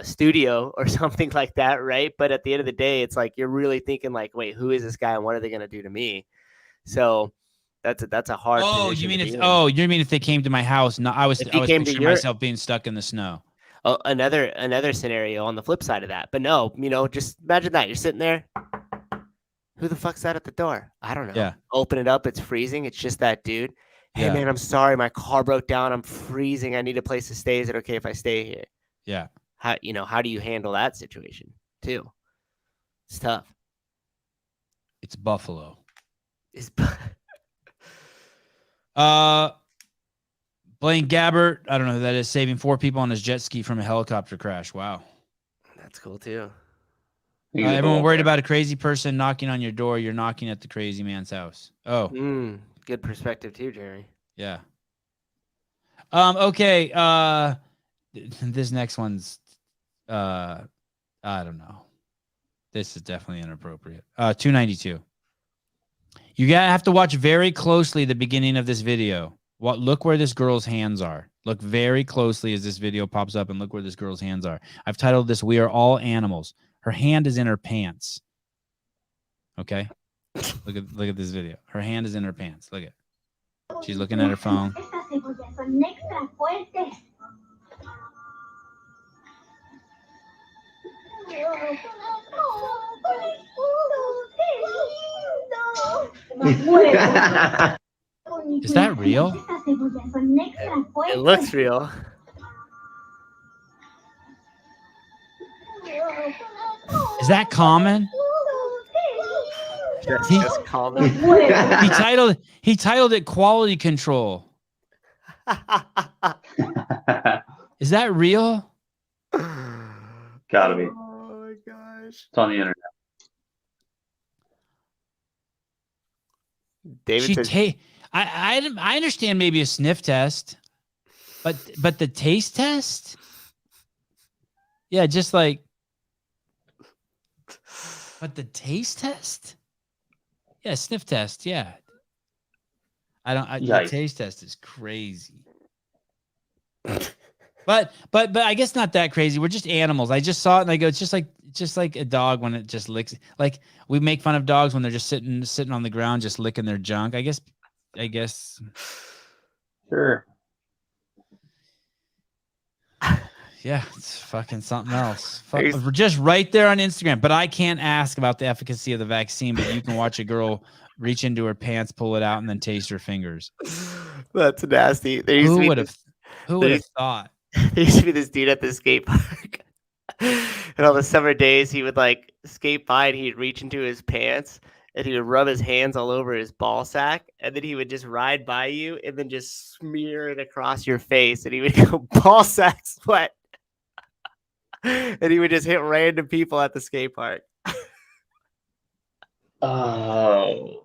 studio or something like that, right? But at the end of the day, it's like you're really thinking like, wait, who is this guy and what are they gonna do to me? So that's a hard. Oh, you mean if they came to my house? No, I was picturing myself being stuck in the snow. Oh, another scenario on the flip side of that. But no, just imagine that you're sitting there. Who the fuck's that at the door? I don't know. Yeah. Open it up. It's freezing. It's just that dude. Hey, Yeah. man, I'm sorry. My car broke down. I'm freezing. I need a place to stay. Is it okay if I stay here? Yeah. How do you handle that situation too? It's tough. It's Buffalo. It's Blaine Gabbert, I don't know who that is, saving 4 people on his jet ski from a helicopter crash. Wow. That's cool too. Everyone worried about a crazy person knocking on your door. You're knocking at the crazy man's house. Oh. Good perspective too, Jerry. Yeah. Okay. This next one's I don't know. This is definitely inappropriate. 292. You gotta have to watch very closely the beginning of this video. Look where this girl's hands are. Look very closely as this video pops up and look where this girl's hands are. I've titled this, "We Are All Animals." Her hand is in her pants. Okay? Look at this video. Her hand is in her pants. Look at. She's looking at her phone. Is that real? It looks real. Is that common? That's just common. He titled it "Quality Control." Is that real? Gotta be. Oh my gosh. It's on the internet. David I understand maybe a sniff test, but the taste test? Yeah, just like. But the taste test? Yeah, sniff test. Yeah. The taste test is crazy. But I guess not that crazy. We're just animals. I just saw it and I go, it's just like a dog when it just licks. Like we make fun of dogs when they're just sitting on the ground, just licking their junk. I guess. Sure. Yeah, it's fucking something else. We're just right there on Instagram. But I can't ask about the efficacy of the vaccine, but you can watch a girl reach into her pants, pull it out, and then taste her fingers. That's nasty. Who would have thought? There used to be this dude at the skate park. And on the summer days, he would like skate by and he'd reach into his pants and he would rub his hands all over his ball sack. And then he would just ride by you and then just smear it across your face. And he would go ball sack sweat. And he would just hit random people at the skate park. Oh.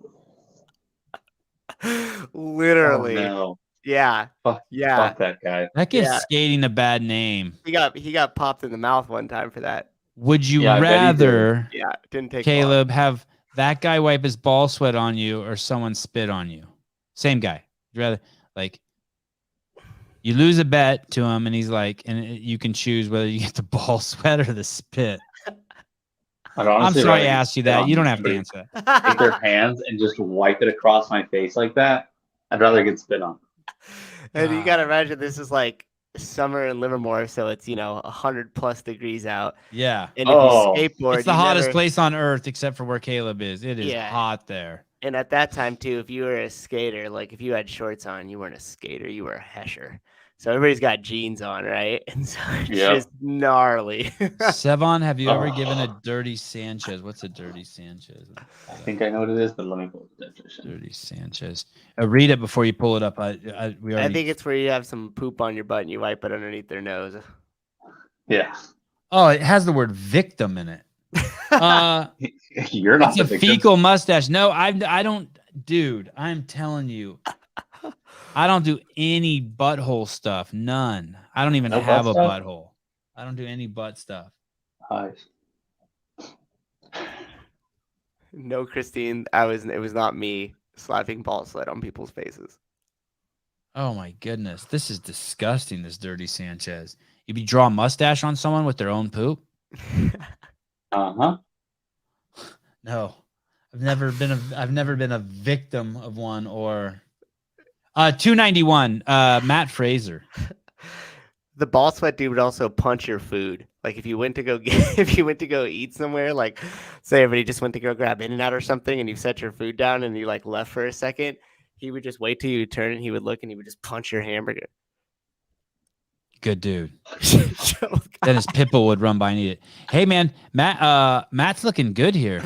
Literally. Oh, no. Yeah. Fuck that guy. That gives skating a bad name. He got popped in the mouth one time for that. Would you rather, didn't take Caleb, long. have that guy wipe his ball sweat on you or someone spit on you? Same guy. You'd rather, like, you lose a bet to him and he's like, and you can choose whether you get the ball sweat or the spit. I'm sorry I asked you that. You don't have to answer that. Take their hands and just wipe it across my face like that. I'd rather get spit on. And you gotta imagine this is like summer in Livermore, so it's 100+ degrees out. Yeah. And if you skateboard, it's the hottest place on earth except for where Caleb is. It is hot there. And at that time too, if you were a skater, like if you had shorts on, you weren't a skater, you were a hesher. So everybody's got jeans on, right? And so it's just gnarly. Sevan, have you ever given a dirty Sanchez? What's a dirty Sanchez? I think I know what it is, but let me pull the definition. Dirty Sanchez. Read it before you pull it up. I think it's where you have some poop on your butt and you wipe it underneath their nose. Yeah. Oh, it has the word victim in it. You're not it's a fecal mustache. No, I don't, dude. I'm telling you. I don't do any butthole stuff. None. I don't even have a butthole. I don't do any butt stuff. Nice. No, Christine, it was not me slapping ball sled on people's faces. Oh my goodness. This is disgusting, this dirty Sanchez. You be draw a mustache on someone with their own poop? Uh-huh. No. I've never been a victim of one or 291, Matt Fraser. The ball sweat dude would also punch your food. Like if you went to go eat somewhere, like say everybody just went to go grab In-N-Out or something and you set your food down and you like left for a second, he would just wait till you turn and he would look and he would just punch your hamburger. Good dude. Then his Pitbull would run by and eat it. Hey man, Matt's looking good here.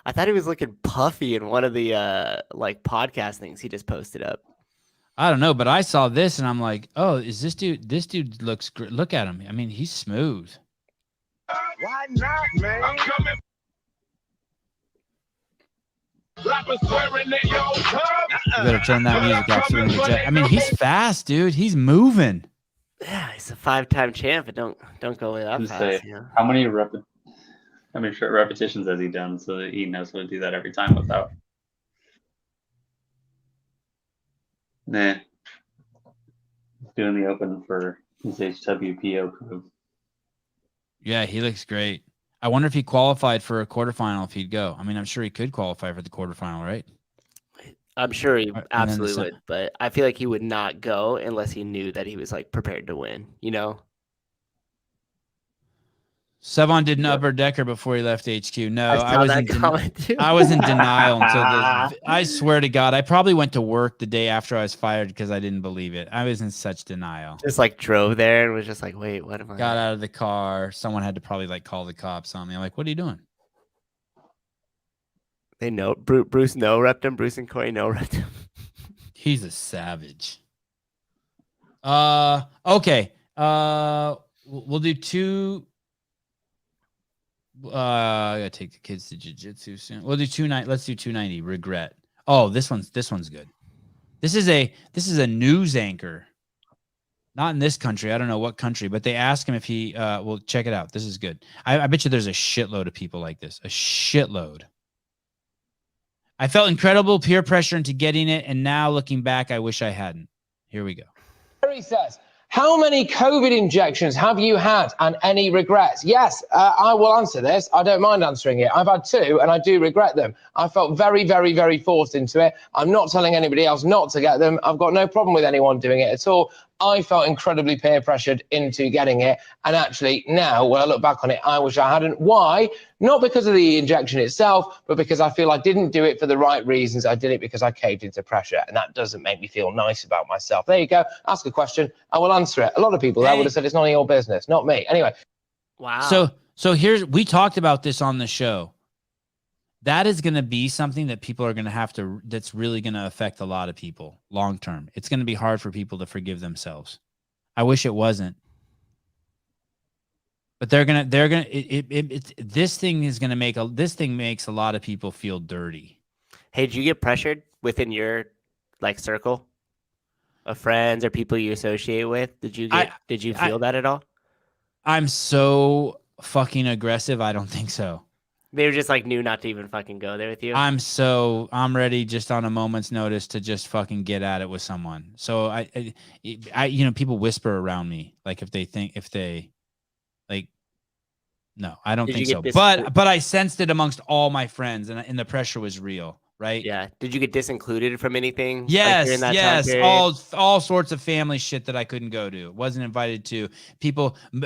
I thought he was looking puffy in one of the like podcast things he just posted up. I don't know, but I saw this and I'm like, oh, is this dude looks great. Look at him. I mean, he's smooth. Why not, man? I'm coming. You better turn that music up. I mean, he's fast, dude. He's moving. Yeah, he's a 5-time champ, but don't go away that fast. How many repetitions has he done so that he knows how to do that every time without? Nah. Doing the open for his HWPO crew. Yeah, he looks great. I wonder if he qualified for a quarterfinal if he'd go. I mean, I'm sure he could qualify for the quarterfinal, right? I'm sure he absolutely would, but I feel like he would not go unless he knew that he was like prepared to win, you know? Sevan did an upper decker before he left HQ. No, I was was in denial until I swear to God, I probably went to work the day after I was fired because I didn't believe it. I was in such denial. Just like drove there and was just like, wait, what am I? Got out of the car. Someone had to probably like call the cops on me. I'm like, what are you doing? They know Bruce no-repped him. Bruce and Corey no-repped him. He's a savage. Okay. We'll do two. I gotta take the kids to jiu-jitsu soon. We'll do 290. Let's do 290. Regret. Oh, this one's good. This is a news anchor. Not in this country. I don't know what country, but they ask him if he well, check it out. This is good. I bet you there's a shitload of people like this. A shitload. I felt incredible peer pressure into getting it, and now looking back, I wish I hadn't. Here we go. He says, how many COVID injections have you had and any regrets? Yes, I will answer this. I don't mind answering it. I've had 2 and I do regret them. I felt very, very, very forced into it. I'm not telling anybody else not to get them. I've got no problem with anyone doing it at all. I felt incredibly peer pressured into getting it. And actually now, when I look back on it, I wish I hadn't. Why? Not because of the injection itself, but because I feel I didn't do it for the right reasons. I did it because I caved into pressure. And that doesn't make me feel nice about myself. There you go. Ask a question. I will answer it. A lot of people there would have said it's none of your business, not me. Anyway. Wow. So we talked about this on the show. That is going to be something that people are going to have to, that's really going to affect a lot of people long term. It's going to be hard for people to forgive themselves. I wish it wasn't. But this thing makes a lot of people feel dirty. Hey, did you get pressured within your like circle of friends or people you associate with? Did you feel that at all? I'm so fucking aggressive. I don't think so. They were just like knew not to even fucking go there with you. I'm ready just on a moment's notice to just fucking get at it with someone. So I people whisper around me like no, I don't think so. But I sensed it amongst all my friends and the pressure was real. Right. Yeah. Did you get disincluded from anything? Yes. Like, yes. All sorts of family shit that I couldn't go to. Wasn't invited to.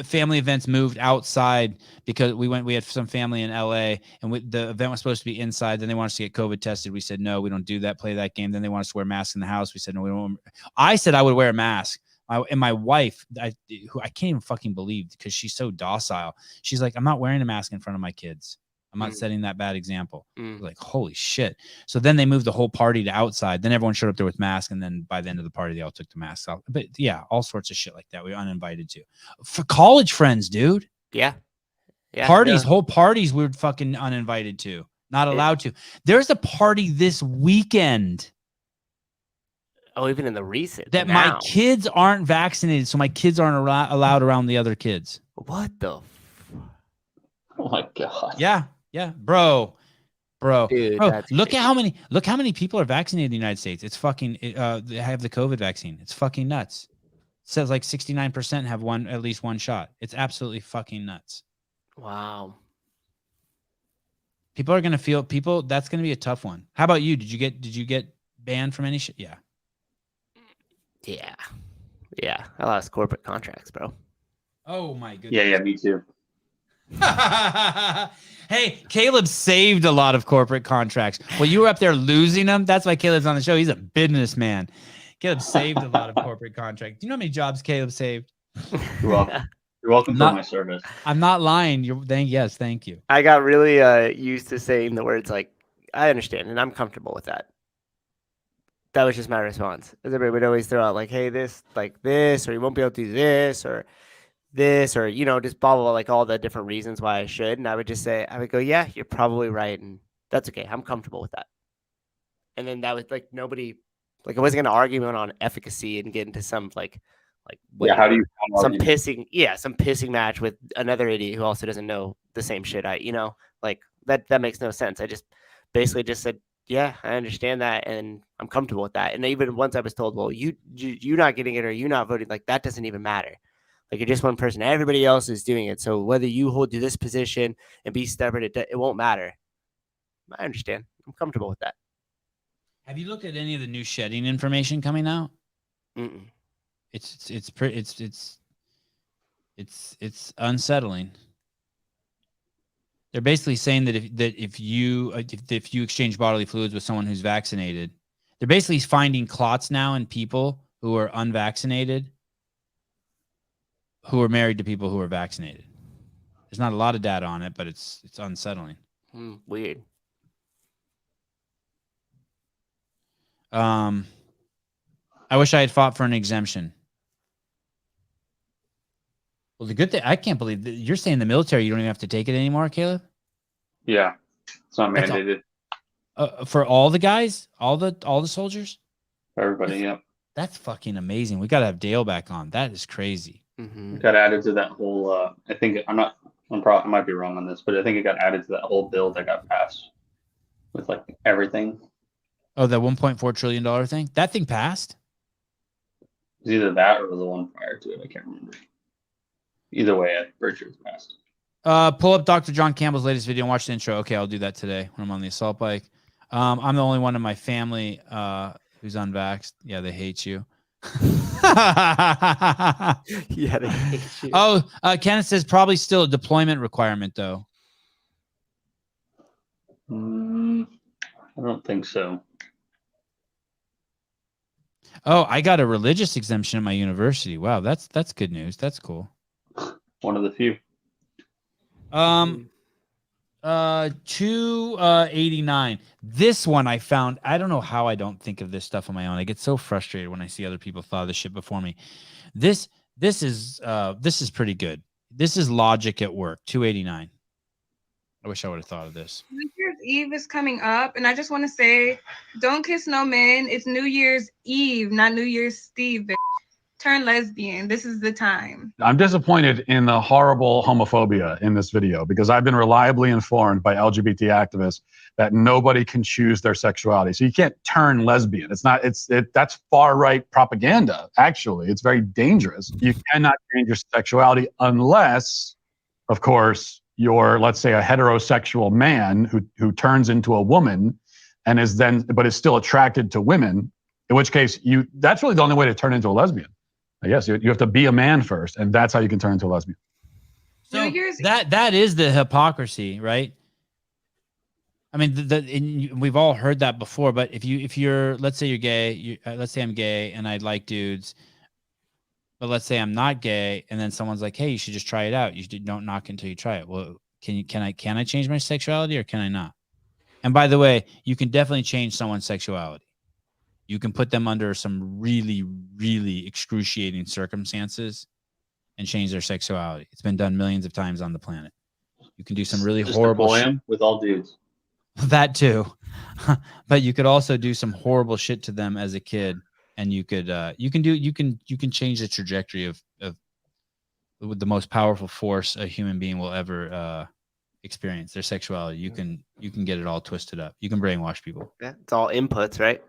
Family events moved outside because we had some family in LA and the event was supposed to be inside. Then they wanted us to get COVID tested. We said, no, we don't do that. Play that game. Then they want us to wear masks in the house. We said, no, we don't. I said I would wear a mask. And my wife, who I can't even fucking believe because she's so docile. She's like, I'm not wearing a mask in front of my kids. I'm not setting that bad example. Like, holy shit. So then they moved the whole party to outside. Then everyone showed up there with masks. And then by the end of the party, they all took the masks off. But yeah, all sorts of shit like that. We were uninvited to. For college friends, dude. Yeah. Parties, whole parties we were fucking uninvited to. Not allowed to. There's a party this weekend. Oh, even in the recent. That my kids aren't vaccinated. So my kids aren't allowed around the other kids. What the? Oh my God. Yeah. Yeah, bro. Bro, Dude, look at how many people are vaccinated in the United States. It's fucking they have the COVID vaccine. It's fucking nuts. It says like 69% have at least one shot. It's absolutely fucking nuts. Wow. People are gonna feel that's gonna be a tough one. How about you? Did you get banned from any shit? Yeah. Yeah. I lost corporate contracts, bro. Oh my goodness. Yeah, me too. Hey, Caleb saved a lot of corporate contracts. Well, you were up there losing them. That's why Caleb's on the show. He's a businessman. Caleb saved a lot of corporate contracts. Do you know how many jobs Caleb saved? You're welcome. You're welcome for my service. I'm not lying. Yes, thank you. I got really used to saying the words like, I understand, and I'm comfortable with that. That was just my response. Everybody would always throw out like, hey, this, like this, or you won't be able to do this, or this, or, just blah, blah, blah, like all the different reasons why I should. And I would just say, I would go, yeah, you're probably right. And that's okay. I'm comfortable with that. And then that was like, nobody, like I wasn't going to argue on efficacy and get into some how do you some pissing match with another idiot who also doesn't know the same shit. Like that makes no sense. I just basically just said, yeah, I understand that, and I'm comfortable with that. And even once I was told, well, you not getting it or you not voting, like that doesn't even matter. Like you're just one person. Everybody else is doing it. So whether you hold to this position and be stubborn, it won't matter. I understand. I'm comfortable with that. Have you looked at any of the new shedding information coming out? Mm-mm. It's unsettling. They're basically saying that if you exchange bodily fluids with someone who's vaccinated, they're basically finding clots now in people who are unvaccinated, who are married to people who are vaccinated. There's not a lot of data on it, but it's unsettling. Weird. I wish I had fought for an exemption. Well, the good thing, I can't believe that you're saying the military, you don't even have to take it anymore, Caleb? Yeah, it's not mandated. For all the guys, all the soldiers? For everybody, yeah. That's fucking amazing. We got to have Dale back on. That is crazy. Mm-hmm. It got added to that whole, I think, I might be wrong on this, but I think it got added to that whole bill that got passed with like everything. Oh, that $1.4 trillion thing? That thing passed? It was either that or the one prior to it. I can't remember. Either way, I'm pretty sure it's passed. Pull up Dr. John Campbell's latest video and watch the intro. Okay, I'll do that today when I'm on the assault bike. I'm the only one in my family who's unvaxxed. Yeah, they hate you. Yeah, they hate you. Oh, Kenneth says probably still a deployment requirement, though. I don't think so. Oh, I got a religious exemption at my university. Wow, that's good news. That's cool. One of the few. 289. This one I found. I don't know how I don't think of this stuff on my own. I get so frustrated when I see other people thought of this shit before me. This is pretty good. This is logic at work. 289. I wish I would have thought of this. New Year's Eve is coming up, and I just want to say, don't kiss no man. It's New Year's Eve, not New Year's Steve. Bitch. Turn lesbian. This is the time. I'm disappointed in the horrible homophobia in this video because I've been reliably informed by LGBT activists that nobody can choose their sexuality. So you can't turn lesbian. That's far right propaganda. Actually, it's very dangerous. You cannot change your sexuality unless, of course, you're, let's say, a heterosexual man who turns into a woman and is still attracted to women, in which case that's really the only way to turn into a lesbian. Yes, you have to be a man first, and that's how you can turn into a lesbian. So that is the hypocrisy, right? I mean, we've all heard that before. But if you're, let's say you're gay, let's say I'm gay and I like dudes, but let's say I'm not gay, and then someone's like, "Hey, you should just try it out. Don't knock until you try it." Well, can I change my sexuality or can I not? And by the way, you can definitely change someone's sexuality. You can put them under some really, really excruciating circumstances and change their sexuality. It's been done millions of times on the planet. You can do some really horrible shit with all dudes. That too. But you could also do some horrible shit to them as a kid, and you can change the trajectory of the most powerful force a human being will ever experience, their sexuality. You can get it all twisted up. You can brainwash people. Yeah, it's all inputs, right?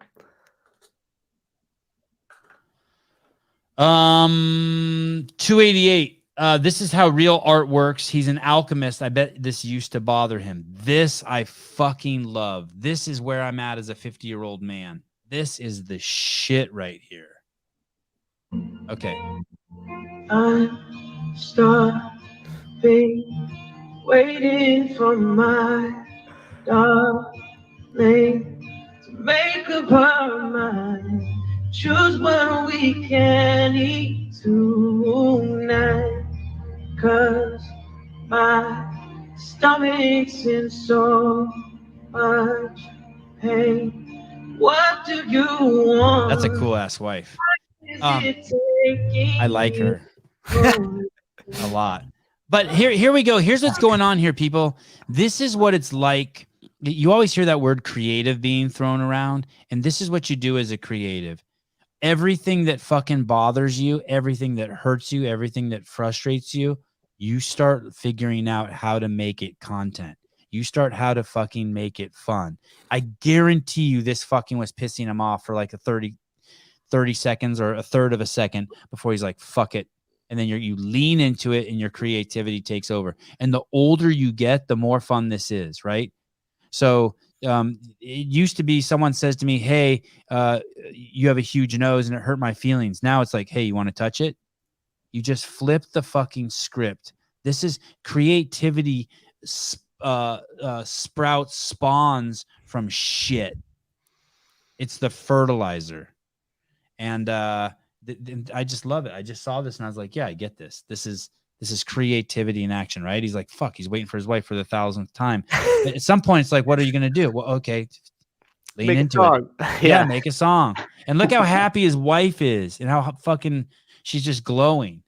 288. This is how real art works. He's an alchemist. I bet this used to bother him. This I fucking love. This is where I'm at as a 50-year-old man. This is the shit right here. Okay. I'm starving, waiting for my darling to make up her mind. Choose what we can eat tonight, 'cause my stomach's in so much pain. What do you want? That's a cool ass wife. I like her a lot. But here we go. Here's what's going on here, people. This is what it's like. You always hear that word creative being thrown around, and this is what you do as a creative. Everything that fucking bothers you, everything that hurts you, everything that frustrates you, you start figuring out how to make it content. You start how to fucking make it fun. I guarantee you this fucking was pissing him off for like a 30 seconds or a third of a second before he's like, fuck it. And then you lean into it and your creativity takes over. And the older you get, the more fun this is, right? So it used to be someone says to me, hey, you have a huge nose and it hurt my feelings. Now it's like, hey, you want to touch it? You just flip the fucking script. This is creativity spawns from shit. It's the fertilizer. And I just love it. I just saw this and I was like, yeah, I get this. This is creativity in action, right? He's like, fuck, he's waiting for his wife for the 1,000th time. At some point, it's like, what are you going to do? Well, okay, lean into it. Yeah, make a song. And look how happy his wife is and how fucking she's just glowing.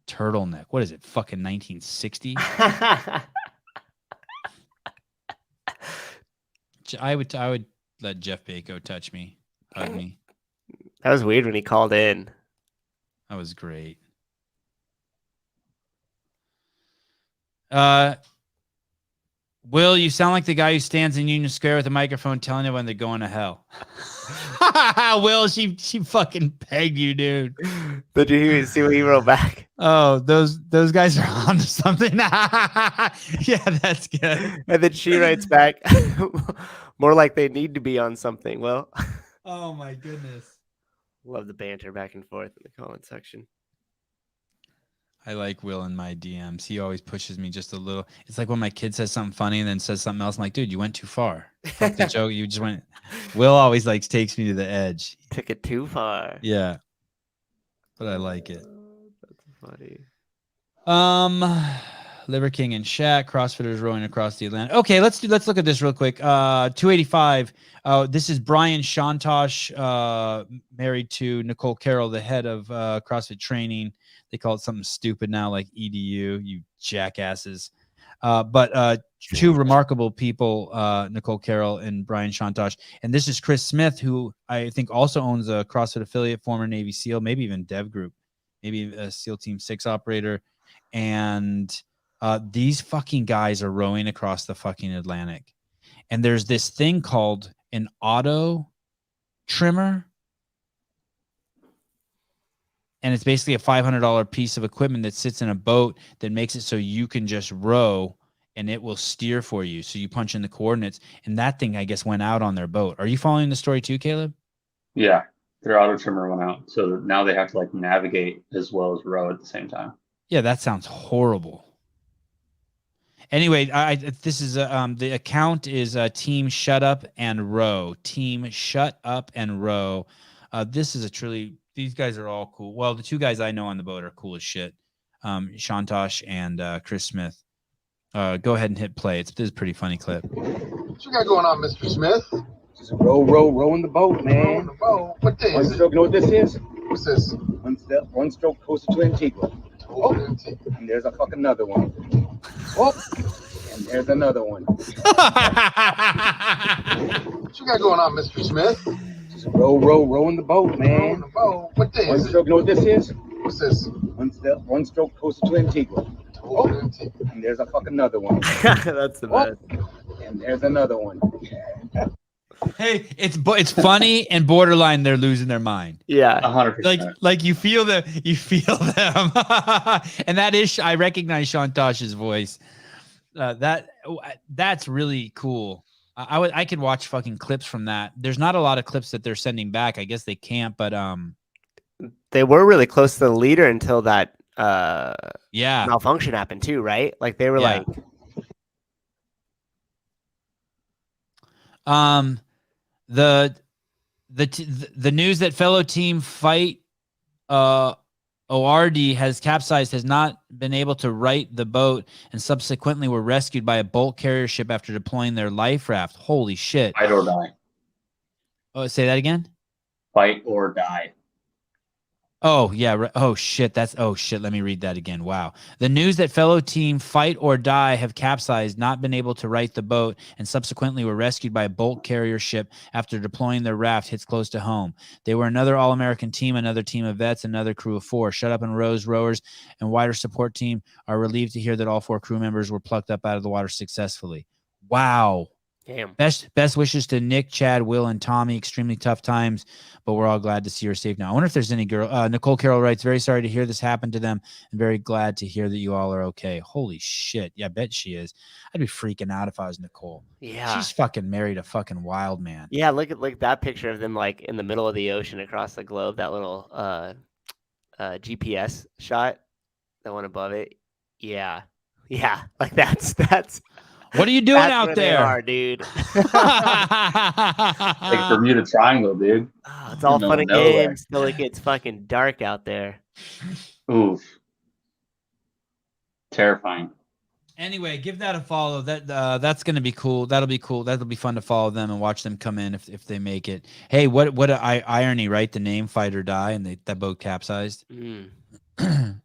Turtleneck. What is it? Fucking 1960? I would let Jeff Bako touch me, hug me. That was weird when he called in. That was great. Will, you sound like the guy who stands in Union Square with a microphone telling everyone they're going to hell. Will, she fucking pegged you, dude. Did you see what he wrote back? Oh, those guys are on to something. Yeah, that's good. And then she writes back, more like they need to be on something. Well, oh my goodness. Love the banter back and forth in the comment section. I like Will in my DMs. He always pushes me just a little. It's like when my kid says something funny and then says something else. I'm like, dude, you went too far. Fuck the joke. You just went. Will always like takes me to the edge. Took it too far. Yeah. But I like it. That's funny. Liver King and Shaq, CrossFitters rowing across the Atlantic. Okay, let's look at this real quick. 285. This is Brian Shantosh, married to Nicole Carroll, the head of CrossFit training. They call it something stupid now, like EDU, you jackasses. But two remarkable people, Nicole Carroll and Brian Shantosh. And this is Chris Smith, who I think also owns a CrossFit affiliate, former Navy SEAL, maybe even Dev Group, maybe a SEAL Team 6 operator. And these fucking guys are rowing across the fucking Atlantic. And there's this thing called an auto trimmer. And it's basically a $500 piece of equipment that sits in a boat that makes it so you can just row and it will steer for you. So you punch in the coordinates. And that thing, I guess, went out on their boat. Are you following the story too, Caleb? Yeah, their auto trimmer went out. So now they have to like navigate as well as row at the same time. Yeah, that sounds horrible. Anyway, this is the account is Team Shut Up and Row. Team Shut Up and Row. This is a truly, these guys are all cool. Well, the two guys I know on the boat are cool as shit. Shantosh and Chris Smith. Go ahead and hit play. This is a pretty funny clip. What you got going on, Mr. Smith? Just row in the boat, man. Row in the boat. What this? One stroke, you know what this is? What's this? One stroke closer to Antigua. Oh, and there's a fucking another one. Oh, and there's another one. What you got going on, Mr. Smith? Just row in the boat, man. Row in the boat. What this? One stroke, you know what this is? What's this? One stroke closer to Antigua. And there's a fucking another one. That's the best. And there's another one. Hey, it's funny and borderline. They're losing their mind. Yeah, 100%. Like you feel them, and that is. I recognize Sean Tosh's voice. That's really cool. I could watch fucking clips from that. There's not a lot of clips that they're sending back. I guess they can't, but they were really close to the leader until that malfunction happened too, right? Like they were like the news that fellow team Fight ORD has capsized has not been able to right the boat and subsequently were rescued by a bulk carrier ship after deploying their life raft. Holy shit. Fight or die. Oh, say that again? Fight or die. Oh, yeah. Oh, shit. Let me read that again. Wow. The news that fellow team Fight or Die have capsized, not been able to right the boat, and subsequently were rescued by a bulk carrier ship after deploying their raft hits close to home. They were another All-American team, another team of vets, another crew of 4. Shut Up and Rose rowers and wider support team are relieved to hear that all 4 crew members were plucked up out of the water successfully. Wow. Damn. Best wishes to Nick, Chad, Will, and Tommy. Extremely tough times, but we're all glad to see her safe now. I wonder if there's any girl. Nicole Carroll writes, very sorry to hear this happen to them and very glad to hear that you all are okay. Holy shit. Yeah, I bet she is. I'd be freaking out if I was Nicole. Yeah. She's fucking married a fucking wild man. Yeah, look at that picture of them like in the middle of the ocean across the globe, that little GPS shot, the one above it. Yeah. Yeah, like that's what are you doing out there? They are, dude. Like Bermuda Triangle, dude. Oh, it's all fun and games till it gets fucking dark out there. Oof. Terrifying. Anyway, give that a follow. That's gonna be cool. That'll be cool. That'll be fun to follow them and watch them come in if they make it. Hey, what irony, right? The name Fight or Die, and that boat capsized. I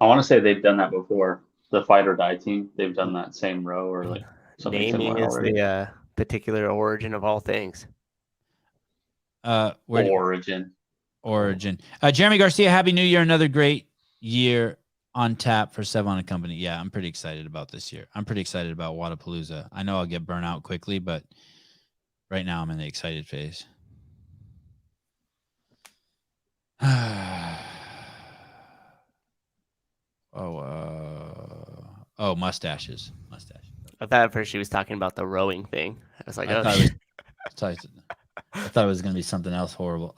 want to say they've done that before. The Fight or Die team, they've done that same row or like something naming similar is already. the particular origin of all things. Origin. Jeremy Garcia, Happy New Year! Another great year on tap for Sevan and Company. Yeah, I'm pretty excited about this year. I'm pretty excited about Wadapalooza. I know I'll get burnt out quickly, but right now I'm in the excited phase. Mustaches. I thought at first she was talking about the rowing thing. I was like, I thought it was going to be something else horrible.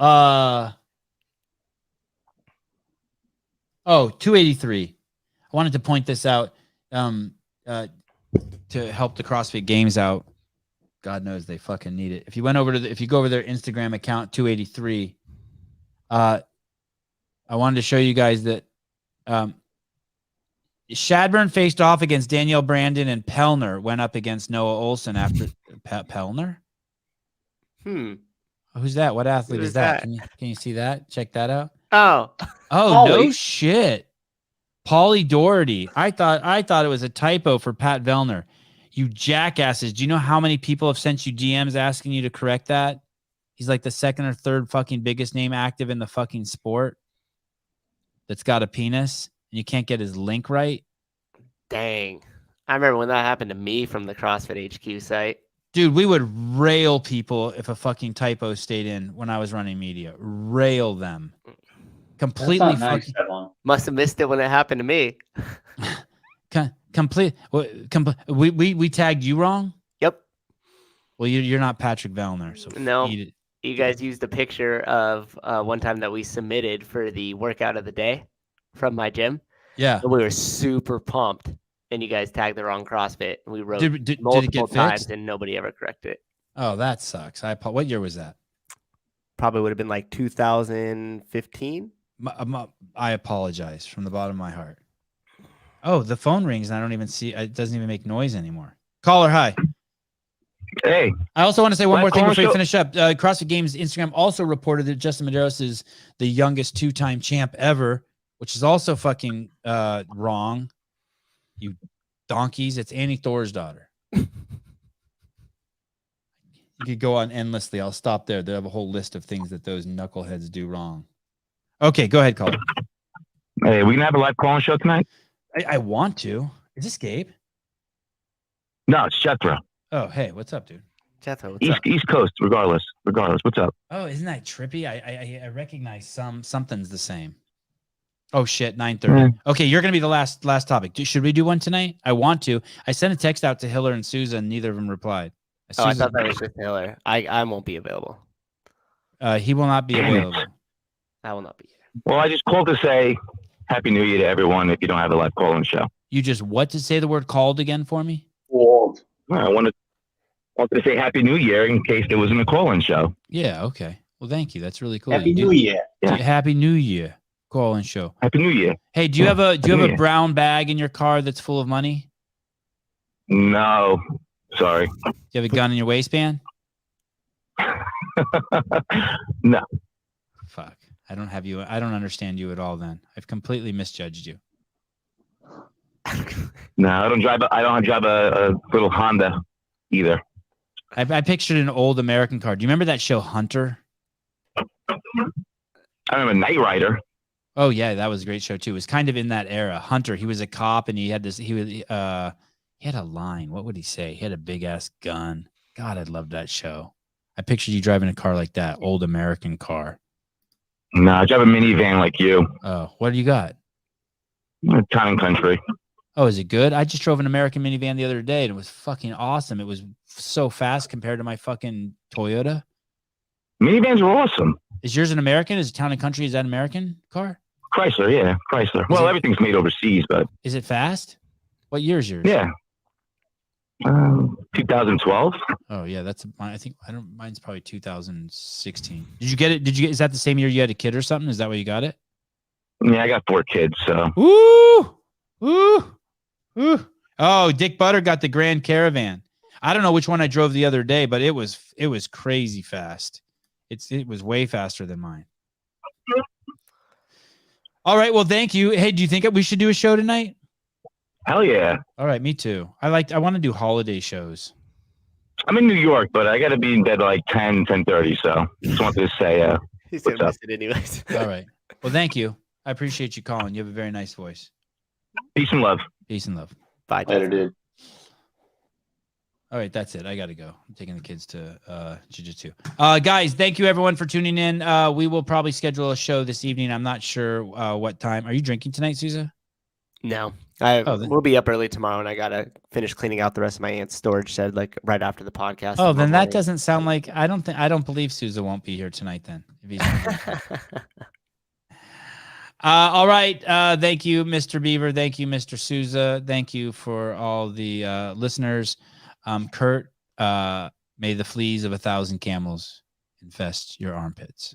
283. I wanted to point this out to help the CrossFit Games out. God knows they fucking need it. If you go over their Instagram account, 283, I wanted to show you guys that Shadburn faced off against Danielle Brandon, and Pellner went up against Noah Olson after Pellner. Who's that? What athlete is that? Can you see that? Check that out. Oh, no shit. Pauly Doherty. I thought it was a typo for Pat Vellner. You jackasses. Do you know how many people have sent you DMs asking you to correct that? He's like the second or third fucking biggest name active in the fucking sport that's got a penis. You can't get his link right. Dang. I remember when that happened to me from the CrossFit HQ site. Dude, we would rail people if a fucking typo stayed in when I was running media. Rail them. Completely nice, must have missed it when it happened to me. We tagged you wrong? Yep. Well, you're not Patrick Vellner, so no. eat it. You guys used a picture of one time that we submitted for the workout of the day from my gym. Yeah. And we were super pumped, and you guys tagged the wrong CrossFit. And we wrote did multiple it get times, fixed? and nobody ever corrected it. Oh, that sucks. What year was that? Probably would have been like 2015. I apologize from the bottom of my heart. Oh, the phone rings, and I don't even see. It doesn't even make noise anymore. Caller, hi. Hey. I also want to say one more thing before you finish up. CrossFit Games Instagram also reported that Justin Medeiros is the youngest 2-time champ ever, which is also fucking wrong. You donkeys. It's Annie Thor's daughter. You could go on endlessly. I'll stop there. They have a whole list of things that those knuckleheads do wrong. Okay, go ahead, caller. Hey, we can have a live call-in show tonight? I want to. Is this Gabe? No, it's Jethro. Oh, hey, what's up, dude? Jethro, what's up? East Coast, regardless. What's up? Oh, isn't that trippy? I recognize something's the same. Oh shit, 9:30. Okay, you're gonna be the last topic. Should we do one tonight? I want to. I sent a text out to Hiller and Sousa, and neither of them replied. Oh, I thought that was just Hiller. I won't be available. He will not be available. I will not be here. Well, I just called to say Happy New Year to everyone if you don't have a live call-in show. You just what to say the word called again for me? Called. I wanted to say Happy New Year in case there wasn't a call-in show. Yeah, okay. Well, thank you. That's really cool. Happy New Year. Yeah. Happy New Year. Call-in show. Happy New Year. Hey, do you have a brown bag in your car that's full of money? No. Sorry. Do you have a gun in your waistband? No. Fuck. I don't understand you at all then. I've completely misjudged you. No, I don't drive a little Honda either. I pictured an old American car. Do you remember that show Hunter? I remember Knight Rider. Oh yeah, that was a great show too. It was kind of in that era. Hunter, he was a cop and he had a line. What would he say? He had a big ass gun. God, I loved that show. I pictured you driving a car like that, old American car. No, I drive a minivan like you. Oh, what do you got? Town and country. Oh, is it good? I just drove an American minivan the other day and it was fucking awesome. It was so fast compared to my fucking Toyota. Minivans are awesome. Is yours an American? Is it Town and Country? Is that an American car? Chrysler, yeah, Chrysler. Well, everything's made overseas, but is it fast? What year is yours? Yeah, 2012. Oh yeah, that's mine. Mine's probably 2016. Did you get it? Is that the same year you had a kid or something? Is that why you got it? Yeah, I got 4 kids. So. Ooh. Oh, Dick Butter got the Grand Caravan. I don't know which one I drove the other day, but it was crazy fast. It was way faster than mine. All right. Well, thank you. Hey, do you think we should do a show tonight? Hell yeah. All right. Me too. I want to do holiday shows. I'm in New York, but I got to be in bed like 10:30. So just wanted to say, he's going to miss it anyways. All right. Well, thank you. I appreciate you calling. You have a very nice voice. Peace and love. Peace and love. Bye. Later, dude. All right, that's it. I got to go. I'm taking the kids to jiu-jitsu. Guys, thank you everyone for tuning in. We will probably schedule a show this evening. I'm not sure what time. Are you drinking tonight, Sousa? No. We'll be up early tomorrow, and I got to finish cleaning out the rest of my aunt's storage shed like right after the podcast. Oh, then that doesn't sound like I don't believe Sousa won't be here tonight then. If he's all right. Thank you, Mr. Beaver. Thank you, Mr. Sousa. Thank you for all the listeners. Kurt, may the fleas of 1,000 camels infest your armpits.